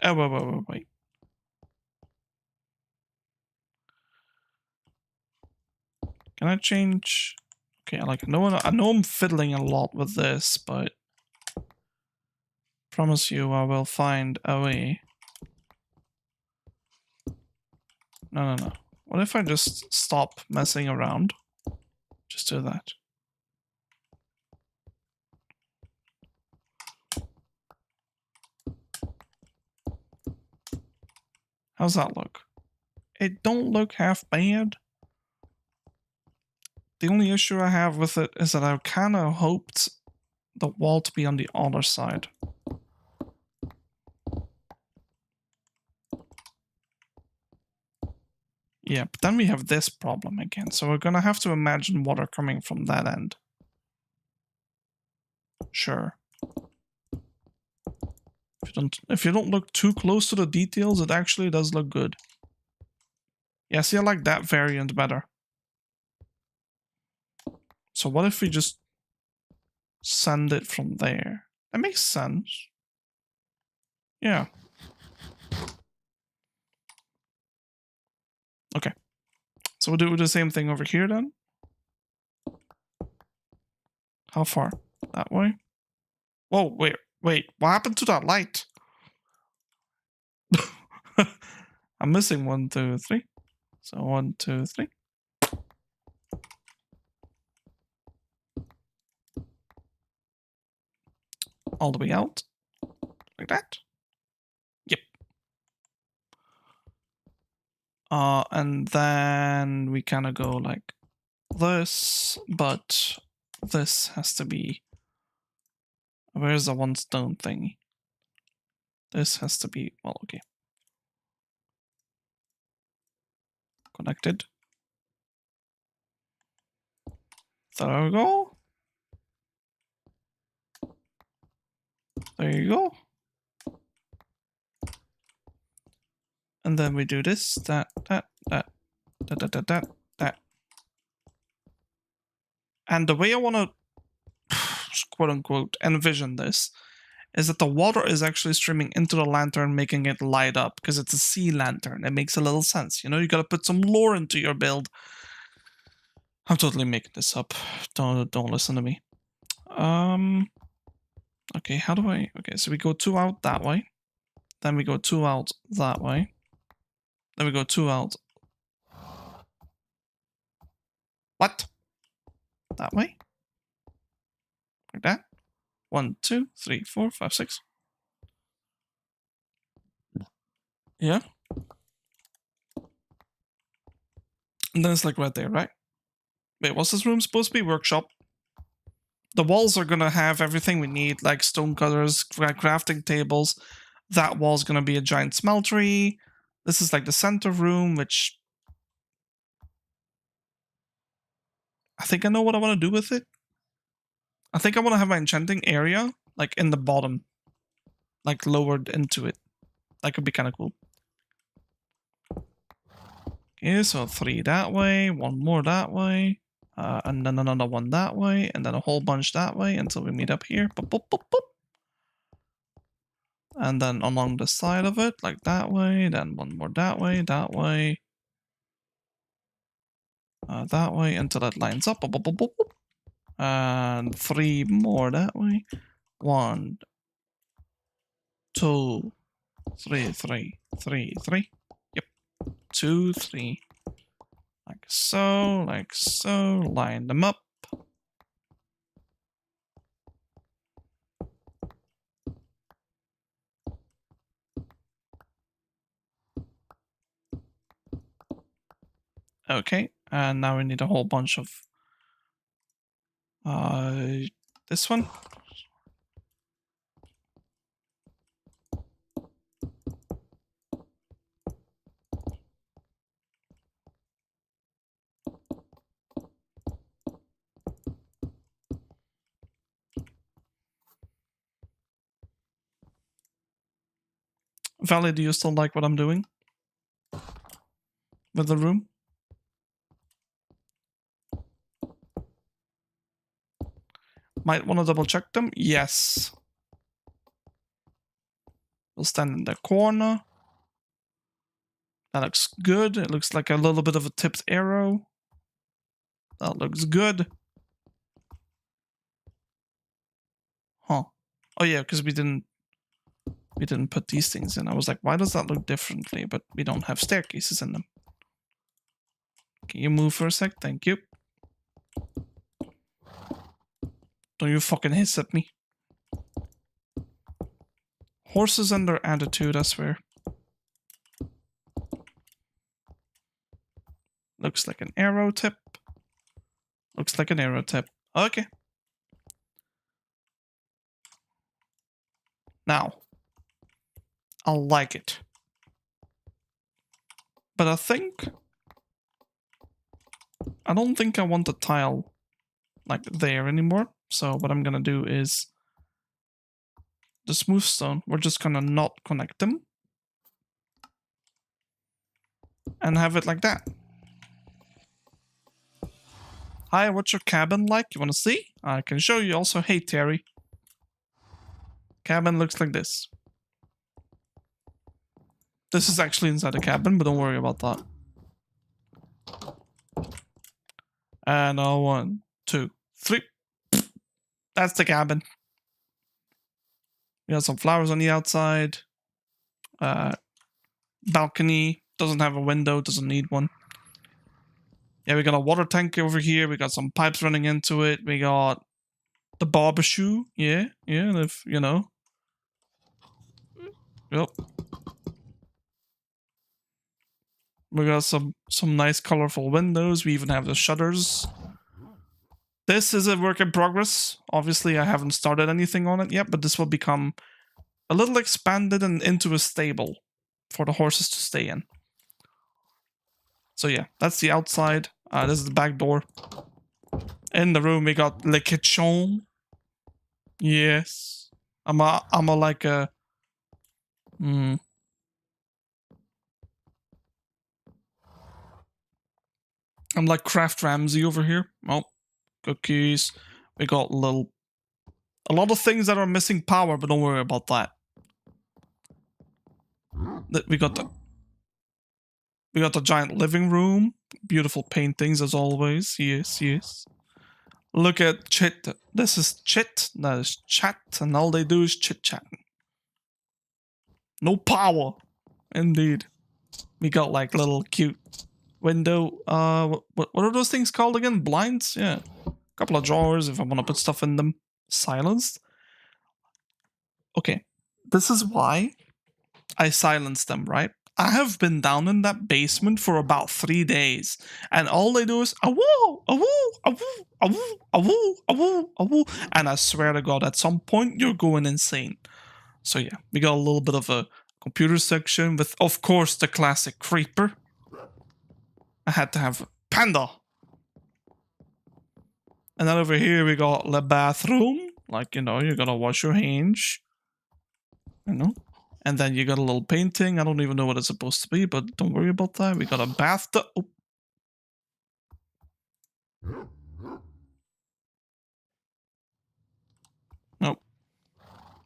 Oh, wait, wait, wait, wait. Can I change Okay, like I know I'm fiddling a lot with this, but promise you I will find a way. No. What if I just stop messing around? Just do that. How's that look? It don't look half bad. The only issue I have with it is that I kind of hoped the wall to be on the other side. Yeah, but then we have this problem again, so we're gonna have to imagine water coming from that end. Sure. If you don't look too close to the details, it actually does look good. Yeah, see, I like that variant better. So what if we just send it from there? That makes sense. Yeah. Okay. So we'll do the same thing over here then. How far? That way? Whoa, wait. What happened to that light? I'm missing 1, 2, 3. So 1, 2, 3. All the way out. Like that. Yep. And then we kind of go like this, but this has to be... Where's the one stone thingy? This has to be... Well, okay. Connected. There we go. There you go. And then we do this, that. And the way I want to, quote unquote, envision this is that the water is actually streaming into the lantern, making it light up because it's a sea lantern. It makes a little sense. You know, you got to put some lore into your build. I'm totally making this up. Don't listen to me. Okay, how do I... Okay, so we go 2 out that way. Then we go 2 out that way. Then we go 2 out. What? That way? Like that? 1, 2, 3, 4, 5, 6. Yeah. And then it's like right there, right? Wait, what's this room supposed to be? Workshop. The walls are gonna have everything we need, like stone cutters, crafting tables. That wall's gonna be a giant smeltery. This is like the center room, which... I think I know what I want to do with it. I think I want to have my enchanting area, like, in the bottom. Like, lowered into it. That could be kind of cool. Okay, so 3 that way, 1 more that way, and then another 1 that way, and then a whole bunch that way until we meet up here. Boop, boop, boop, boop. And then along the side of it, like that way, then 1 more that way, that way, until it lines up. Boop, boop, boop, boop, boop. And 3 more that way. 1, 2, 3, 3, 3, 3. Yep. 2, 3. Like so, line them up. Okay, and now we need a whole bunch of this one. Valley, do you still like what I'm doing with the room? Might want to double check them. Yes. We'll stand in the corner. That looks good. It looks like a little bit of a tipped arrow. That looks good. Oh yeah, because we didn't put these things in. I was like, why does that look differently? But we don't have staircases in them. Can you move for a sec? Thank you. Don't you fucking hiss at me. Horses and their attitude, I swear. Looks like an arrow tip. Looks like an arrow tip. Okay. Now. I like it. But I don't think I want the tile like there anymore. So what I'm gonna do is the smooth stone, we're just gonna not connect them and have it like that. Hi, what's your cabin like? You wanna see? I can show you also. Hey, Terry. Cabin looks like this. This is actually inside the cabin, but don't worry about that. And 1, 2, 3. That's the cabin. We got some flowers on the outside. Balcony. Doesn't have a window. Doesn't need one. Yeah, we got a water tank over here. We got some pipes running into it. We got the barber shoe. Yeah. If you know. Yep. We got some nice colorful windows. We even have the shutters. This is a work in progress. Obviously, I haven't started anything on it yet, but this will become a little expanded and into a stable for the horses to stay in. So yeah, that's the outside. This is the back door. In the room, we got le kitchen. Yes. I'm a like a... I'm like Craft Ramsay over here. Oh, cookies. We got a lot of things that are missing power, but don't worry about that. We got the giant living room. Beautiful paintings as always. Yes. Look at Chit. This is Chit. That is chat, and all they do is chit chatting. No power, indeed. We got like little cute window. What are those things called again? Blinds. Yeah. A couple of drawers if I want to put stuff in them. Silenced. Okay. This is why I silenced them, right? I have been down in that basement for about 3 days, and all they do is awoo, awoo, awoo, awoo, awoo, awoo, awoo, and I swear to God, at some point you're going insane. So yeah, we got a little bit of a computer section with, of course, the classic creeper. I had to have Panda. And then over here we got the bathroom, like, you know, you're gonna wash your hands, you know. And then you got a little painting. I don't even know what it's supposed to be, but don't worry about that. We got a bathtub. Oh. Nope.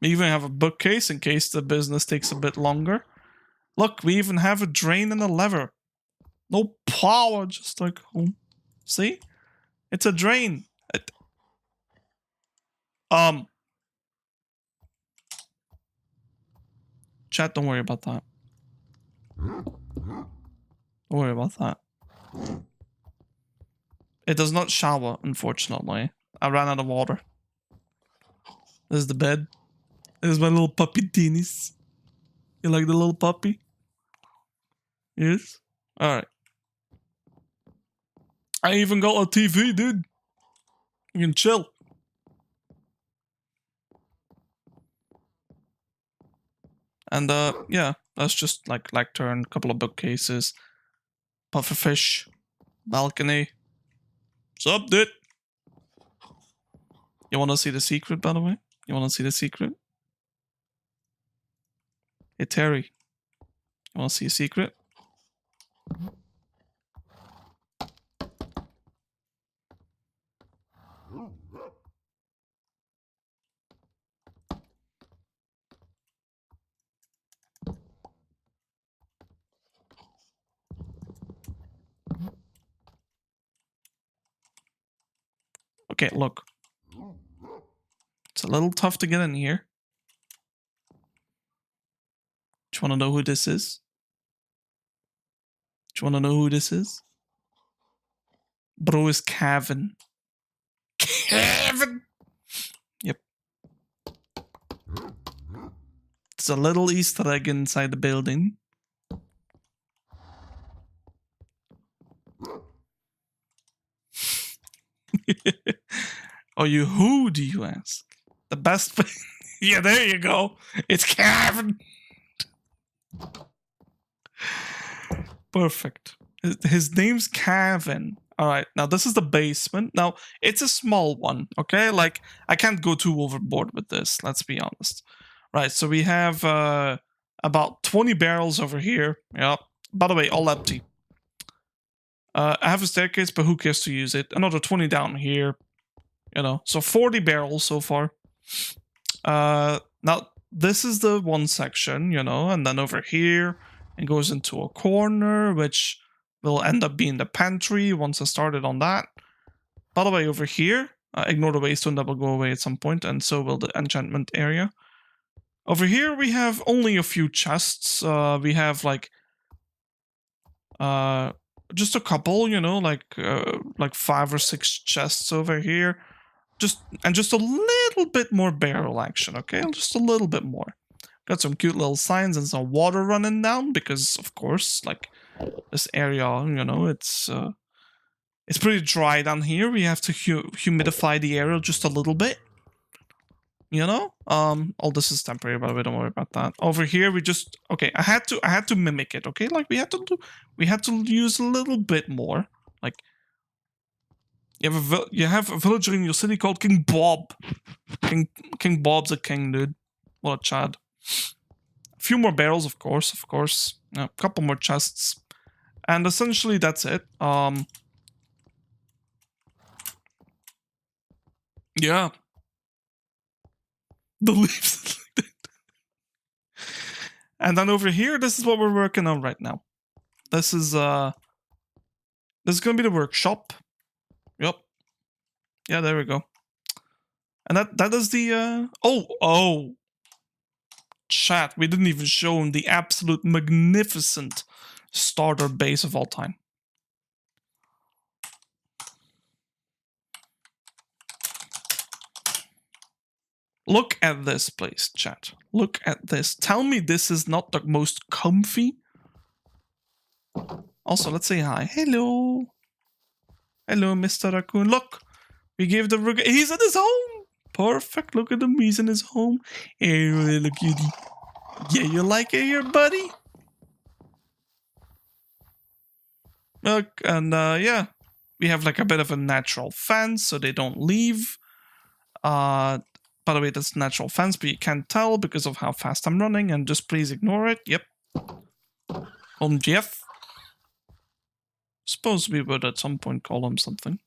We even have a bookcase in case the business takes a bit longer. Look, we even have a drain and a lever. No power, just like home. See? It's a drain. Chat, don't worry about that. Don't worry about that. It does not shower, unfortunately. I ran out of water. This is the bed. This is my little puppy Teenies. You like the little puppy? Yes? Alright. I even got a TV, dude. You can chill. And yeah, that's just like lectern, couple of bookcases, pufferfish, balcony. What's up, dude? You want to see the secret, by the way? You want to see the secret? Hey, Terry. You want to see a secret? Okay, look. It's a little tough to get in here. Do you want to know who this is? Do you want to know who this is? Bro is Kevin. Kevin! Yep. It's a little Easter egg inside the building. Oh, who do you ask? The best... Yeah, there you go. It's Kevin. Perfect. His name's Kevin. All right, now this is the basement. Now, it's a small one, okay? Like, I can't go too overboard with this, let's be honest. Right, so we have about 20 barrels over here. Yep. By the way, all empty. I have a staircase, but who cares to use it? Another 20 down here. You know, so 40 barrels so far. Now, this is the one section, you know, and then over here, it goes into a corner, which will end up being the pantry once I started on that. By the way, over here, ignore the waystone, that will go away at some point, and so will the enchantment area. Over here, we have only a few chests. We have, like, just a couple, you know, like 5 or 6 chests over here. Just a little bit more barrel action, okay? Just a little bit more. Got some cute little signs and some water running down because, of course, like this area, you know, it's pretty dry down here. We have to humidify the area just a little bit, you know. All this is temporary, by the way. Don't worry about that. Over here, we just I had to mimic it, okay? Like we had to use a little bit more, like. You have a villager in your city called King Bob. King Bob's a king, dude. What a chad. A few more barrels, of course. A couple more chests. And essentially that's it. Yeah. The leaves. And then over here, this is what we're working on right now. This is gonna be the workshop. Yep. Yeah, there we go. And that is the oh chat, we didn't even show him the absolute magnificent starter base of all time. Look at this place, chat. Look at this. Tell me this is not the most comfy. Also, let's say hi. Hello. Hello, Mr. Raccoon. Look, we gave the he's in his home. Perfect. Look at him. He's in his home. Hey, little cutie. Yeah, you like it here, buddy? Look, and yeah, we have like a bit of a natural fence so they don't leave. By the way, that's natural fence, but you can't tell because of how fast I'm running, and just please ignore it. Yep. Jeff. Suppose we would at some point call him something.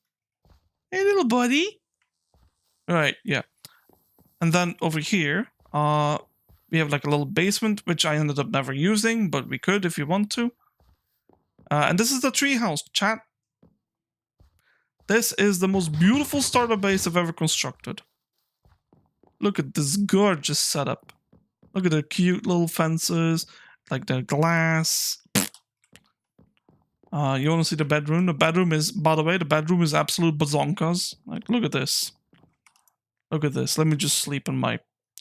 Hey, little buddy. Right, yeah. And then over here, we have like a little basement, which I ended up never using, but we could if you want to. And this is the treehouse, chat. This is the most beautiful starter base I've ever constructed. Look at this gorgeous setup. Look at the cute little fences, like the glass. You want to see the bedroom? The bedroom is, by the way, the bedroom is absolute bazonkas. Like, look at this. Look at this. Let me just sleep in my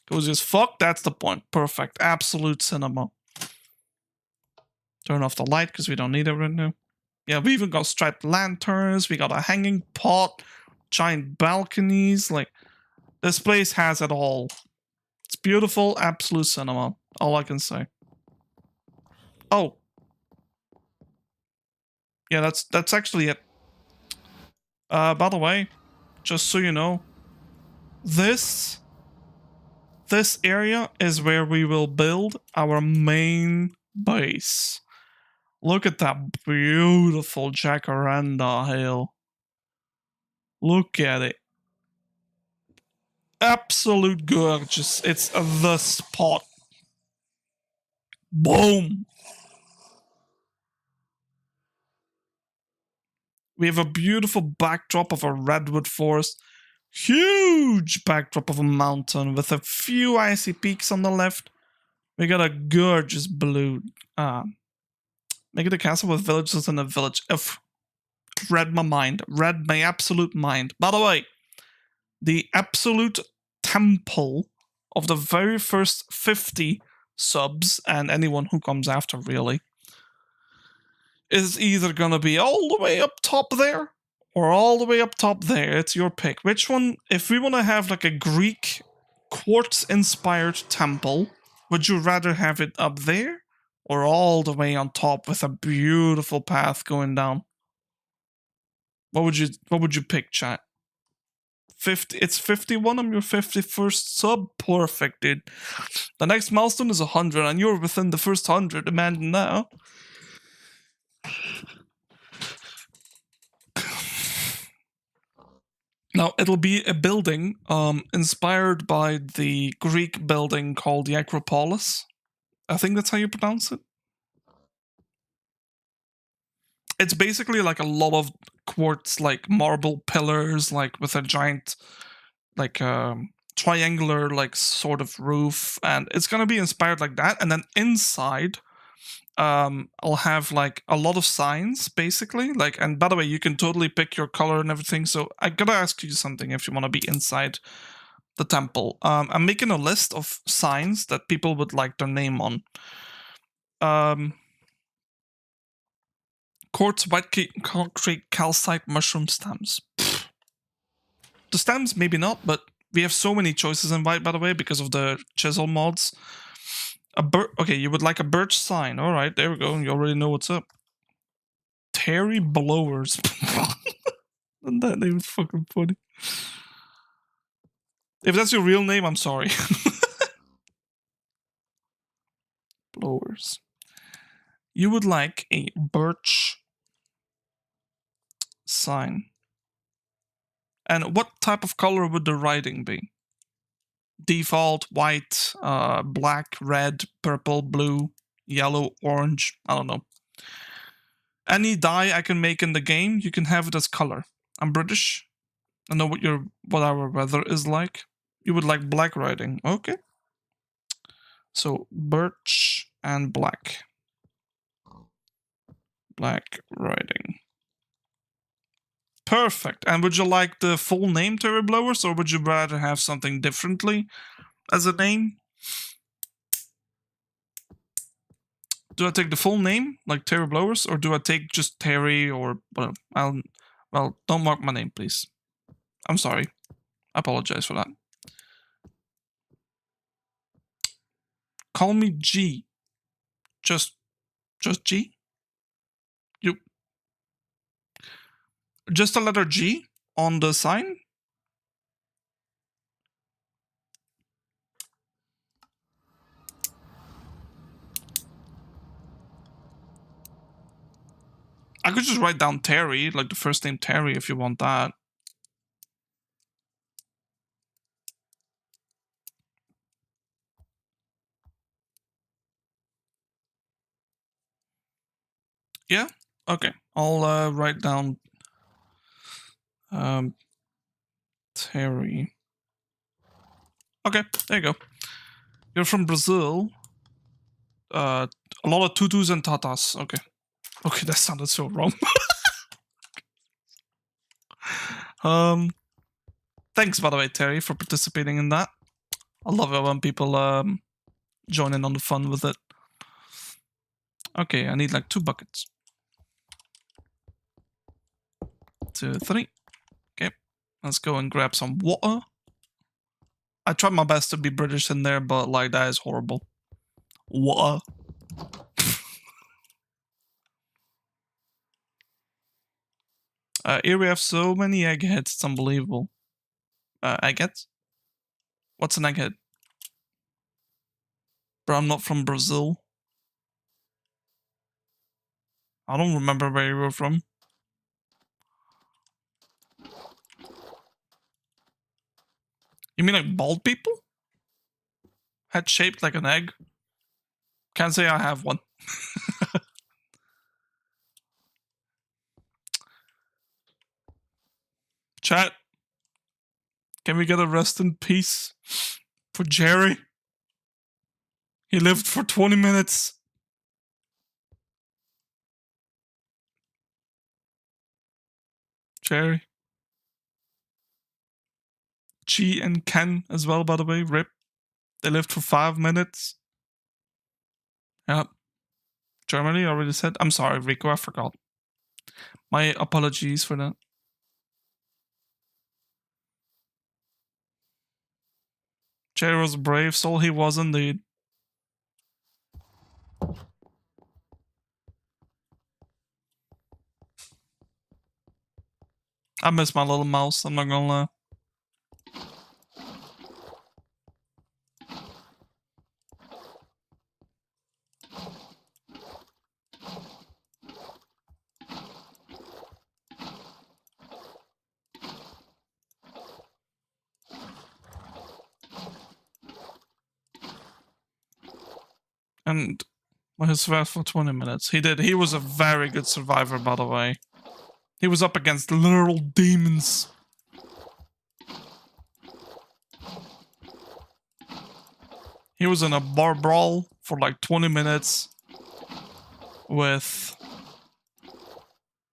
cozy as fuck. That's the point. Perfect. Absolute cinema. Turn off the light because we don't need it right now. Yeah, we even got striped lanterns. We got a hanging pot, giant balconies. Like, this place has it all. It's beautiful. Absolute cinema. All I can say. Oh. Yeah, that's actually it. By the way, just so you know, this area is where we will build our main base. Look at that beautiful jacaranda hill. Look at it. Absolute gorgeous. It's the spot. Boom. We have a beautiful backdrop of a redwood forest. Huge backdrop of a mountain with a few icy peaks on the left. We got a gorgeous blue. Make it a castle with villages in a village. Read my mind. Read my absolute mind. By the way, the absolute temple of the very first 50 subs, and anyone who comes after, really, is either gonna be all the way up top there or all the way up top there. It's your pick. Which one? If we want to have like a Greek quartz-inspired temple, would you rather have it up there or all the way on top with a beautiful path going down? What would you pick, chat? 50. It's 51. I'm your 51st sub. Perfect, dude. The next milestone is 100, and you're within the first 100. Imagine now. Now, it'll be a building inspired by the Greek building called the Acropolis. I think that's how you pronounce it. It's basically like a lot of quartz, like marble pillars, like with a giant, like triangular, like sort of roof, and it's gonna be inspired like that. And then inside, I'll have like a lot of signs, basically. Like, and by the way, you can totally pick your color and everything. So I gotta ask you something if you want to be inside the temple. I'm making a list of signs that people would like their name on. Quartz, white concrete, calcite, mushroom stems. Pfft. The stems, maybe not, but we have so many choices in white, by the way, because of the chisel mods. Okay, you would like a birch sign. All right, there we go. You already know what's up. Terry Blowers. That name is fucking funny. If that's your real name, I'm sorry. Blowers. You would like a birch sign. And what type of color would the writing be? Default, white, black, red, purple, blue, yellow, orange. I don't know. Any dye I can make in the game, you can have it as color. I'm British. I know what our weather is like. You would like black writing. Okay. So birch and black. Black writing. Perfect. And would you like the full name Terry Blowers, or would you rather have something differently as a name? Do I take the full name, like Terry Blowers, or do I take just Terry, or well, don't mark my name, please. I'm sorry. I apologize for that. Call me G. Just G? Just a letter G on the sign? I could just write down Terry, like the first name Terry, if you want that. Yeah? Okay. I'll write down Terry. Okay, there you go. You're from Brazil. A lot of tutus and tatas. Okay. Okay, that sounded so wrong. Thanks, by the way, Terry, for participating in that. I love it when people join in on the fun with it. Okay, I need like 2 buckets. 2, 3. Okay, let's go and grab some water. I tried my best to be British in there, but like that is horrible. Water. Here we have so many eggheads, it's unbelievable. Eggheads? What's an egghead? Bro, I'm not from Brazil. I don't remember where you were from. You mean like bald people? Head shaped like an egg? Can't say I have one. Chat. Can we get a rest in peace for Jerry? He lived for 20 minutes. Jerry. Chi and Ken as well, by the way. Rip. They lived for 5 minutes. Yep. Germany already said. I'm sorry, Rico, I forgot. My apologies for that. Jerry was a brave soul. He was indeed. I miss my little mouse, I'm not gonna lie. And he survived for 20 minutes. He did. He was a very good survivor, by the way. He was up against literal demons. He was in a bar brawl for like 20 minutes with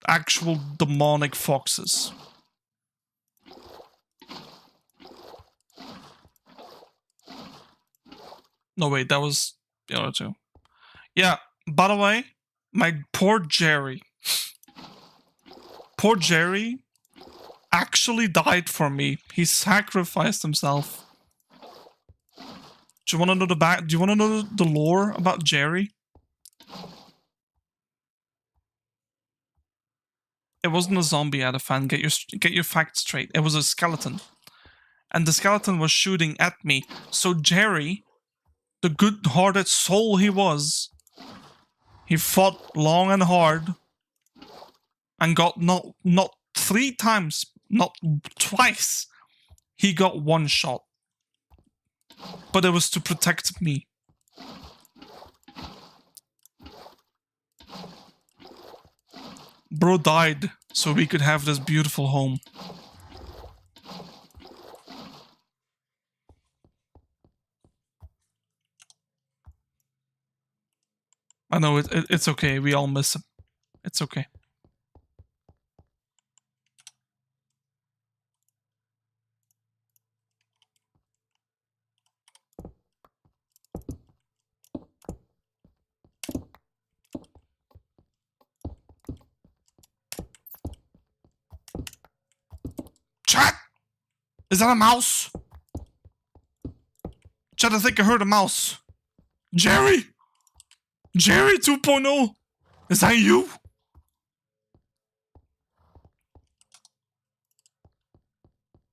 actual demonic foxes. No, wait, that was the other two. Yeah, by the way, my poor Jerry. Poor Jerry actually died for me. He sacrificed himself. Do you want to know do you want to know the lore about Jerry? It wasn't a zombie, Adafan. Get your facts straight. It was a skeleton. And the skeleton was shooting at me. So Jerry, the good-hearted soul he was, he fought long and hard and got not 3 times, not twice. He got 1 shot. But it was to protect me. Bro died so we could have this beautiful home. I know it's okay. We all miss him. It's okay. Chat! Is that a mouse? Chat, I think I heard a mouse. Jerry! Jerry 2.0! Is that you?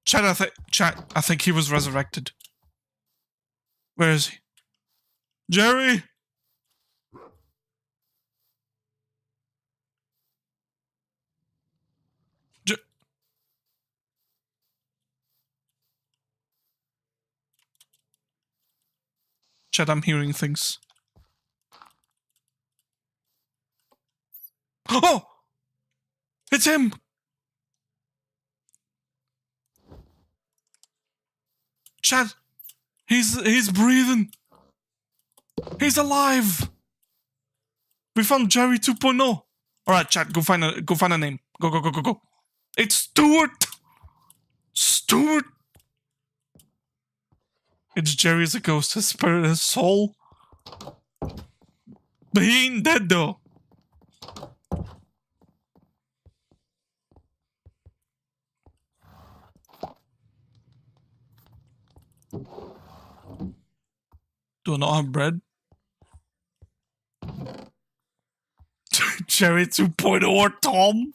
Chat, I think he was resurrected. Where is he? Jerry! Chat, I'm hearing things. Oh! It's him! Chat, he's breathing. He's alive. We found Jerry 2.0. Alright, chat, go find a name. Go. It's Stuart! Stuart! It's Jerry as a ghost, his spirit, his soul. But he ain't dead though. Do I not have bread? Jerry 2.0 or Tom?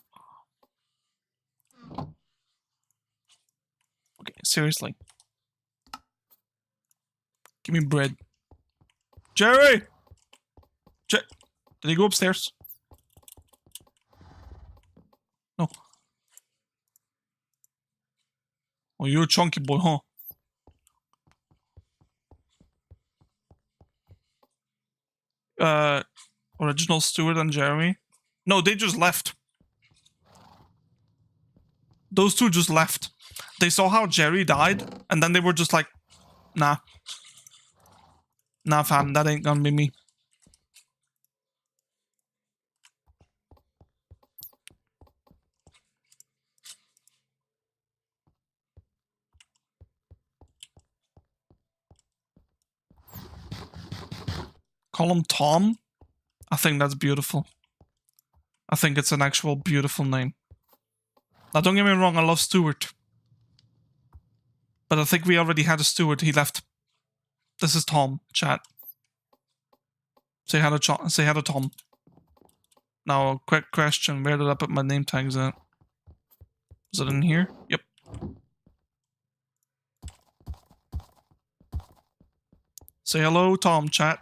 Okay, seriously. Give me bread. Jerry! Did he go upstairs? No. Oh, you're a chunky boy, huh? Original Stuart and Jeremy? No, they just left. Those two just left. They saw how Jerry died, and then they were just like, nah. Nah, fam, that ain't gonna be me. Call him Tom? I think that's beautiful. I think it's an actual beautiful name. Now, don't get me wrong, I love Stuart. But I think we already had a Stuart. He left. This is Tom, chat. Say hi to Tom. Now, quick question. Where did I put my name tags at? Is it in here? Yep. Say hello, Tom, chat.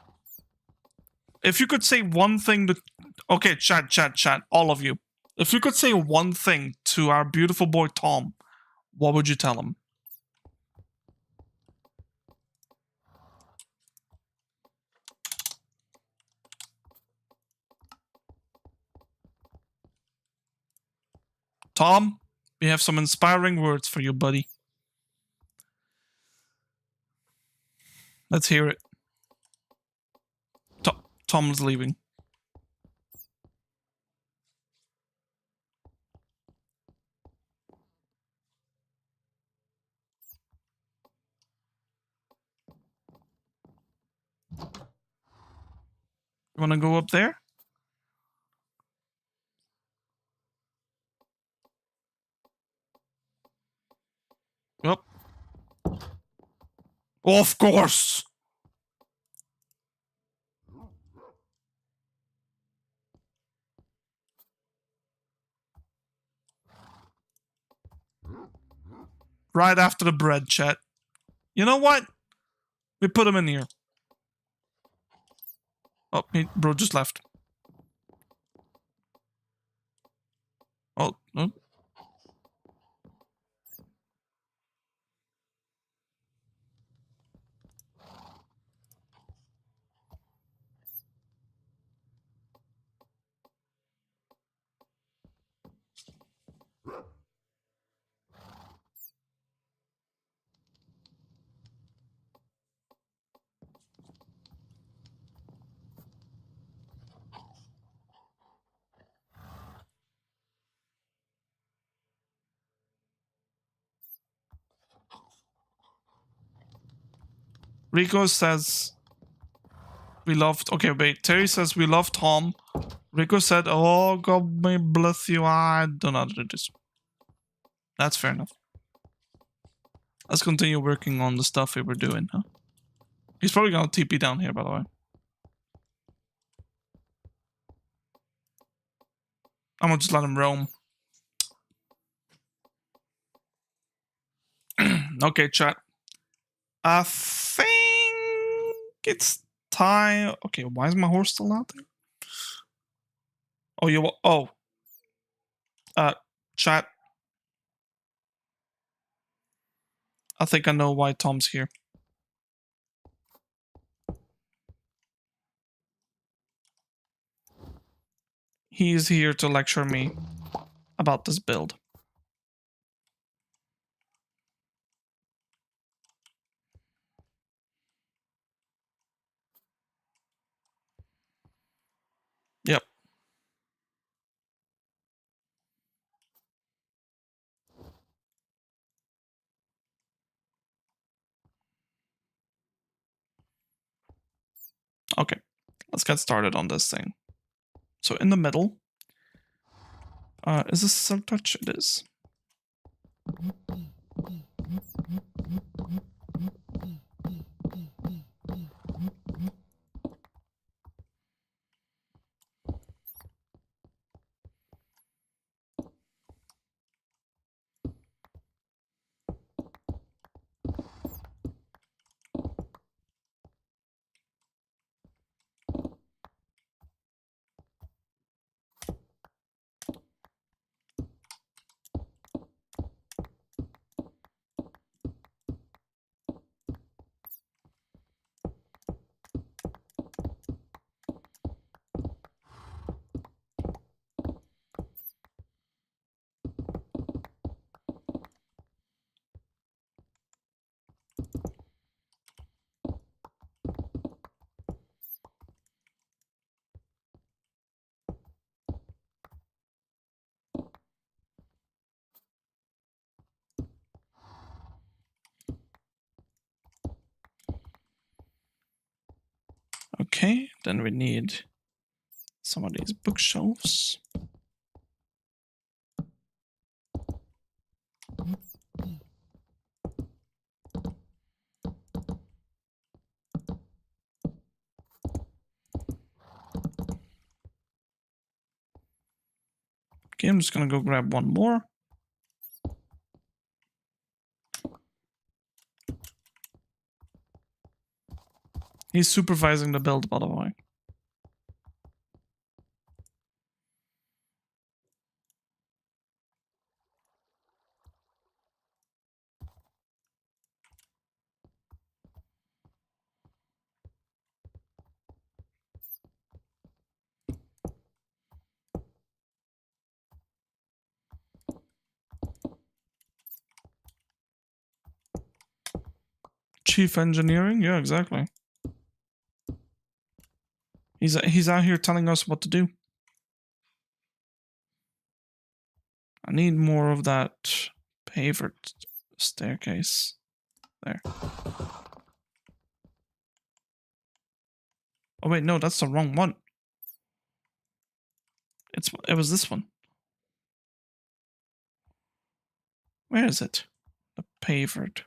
If you could say one thing to... Okay, chat, all of you. If you could say one thing to our beautiful boy Tom, what would you tell him? Tom, we have some inspiring words for you, buddy. Let's hear it. Tom's leaving. You want to go up there? Yep. Of course. Right after the bread, chat. You know what? We put him in here. Oh, bro just left. Oh, no. Rico says we loved. Okay, wait. Terry says we love Tom. Rico said, "Oh, God may bless you." I don't know how to do this. That's fair enough. Let's continue working on the stuff we were doing, huh? He's probably gonna TP down here, by the way. I'm gonna just let him roam. Okay, chat. I think it's time. Okay, why is my horse still out there? Oh, chat. I think I know why Tom's here. He's here to lecture me about this build. Yep. Okay, let's get started on this thing. So in the middle, is this silk touch? It is. Okay, then we need some of these bookshelves. Okay, I'm just gonna go grab one more. He's supervising the build, by the way. Chief engineering? Yeah, exactly. He's out here telling us what to do. I need more of that pavered staircase. There. Oh wait, no, that's the wrong one. It was this one. Where is it? The pavered.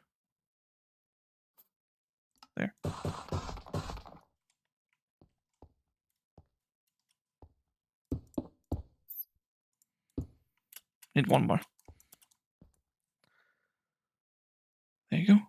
There. Need one more. There you go.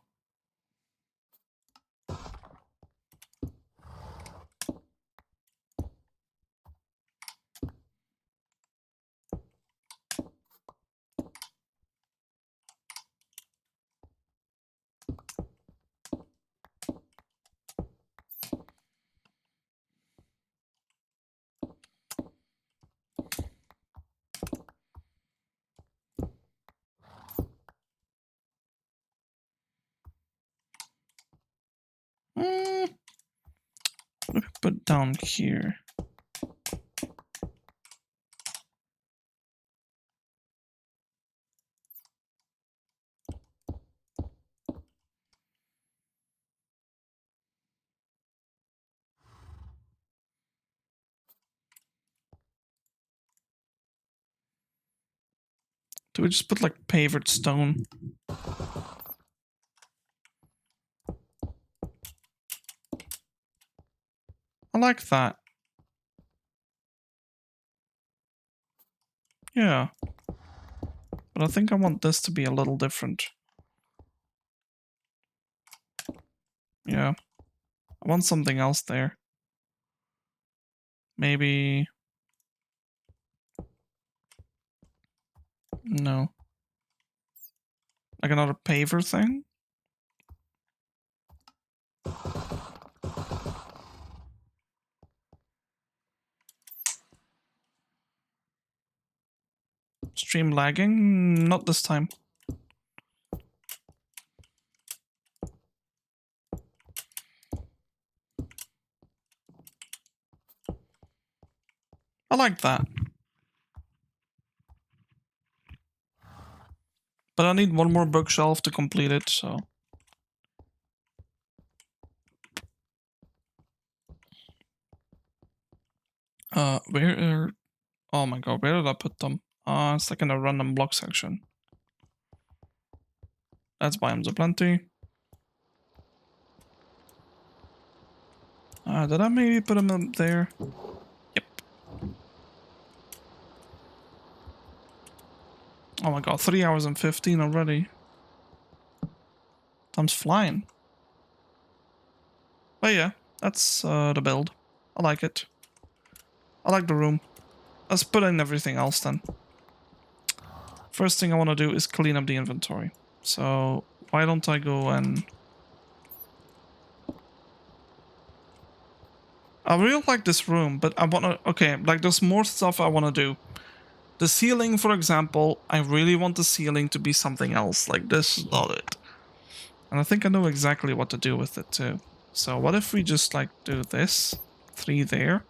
What do we put down here? Do we just put like pavered stone? I like that. Yeah. But I think I want this to be a little different. Yeah. I want something else there. Maybe... No. Like another paver thing? Stream lagging? Not this time. I like that. But I need one more bookshelf to complete it, so... where... Oh my god, where did I put them? It's like in a random block section. That's biomes aplenty. Did I maybe put them up there? Yep. Oh my god, 3 hours and 15 already. Time's flying. But yeah, that's the build. I like it. I like the room. Let's put in everything else then. First thing I want to do is clean up the inventory. So why don't I go and... I really like this room, but I want to... Okay, like there's more stuff I want to do. The ceiling, for example, I really want the ceiling to be something else. Like this is not it. And I think I know exactly what to do with it too. So what if we just like do this? 3 there.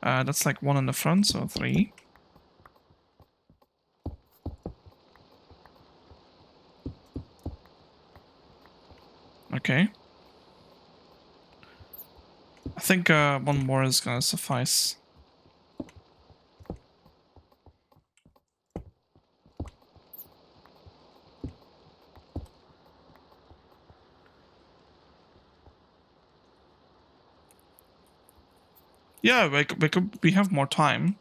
That's like 1 in the front, so 3. Okay. I think one more is gonna suffice. Yeah, we have more time.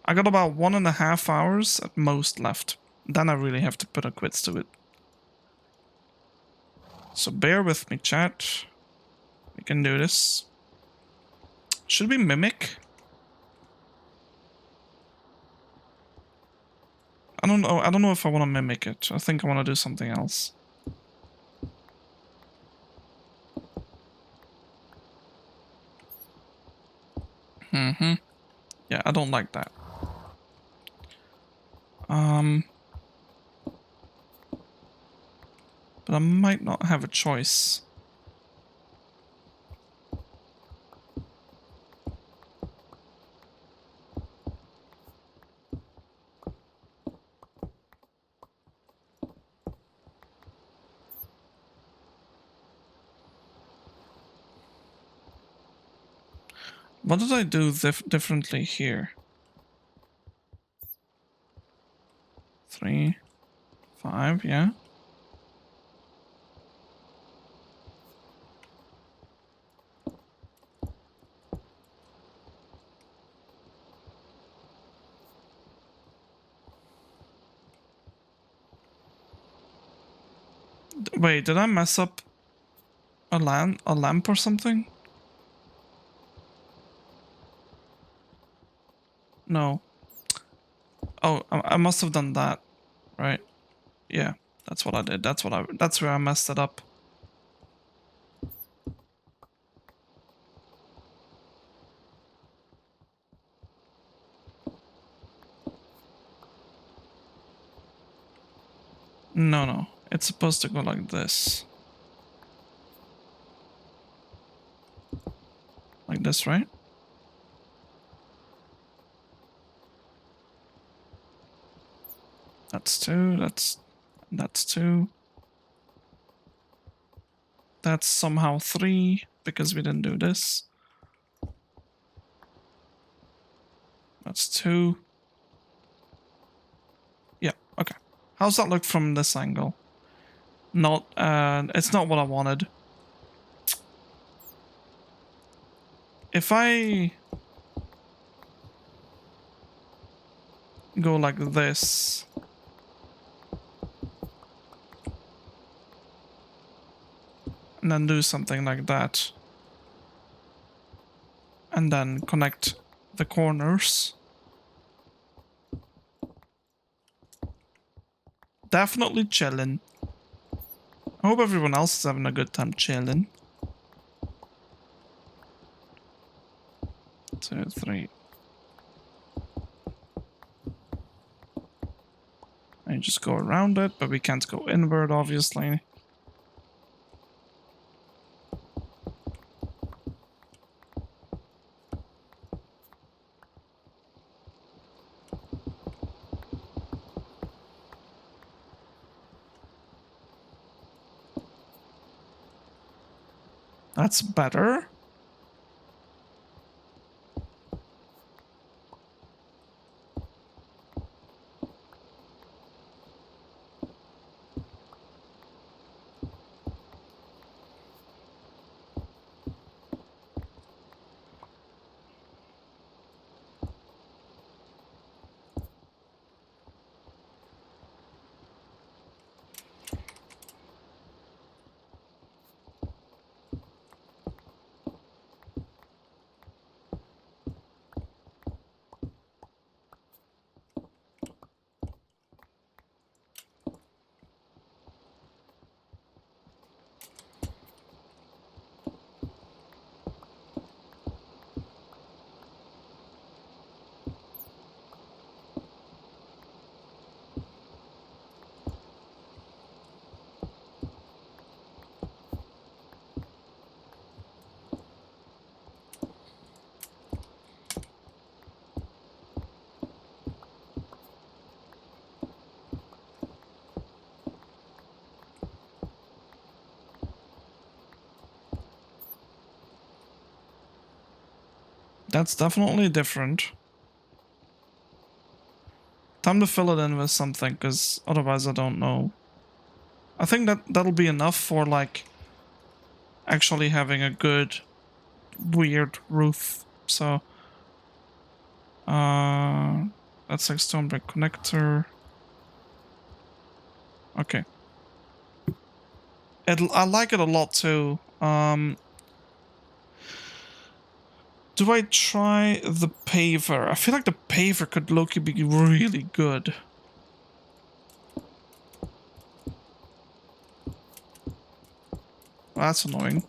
I got about 1.5 hours at most left. Then I really have to put a quits to it. So bear with me, chat. We can do this. Should we mimic? I don't know. I don't know if I want to mimic it. I think I want to do something else. Mm-hmm. Yeah, I don't like that. But I might not have a choice. What did I do differently here? 3, 5, yeah. Wait, did I mess up a lamp or something? No. Oh, I must have done that, right? Yeah, that's what I did. That's where I messed it up. No. It's supposed to go like this. Like this, right? That's 2, that's 2. That's somehow 3, because we didn't do this. That's 2. Yeah, okay. How's that look from this angle? Not, it's not what I wanted. If I go like this, and then do something like that, and then connect the corners. Definitely chilling. I hope everyone else is having a good time chilling. 2, 3. And just go around it, but we can't go inward, obviously. That's better. That's definitely different. Time to fill it in with something, because otherwise I don't know. I think that'll be enough for, like, actually having a good, weird roof. So, that's like stone brick connector. Okay. I like it a lot too. Do I try the paver? I feel like the paver could low-key be really good. Well, that's annoying.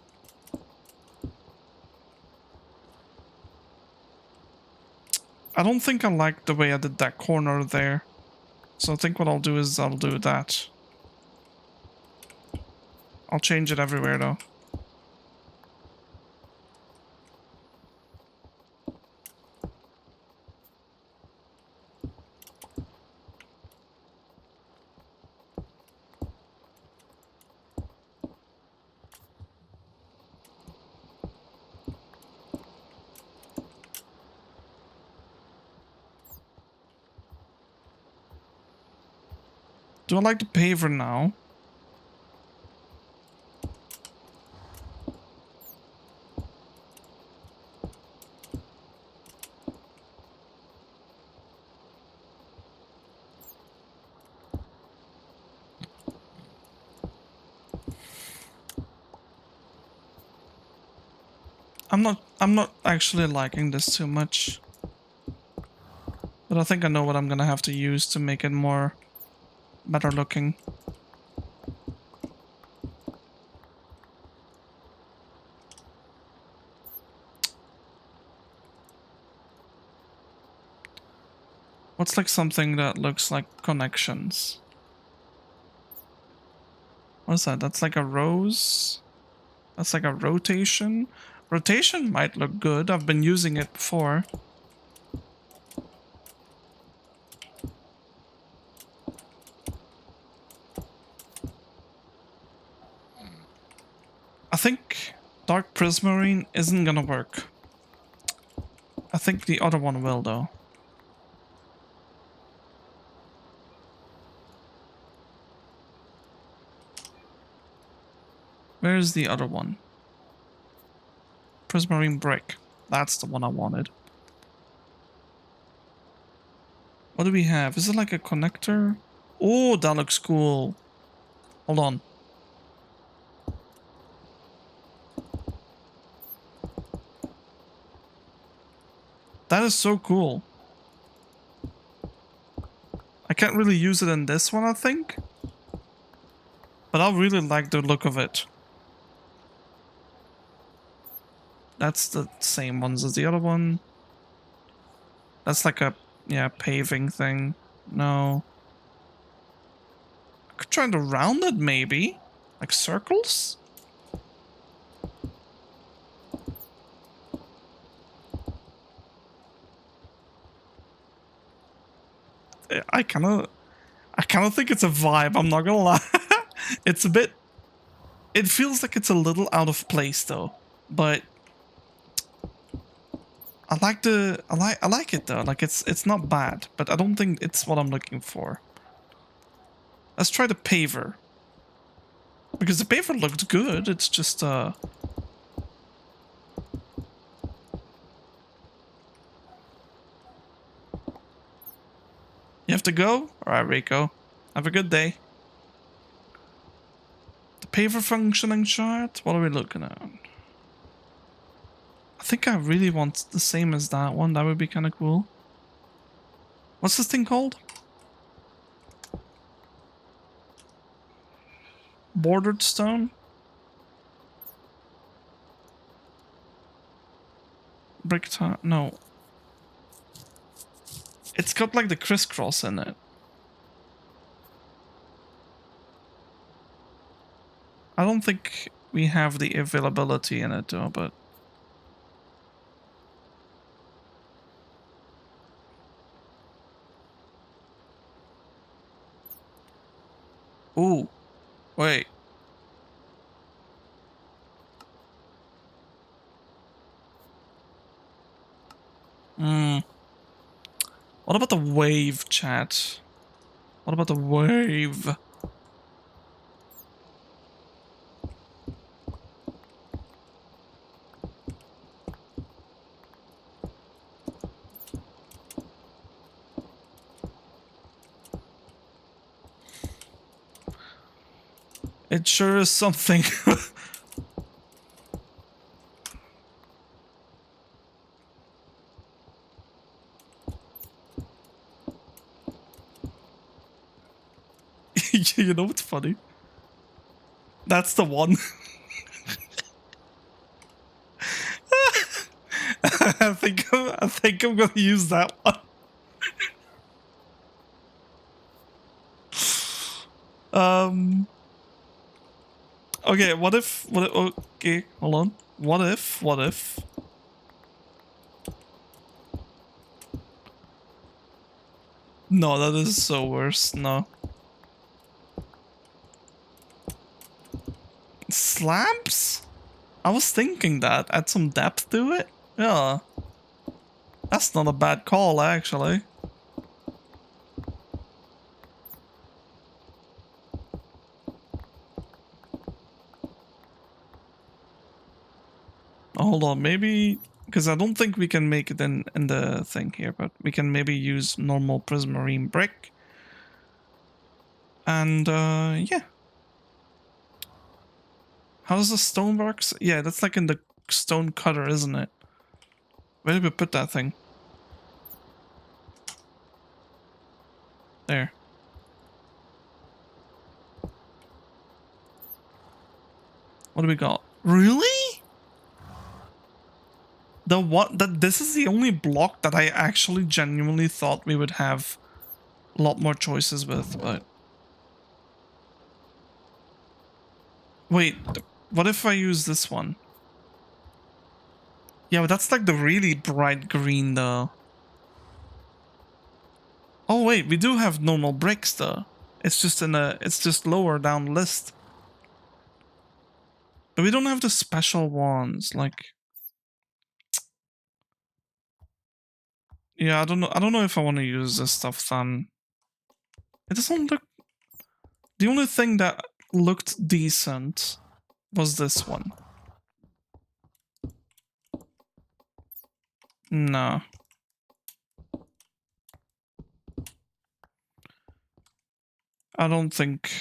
I don't think I like the way I did that corner there. So I think what I'll do is I'll do that. I'll change it everywhere though. Do I like the paver now? I'm not actually liking this too much. But I think I know what I'm gonna have to use to make it more better looking. What's like something that looks like connections? What's that? That's like a rose? That's like a rotation? Rotation might look good. I've been using it before. I think dark prismarine isn't gonna work. I think the other one will though. Where's the other one? Prismarine brick. That's the one I wanted. What do we have? Is it like a connector? Oh, that looks cool. Hold on. That is so cool. I can't really use it in this one, I think. But I really like the look of it. That's the same ones as the other one. That's like a, yeah, paving thing. No. I could try to round it, maybe. Like circles? I kind of think it's a vibe, I'm not gonna lie. It's a bit... It feels like it's a little out of place, though. But... I like it, though. Like, it's not bad. But I don't think it's what I'm looking for. Let's try the paver. Because the paver looked good, it's just, You have to go? Alright, Rico. Have a good day. The paver functioning chart? What are we looking at? I think I really want the same as that one. That would be kind of cool. What's this thing called? Bordered stone? Brick tile? No. It's got like the crisscross in it. I don't think we have the availability in it though, but... Ooh. Wait. Hmm. What about the wave, chat? What about the wave? It sure is something. You know what's funny? That's the one. I think I'm gonna use that one. Okay, okay, hold on. What if no, that is so worse. No. Slabs? I was thinking that. Add some depth to it. Yeah. That's not a bad call, actually. Hold on, maybe because I don't think we can make it in the thing here, but we can maybe use normal prismarine brick. And yeah. How does the stone works? Yeah, that's like in the stone cutter, isn't it? Where did we put that thing? There. What do we got? Really? The what? That this is the only block that I actually genuinely thought we would have a lot more choices with, but wait, what if I use this one? Yeah, but that's like the really bright green though. Oh wait, we do have normal bricks though. It's just lower down the list. But we don't have the special ones, like yeah, I don't know if I want to use this stuff then. It doesn't look the only thing that looked decent was this one. No. I don't think.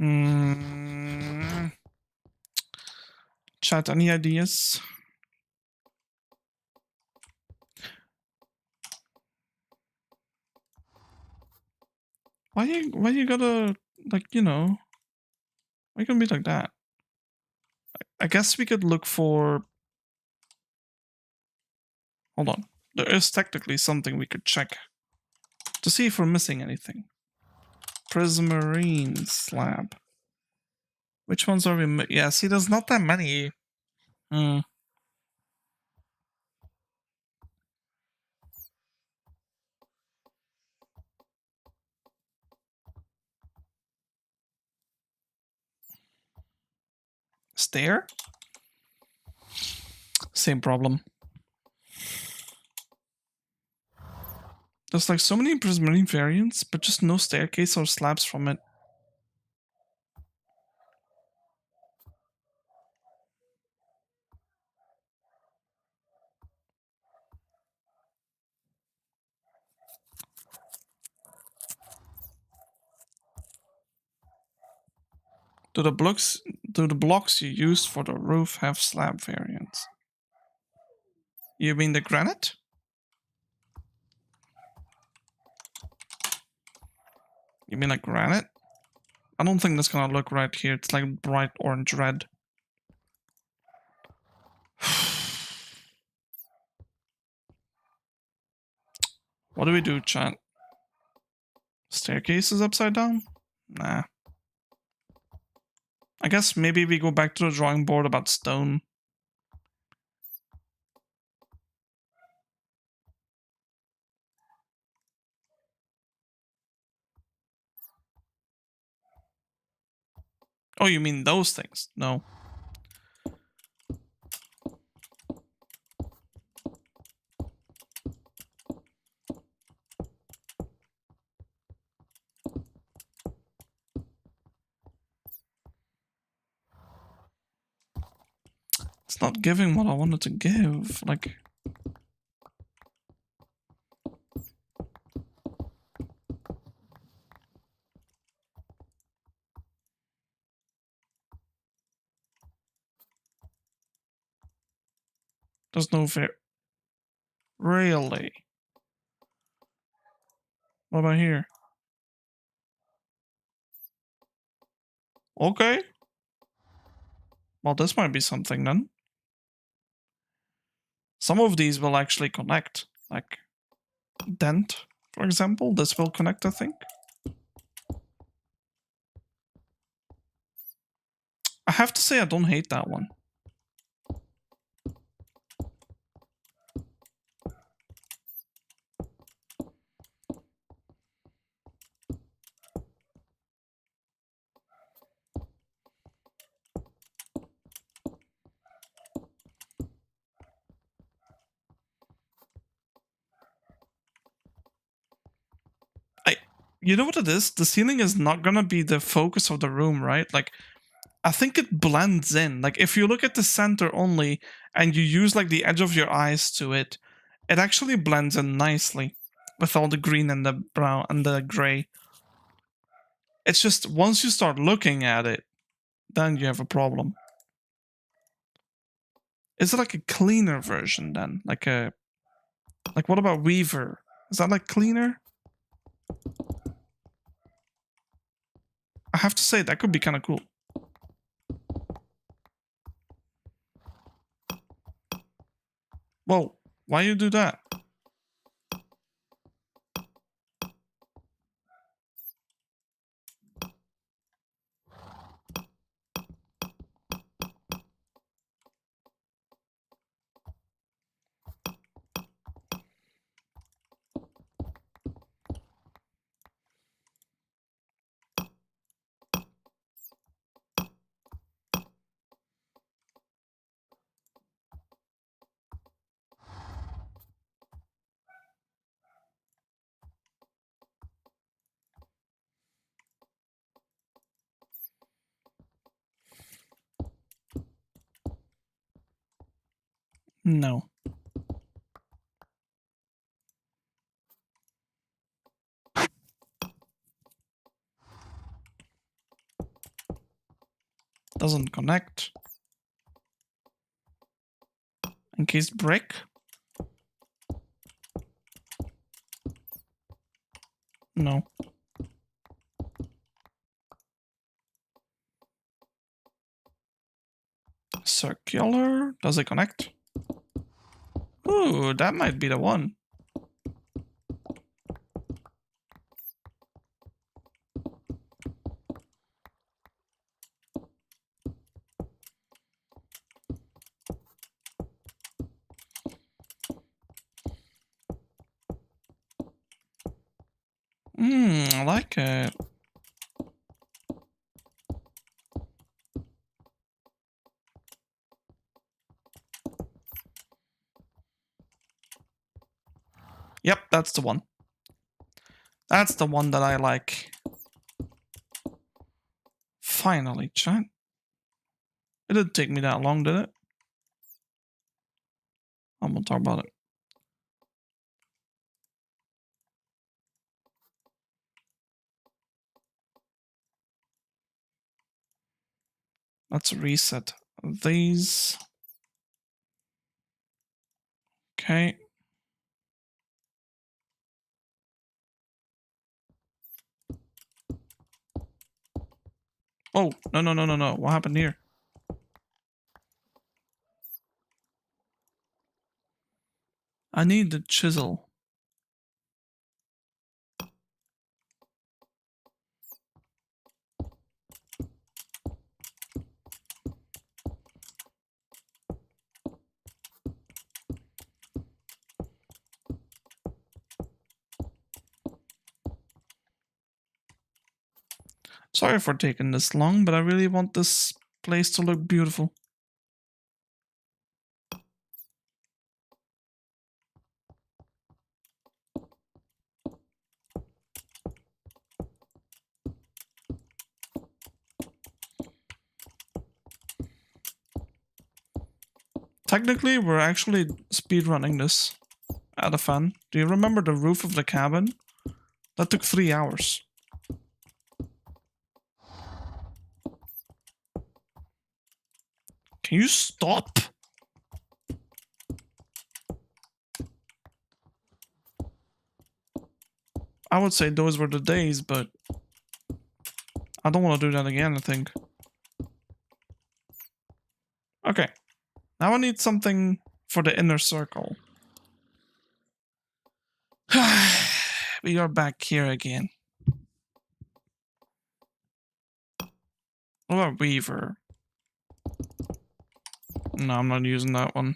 Mm, chat, any ideas? Why you gotta like, you know, why you gonna be like that? I guess we could look for hold on. There is technically something we could check to see if we're missing anything. Prismarine slab. Which ones are we? Yeah, see, there's not that many. Hmm. Stair? Same problem. There's like so many prismarine variants, but just no staircase or slabs from it. Do the blocks you used for the roof have slab variants? You mean the granite? You mean like granite? I don't think that's gonna look right here. It's like bright orange red. What do we do, chat? Staircase is upside down? Nah. I guess maybe we go back to the drawing board about stone. Oh, you mean those things? No. It's not giving what I wanted to give. Like, there's no fair. Really? What about here? Okay. Well, this might be something then. Some of these will actually connect. Like, Dent, for example. This will connect, I think. I have to say I don't hate that one. You know what it is? The ceiling is not gonna be the focus of the room, right? Like, I think it blends in. Like, if you look at the center only and you use like the edge of your eyes to it, it actually blends in nicely with all the green and the brown and the gray. It's just once you start looking at it, then you have a problem. Is it like a cleaner version then? Like what about Weaver? Is that like cleaner? I have to say that could be kind of cool. Whoa, why you do that? No. Doesn't connect. Encased brick. No. Circular. Does it connect? Ooh, that might be the one. I like it. Yep, that's the one. That's the one that I like. Finally, chat. It didn't take me that long, did it? I'm gonna talk about it. Let's reset these. Okay. Oh, no. What happened here? I need the chisel. Sorry for taking this long, but I really want this place to look beautiful. Technically, we're actually speedrunning this at a fan. Do you remember the roof of the cabin? That took 3 hours. Can you stop? I would say those were the days, but I don't want to do that again, I think. Okay. Now I need something for the inner circle. We are back here again. What about Weaver? No, I'm not using that one.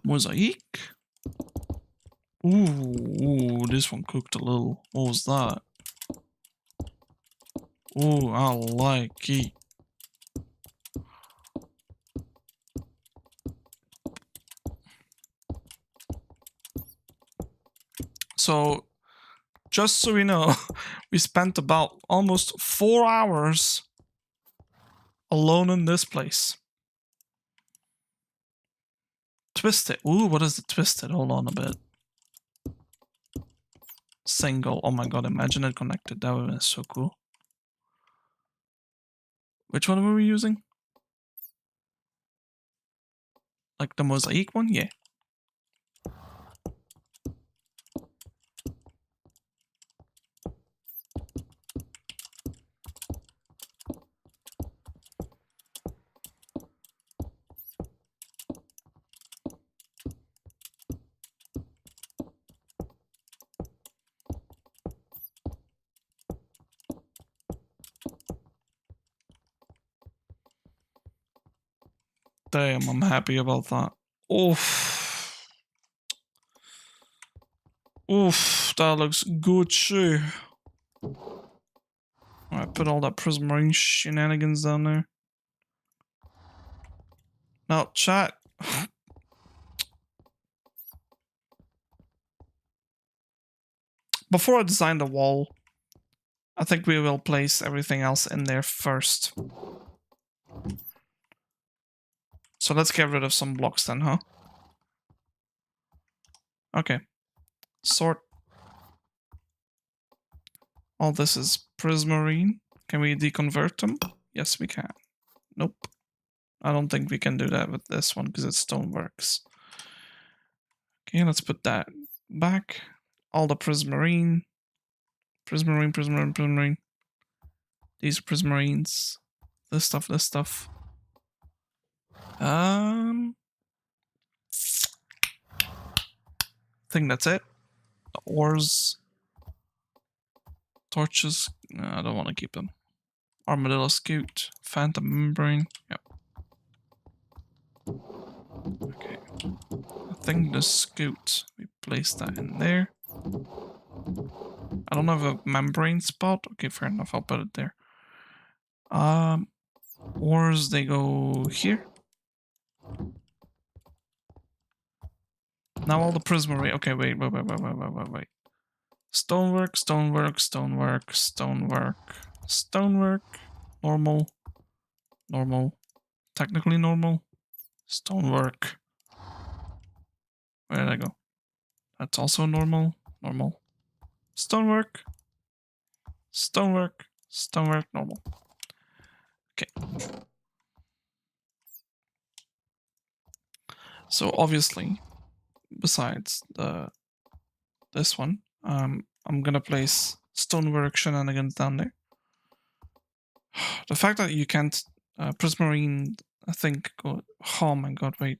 Mosaic? Ooh, this one cooked a little. What was that? Ooh, I like it. So, just so we know, we spent about almost 4 hours alone in this place. Twisted. Ooh, what is the twisted? Hold on a bit. Single. Oh my god, imagine it connected. That would have been so cool. Which one were we using? Like the mosaic one? Yeah. Damn, I'm happy about that. Oof. Oof, that looks good too. Alright, put all that Prismarine shenanigans down there. Now, chat. Before I design the wall, I think we will place everything else in there first. So let's get rid of some blocks then, huh? Okay. Sort. All this is Prismarine. Can we deconvert them? Yes, we can. Nope. I don't think we can do that with this one because it's stoneworks. Okay, let's put that back. All the Prismarine. Prismarine, Prismarine, Prismarine. These are Prismarines. This stuff, this stuff. I think that's it. The ores. Torches. No, I don't want to keep them. Armadillo Scoot. Phantom Membrane. Yep. Okay. I think the Scoot, we place that in there. I don't have a membrane spot. Okay, fair enough. I'll put it there. Ores, they go here. Now all the Prismarine. Okay, wait. Stonework, stonework, stonework, stonework, stonework. Normal. Normal. Technically normal. Stonework. Where did I go? That's also normal. Normal. Stonework. Stonework. Stonework. Normal. Okay. So obviously, besides this one, I'm gonna place stonework shenanigans down there. The fact that you can't Prismarine, I think. Oh my god! Wait.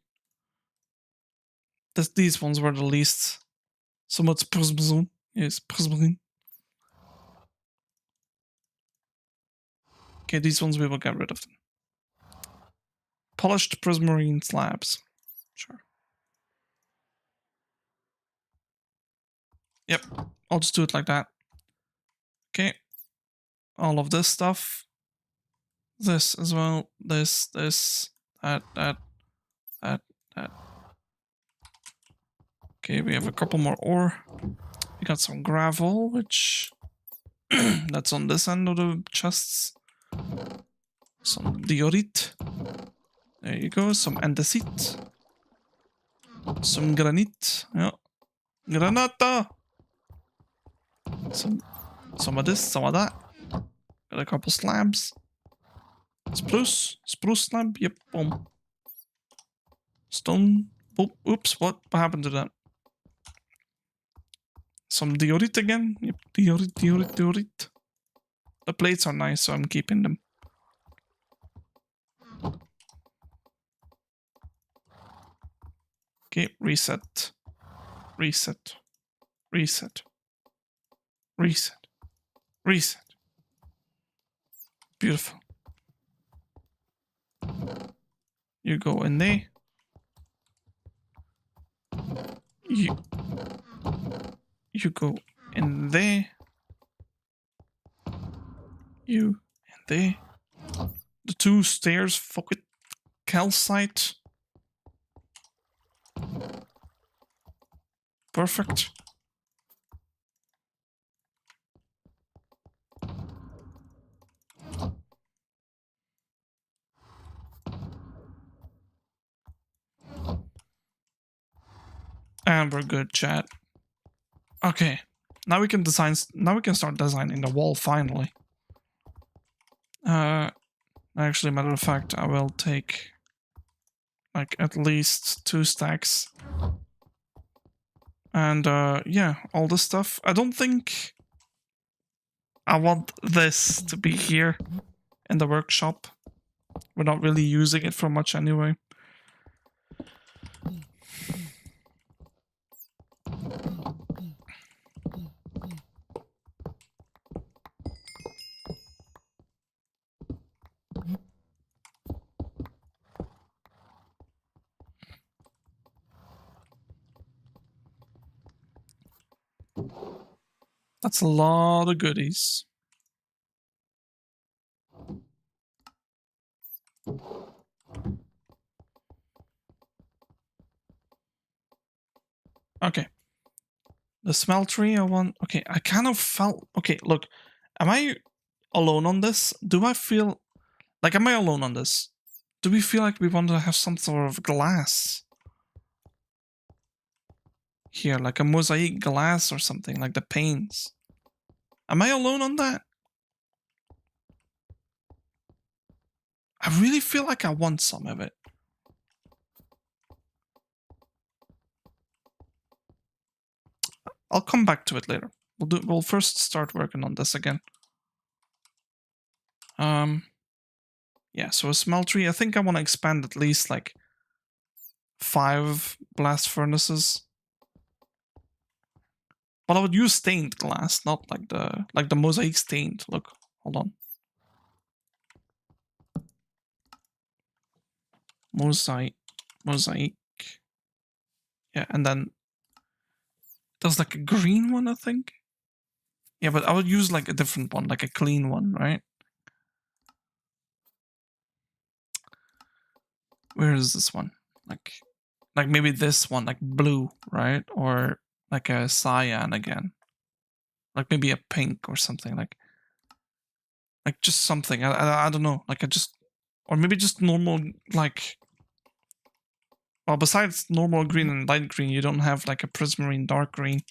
These ones were the least. So much Prismarine. Yes, Prismarine. Okay, these ones we will get rid of them. Polished Prismarine slabs. Sure. Yep, I'll just do it like that. Okay. All of this stuff. This as well. This, that. Okay, we have a couple more ore. We got some gravel, which that's on this end of the chests. Some diorite. There you go. Some andesite. Some granite. Yeah. Granata! Some of this, some of that. Got a couple slabs. Spruce slab. Yep, boom. Stone. Oh, oops, what happened to that? Some diorite again. Yep, diorite. The plates are nice, so I'm keeping them. Okay, reset. Reset. Reset. Reset. Reset. Beautiful. You go in there. You go in there. You in there. The 2 stairs, fuck it. Calcite. Perfect. And we're good, chat. Okay. Now we can start designing the wall finally. Actually, matter of fact, I will take like at least 2 stacks. And yeah, all this stuff. I don't think I want this to be here in the workshop. We're not really using it for much anyway. That's a lot of goodies. Okay. The smeltery I want... Okay, I kind of felt... Okay, look. Am I alone on this? Do I feel... Like, am I alone on this? Do we feel like we want to have some sort of glass? Here, like a mosaic glass or something, like the panes. Am I alone on that? I really feel like I want some of it. I'll come back to it later. We'll first start working on this again. Yeah, so a smeltery. I think I want to expand at least like 5 blast furnaces. But I would use stained glass, not like the mosaic stained. Look, hold on. Mosaic. Yeah, and then there's like a green one, I think. Yeah, but I would use like a different one, like a clean one, right? Where is this one? Like maybe this one, like blue, right? Or like a cyan again. Like maybe a pink or something, like just something. I don't know. Like or maybe just normal, like, well, besides normal green and light green, you don't have like a prismarine dark green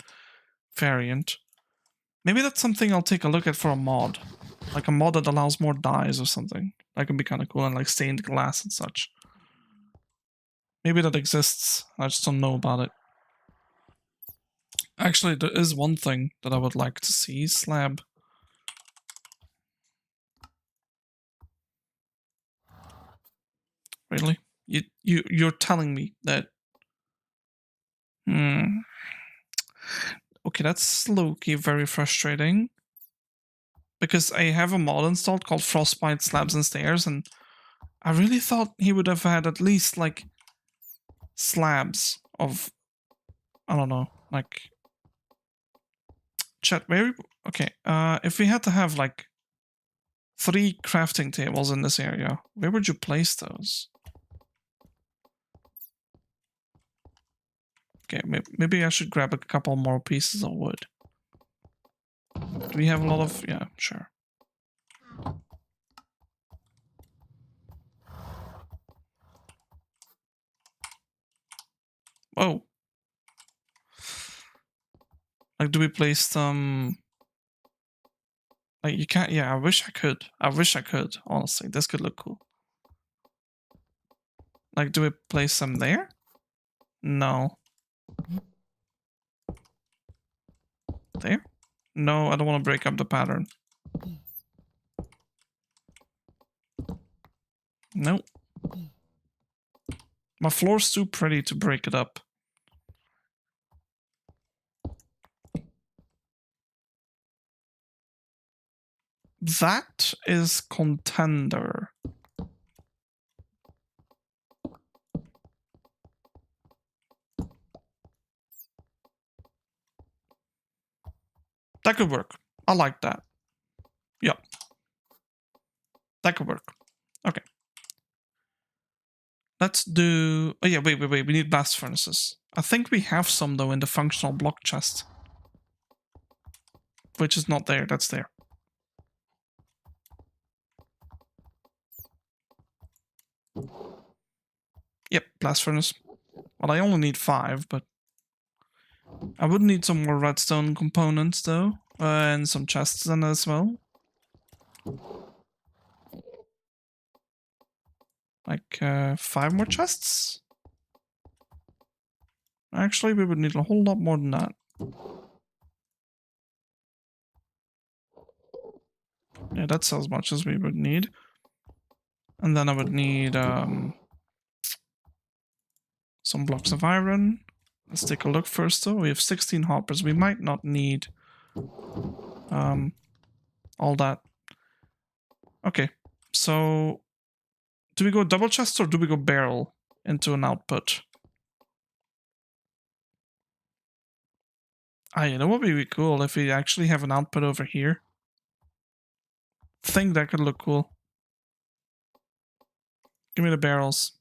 variant. Maybe that's something I'll take a look at for a mod. Like a mod that allows more dyes or something. That could be kind of cool, and like stained glass and such. Maybe that exists. I just don't know about it. Actually, there is one thing that I would like to see. Slab. Really? You're telling me that... Okay, that's low-key very frustrating. Because I have a mod installed called Frostbite Slabs and Stairs, and I really thought he would have had at least, like, slabs of... I don't know, like... Chat, where... Okay, if we had to have, like, 3 crafting tables in this area, where would you place those? Okay, maybe I should grab a couple more pieces of wood. Do we have a lot of... Yeah, sure. Oh. Like, do we place them... Like, you can't... Yeah, I wish I could. I wish I could, honestly. This could look cool. Like, do we place them there? No. There? No, I don't want to break up the pattern. Nope. My floor's too pretty to break it up. That is contender. That could work. I like that. Yep. That could work. Okay. Let's do... Oh yeah, wait. We need blast furnaces. I think we have some, though, in the functional block chest. Which is not there. That's there. Yep, blast furnace. Well, I only need 5, but... I would need some more redstone components, though. And some chests in as well. Like, 5 more chests? Actually, we would need a whole lot more than that. Yeah, that's as much as we would need. And then I would need some blocks of iron. Let's take a look first, though. We have 16 hoppers. We might not need all that. Okay, so do we go double chest or do we go barrel into an output? You know what would be cool if we actually have an output over here? Think that could look cool. Give me the barrels.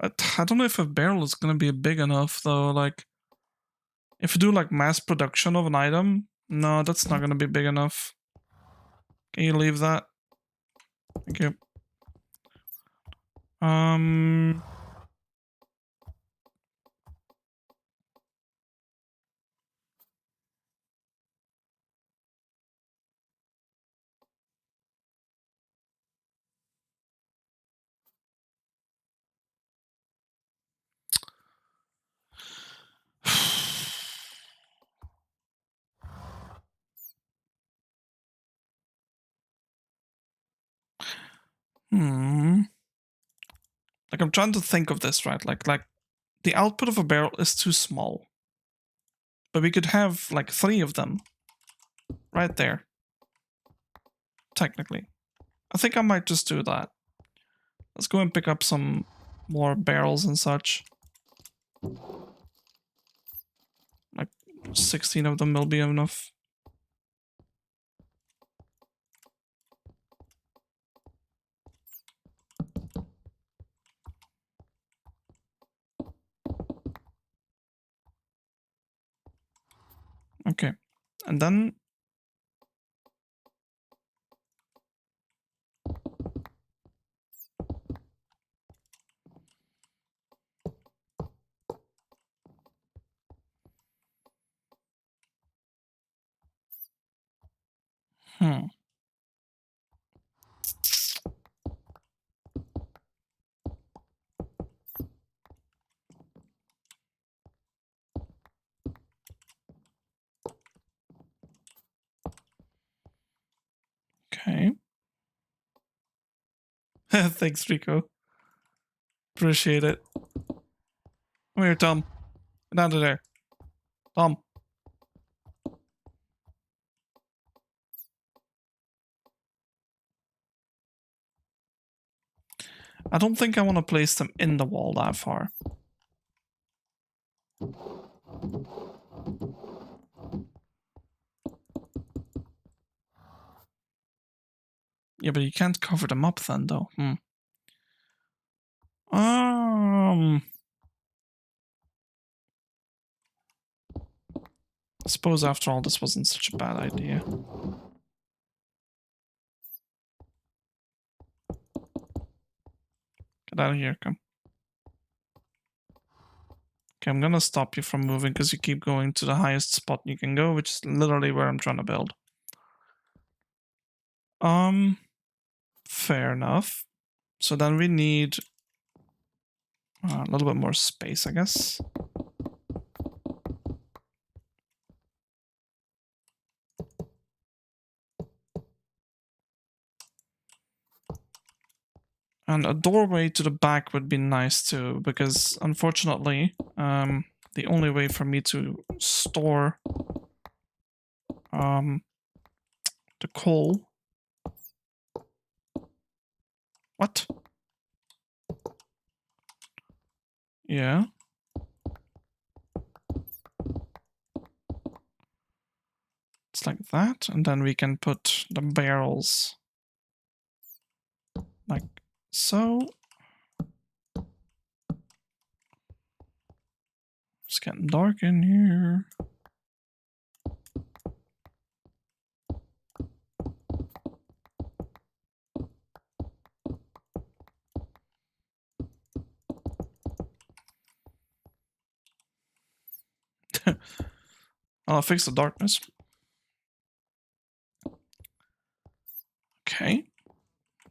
I don't know if a barrel is going to be big enough, though. Like, if you do, like, mass production of an item, no, that's not going to be big enough. Can you leave that? Thank you. Like, I'm trying to think of this, right? Like the output of a barrel is too small. But we could have, like, 3 of them. Right there. Technically. I think I might just do that. Let's go and pick up some more barrels and such. Like, 16 of them will be enough. Okay. And then... Okay. Thanks, Rico. Appreciate it. Come here, Tom. Get down to there. Tom. I don't think I want to place them in the wall that far. Yeah, but you can't cover them up then, though. I suppose after all, this wasn't such a bad idea. Get out of here, come. Okay, I'm gonna stop you from moving because you keep going to the highest spot you can go, which is literally where I'm trying to build. Fair enough. So then we need a little bit more space, I guess. And a doorway to the back would be nice too, because unfortunately, the only way for me to store the coal. What? Yeah. It's like that, and then we can put the barrels like so. It's getting dark in here. I'll fix the darkness. Okay.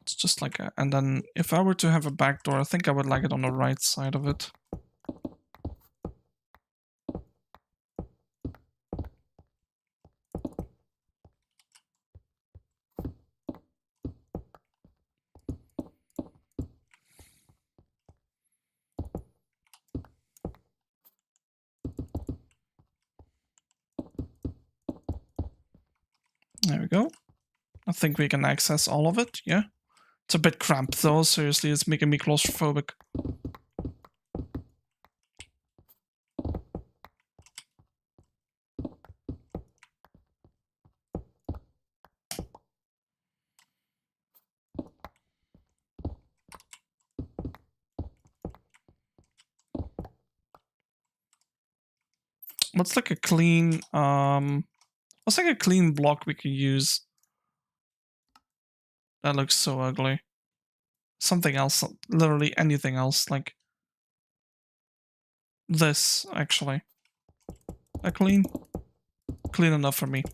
It's just like a, and then if I were to have a back door, I think I would like it on the right side of it. There we go. I think we can access all of it, yeah. It's a bit cramped though, seriously, it's making me claustrophobic. What's like a clean, what's like a clean block we could use? That looks so ugly. Something else, literally anything else, like this, actually. A clean enough for me.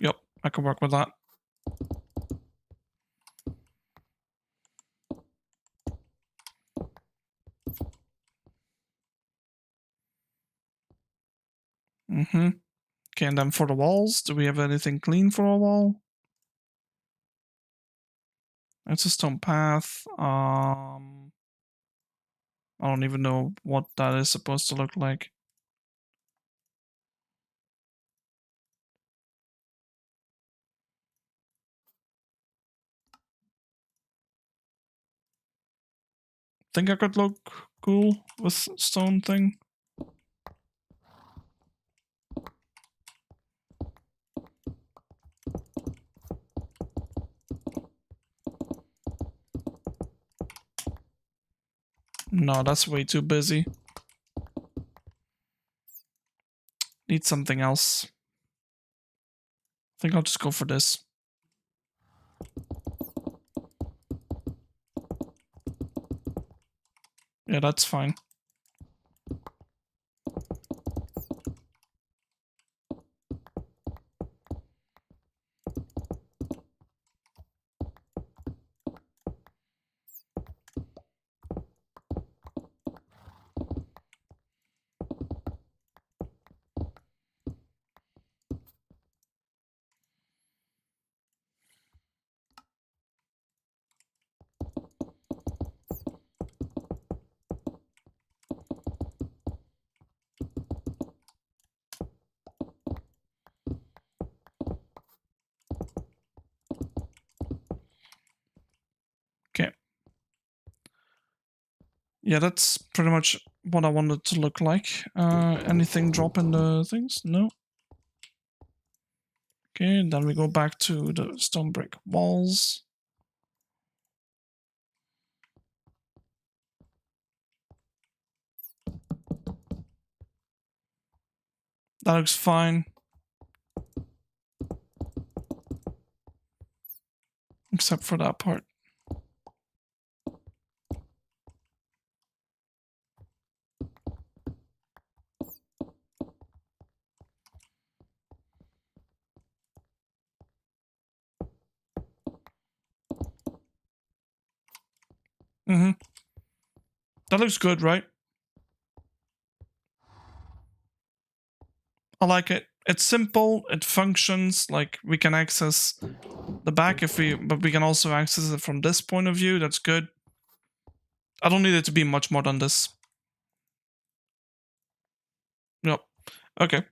Yep, I can work with that. Mm-hmm. Okay, and then for the walls, do we have anything clean for a wall? It's a stone path. I don't even know what that is supposed to look like. Think I could look cool with stone thing. No, that's way too busy. Need something else. I think I'll just go for this. Yeah, that's fine. Okay. Yeah, that's pretty much what I wanted to look like. Anything drop in the things? No. Okay, then we go back to the stone brick walls. That looks fine. Except for that part. Mm-hmm. That looks good, right? I like it. It's simple. It functions. Like we can access the back but we can also access it from this point of view. That's good. I don't need it to be much more than this. Yep. Okay.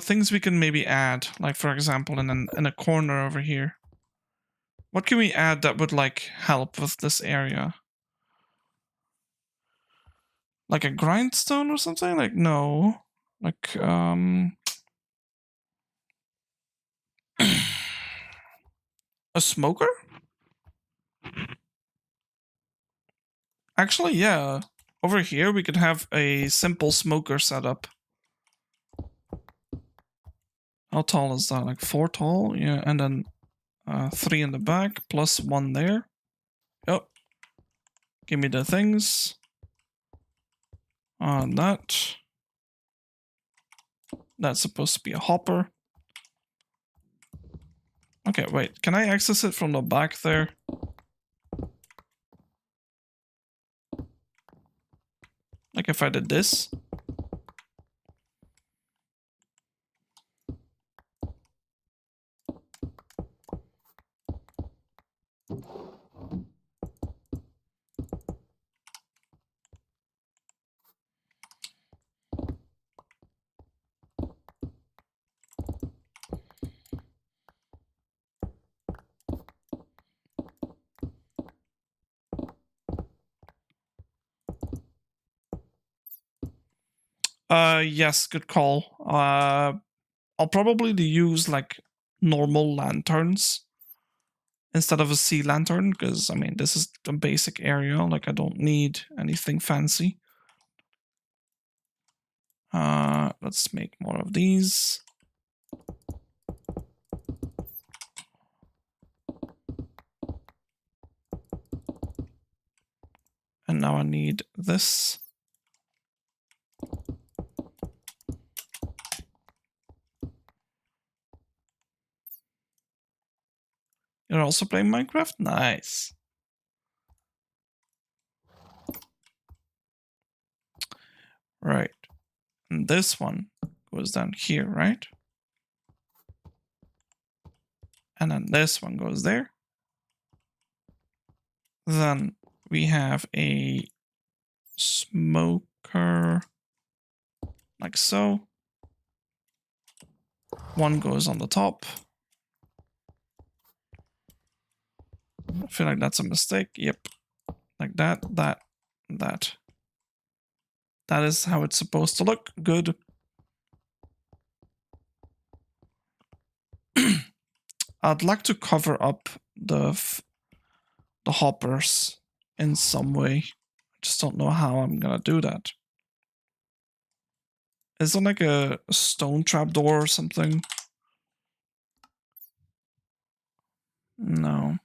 Things we can maybe add, like for example, in a corner over here. What can we add that would like help with this area? Like a grindstone or something? Like no. Like a smoker? Actually, yeah. Over here we could have a simple smoker setup. How tall is that? Like 4 tall? Yeah, and then 3 in the back plus 1 there. Yep. Give me the things. On that. That's supposed to be a hopper. Okay, wait. Can I access it from the back there? Like if I did this? Yes, good call. I'll probably use like normal lanterns instead of a sea lantern because I mean this is a basic area. Like I don't need anything fancy. Let's make more of these. And now I need this. You're also playing Minecraft? Nice. Right. And this one goes down here, right? And then this one goes there. Then we have a smoker like so. One goes on the top. I feel like that's a mistake. Yep. Like that, that, that. That is how it's supposed to look. Good. I'd like to cover up the hoppers in some way. I just don't know how I'm gonna do that. Is there like a stone trapdoor or something? No.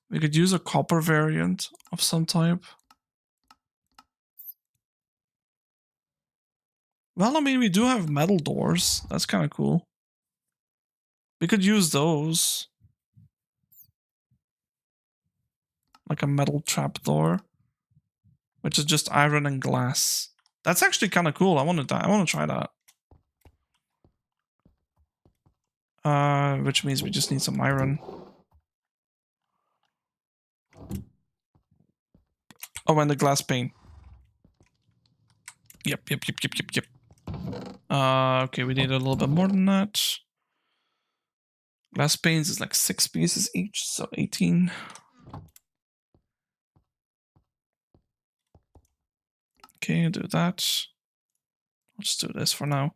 We could use a copper variant of some type. Well, I mean, we do have metal doors. That's kind of cool. We could use those. Like a metal trapdoor. Which is just iron and glass. That's actually kind of cool. I want to try that. Which means we just need some iron. Oh, and the glass pane. Yep. Okay, we need a little bit more than that. Glass panes is like 6 pieces each, so 18. Okay, do that. I'll just do this for now.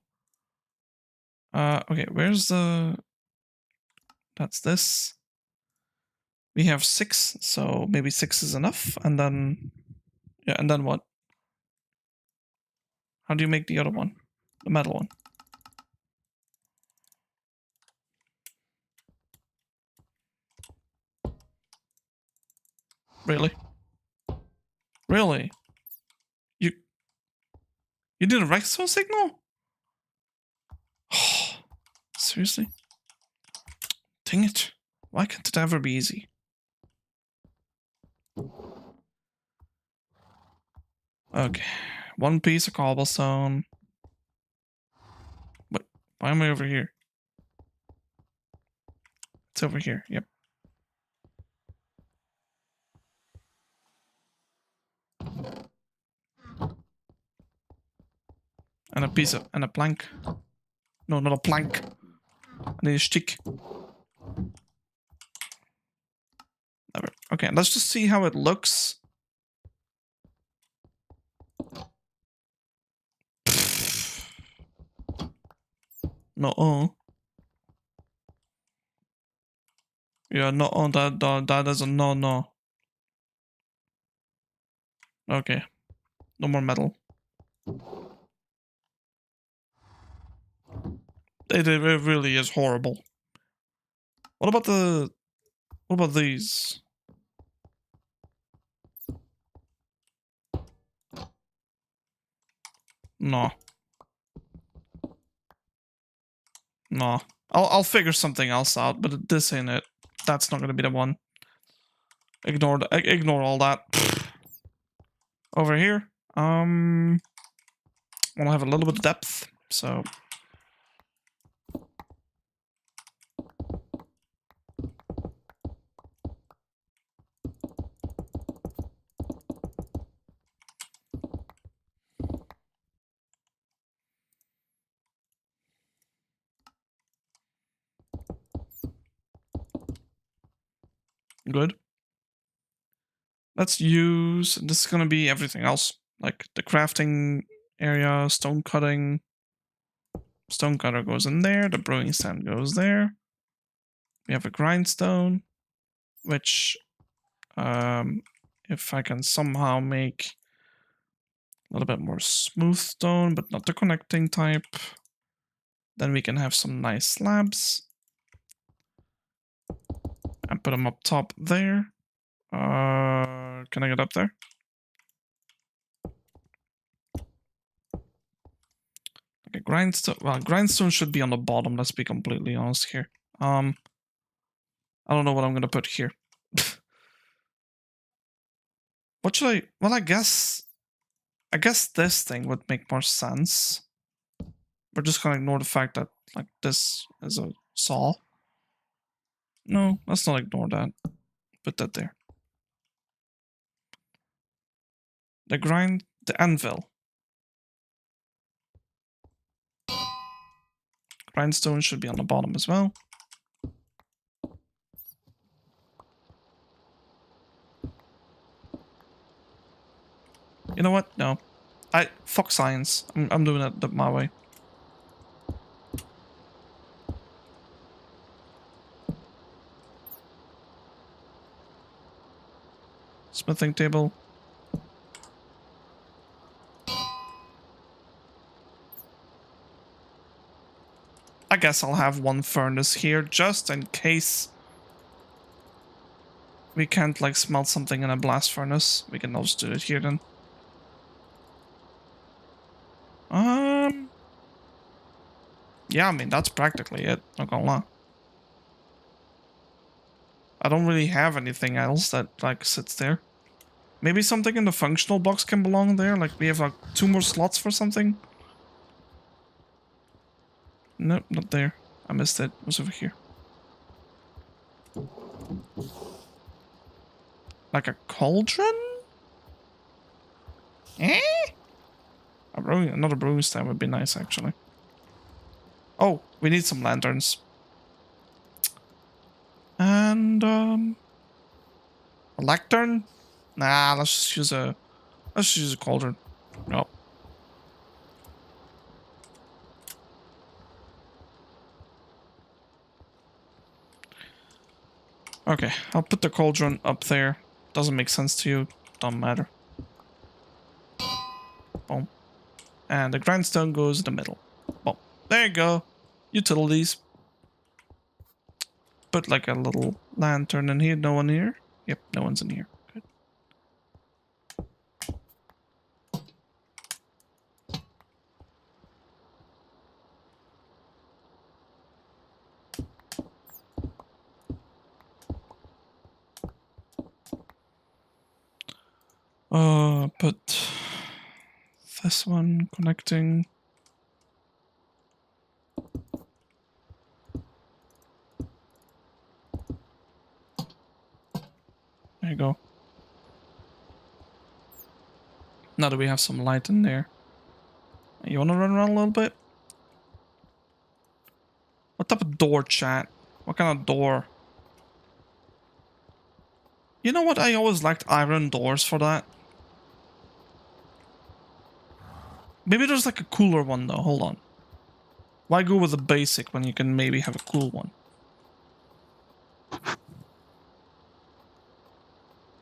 Okay, where's the... That's this. We have 6, so maybe 6 is enough, and then... Yeah, and then what? How do you make the other one? The metal one. Really? Really? You did a redstone signal? Oh, seriously? Dang it. Why can't it ever be easy? Okay. One piece of cobblestone. What? Why am I over here? It's over here. Yep. And a plank. No, not a plank. I need a stick. Okay, let's just see how it looks. No. Yeah, no. That is a no. Okay. No more metal. It really is horrible. What about these? No. No. I'll figure something else out, but this ain't it. That's not gonna be the one. Ignore all that. Over here. Want to have a little bit of depth, so good. Let's use, this is gonna be everything else, like the crafting area, stone cutting. Stone cutter goes in there, the brewing stand goes there. We have a grindstone, which if I can somehow make a little bit more smooth stone, but not the connecting type, then we can have some nice slabs. And put them up top there. Can I get up there? Okay, grindstone. Well, grindstone should be on the bottom. Let's be completely honest here. I don't know what I'm gonna put here. What should I? Well, I guess this thing would make more sense. We're just gonna ignore the fact that like this is a saw. No, let's not ignore that. Put that there. The anvil. Grindstone should be on the bottom as well. You know what? No. Fuck science. I'm doing it my way. Smithing table. I guess I'll have one furnace here just in case we can't like smelt something in a blast furnace. We can also do it here then. Yeah, I mean that's practically it, not gonna lie. I don't really have anything else that like sits there. Maybe something in the functional box can belong there, like we have like 2 more slots for something. Nope, not there. I missed it. It was over here. Like a cauldron? Eh? Another brewing stand would be nice, actually. Oh, we need some lanterns. And, a lectern? Nah, let's just use a cauldron. No. Okay, I'll put the cauldron up there. Doesn't make sense to you. Don't matter. Boom. And the grindstone goes in the middle. Boom. There you go. Utilities. Put like a little lantern in here. No one here? Yep, no one's in here. Good. Put this one connecting. There you go. Now that we have some light in there. You want to run around a little bit? What type of door, chat? What kind of door? You know what? I always liked iron doors for that. Maybe there's like a cooler one though. Hold on. Why go with the basic when you can maybe have a cool one?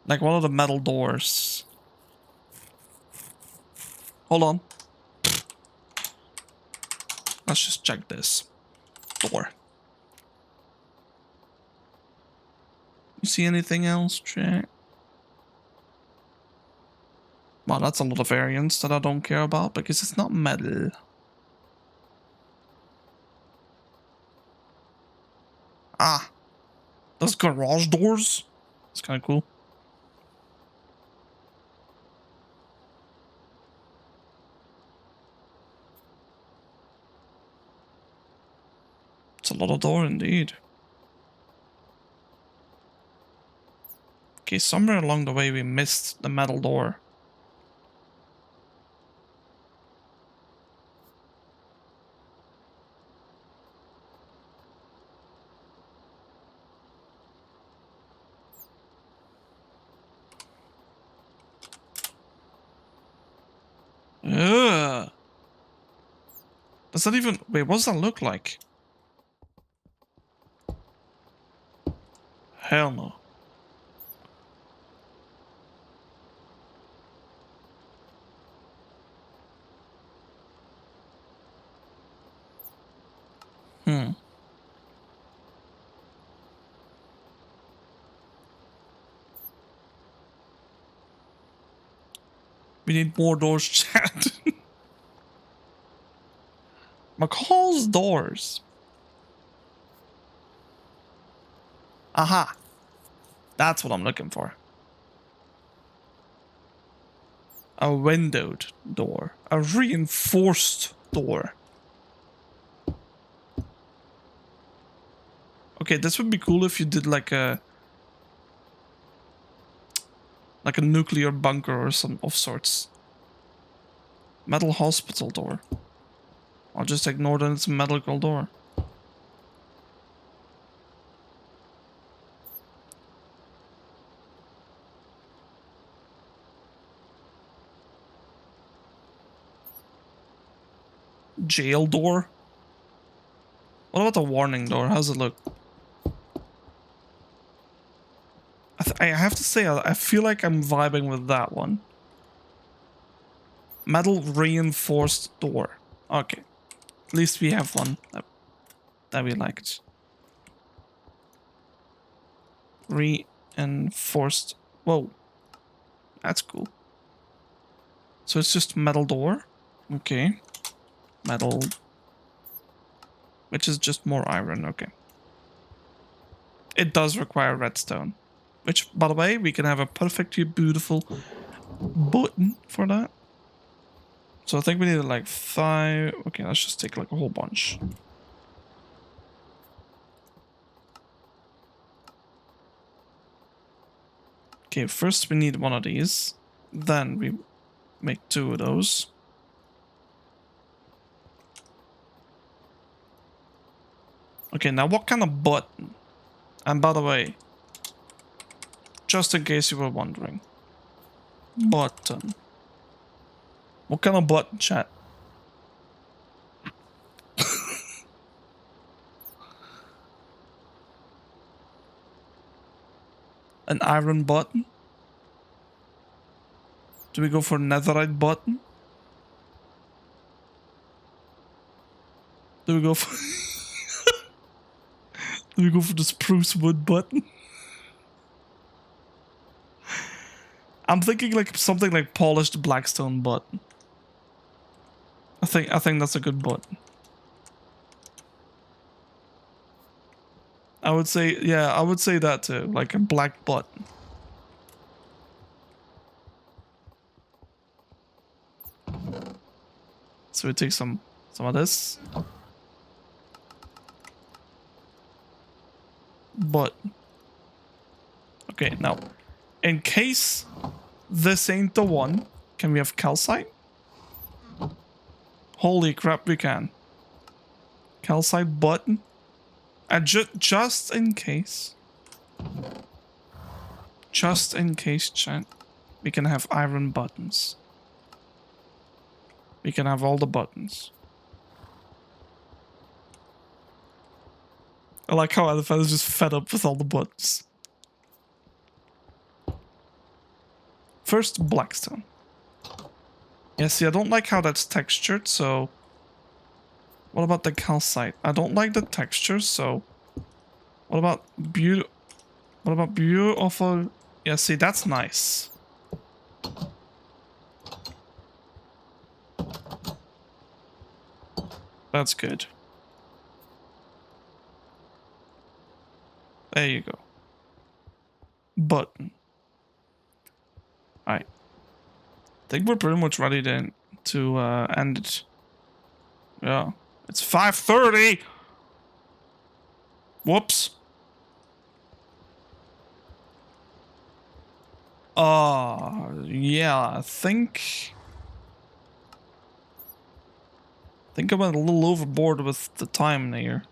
Like one of the metal doors. Hold on. Let's just check this door. You see anything else, chat? Well, that's a lot of variants that I don't care about because it's not metal. Ah, those garage doors. It's kind of cool. It's a lot of door indeed. Okay, somewhere along the way we missed the metal door. Ugh. Does that even... Wait, what does that look like? Hell no. We need more doors, chat. McCall's doors. Aha. That's what I'm looking for. A windowed door. A reinforced door. Okay, this would be cool if you did like a nuclear bunker or some of sorts. Metal hospital door. I'll just ignore that it's a medical door. Jail door? What about the warning door? How's it look? I have to say, I feel like I'm vibing with that one. Metal reinforced door. Okay. At least we have one that we liked. Reinforced. Whoa. That's cool. So it's just metal door. Okay. Metal. Which is just more iron. Okay. It does require redstone. Which, by the way, we can have a perfectly beautiful button for that. So I think we need like 5. Okay, let's just take like a whole bunch. Okay, first we need one of these. Then we make 2 of those. Okay, now what kind of button? And by the way, just in case you were wondering. Button. What kind of button, chat? An iron button? Do we go for netherite button? Do we go for... Do we go for the spruce wood button? I'm thinking like something like polished blackstone button. I think that's a good button. I would say, yeah, I would say that too, like a black button. So we take some of this. But okay, now in case this ain't the one, can we have calcite? Holy crap, we can. Calcite button. And just in case. Just in case, chat. We can have iron buttons. We can have all the buttons. I like how Elephant is just fed up with all the buttons. First, blackstone. Yeah, see, I don't like how that's textured, so... What about the calcite? I don't like the texture, so... What about beautiful... Yeah, see, that's nice. That's good. There you go. Button. Alright. I think we're pretty much ready then to end it. Yeah. It's 5:30! Whoops. Yeah, I think I went a little overboard with the time there.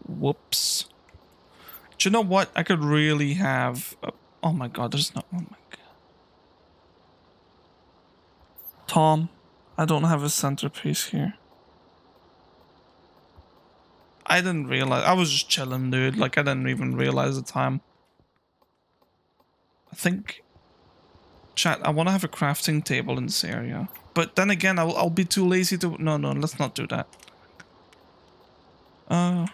Whoops. Do you know what? I could really have... oh my god, there's no... Oh my god. Tom, I don't have a centerpiece here. I didn't realize... I was just chilling, dude. Like, I didn't even realize the time. I think... Chat, I want to have a crafting table in this area. But then again, I'll be too lazy to... No, let's not do that. Yeah.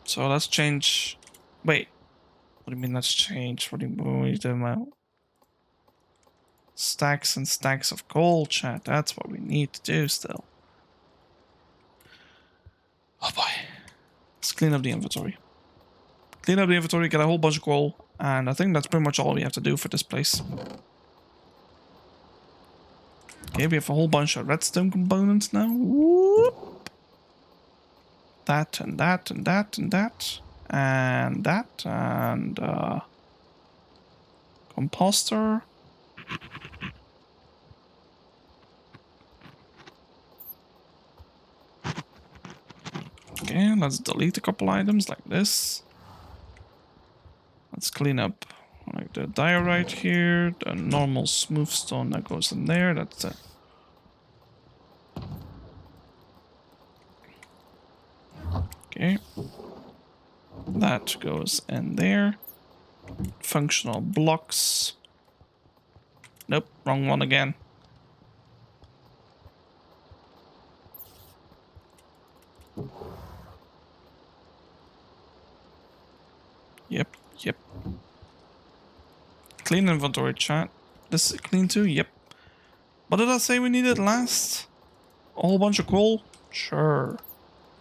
So let's change... Wait. What do you mean let's change? What are you doing about? Stacks and stacks of gold, chat. That's what we need to do still. Oh boy. Let's clean up the inventory. Clean up the inventory, get a whole bunch of gold. And I think that's pretty much all we have to do for this place. Okay, we have a whole bunch of redstone components now. Whoop. That and that and that and that. And that and composter. Okay, let's delete a couple items like this. Let's clean up like the diorite here, the normal smooth stone that goes in there. That's it. Okay. That goes in there. Functional blocks. Nope, wrong one again. Yep. Clean inventory, chat. This is clean too? Yep. What did I say we needed last? A whole bunch of coal? Sure.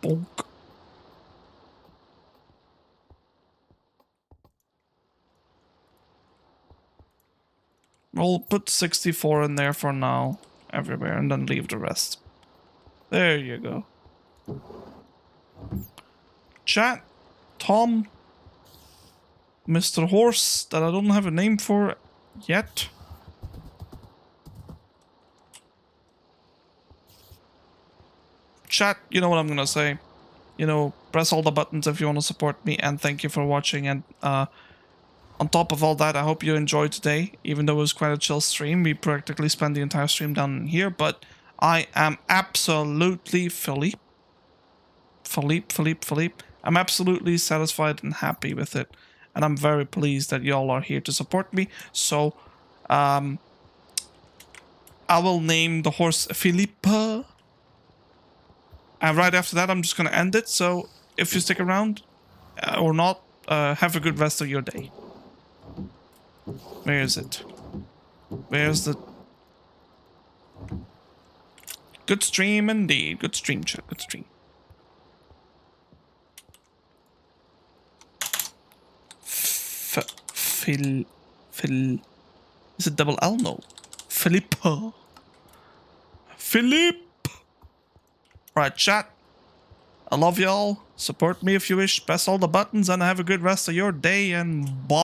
Bonk. We'll put 64 in there for now, everywhere, and then leave the rest. There you go. Chat, Tom, Mr. Horse, that I don't have a name for yet. Chat, you know what I'm gonna say. You know, press all the buttons if you want to support me, and thank you for watching. And on top of all that, I hope you enjoyed today. Even though it was quite a chill stream, we practically spent the entire stream down here, but I am absolutely Philippe. I'm absolutely satisfied and happy with it. And I'm very pleased that y'all are here to support me. So, I will name the horse Philippe. And right after that, I'm just going to end it. So, if you stick around or not, have a good rest of your day. Where is it? Where's the... Good stream indeed. Good stream, chat. Good stream. Phil... Is it double L? No. Philippa. Philip. Right, chat. I love y'all. Support me if you wish. Press all the buttons and have a good rest of your day and bye.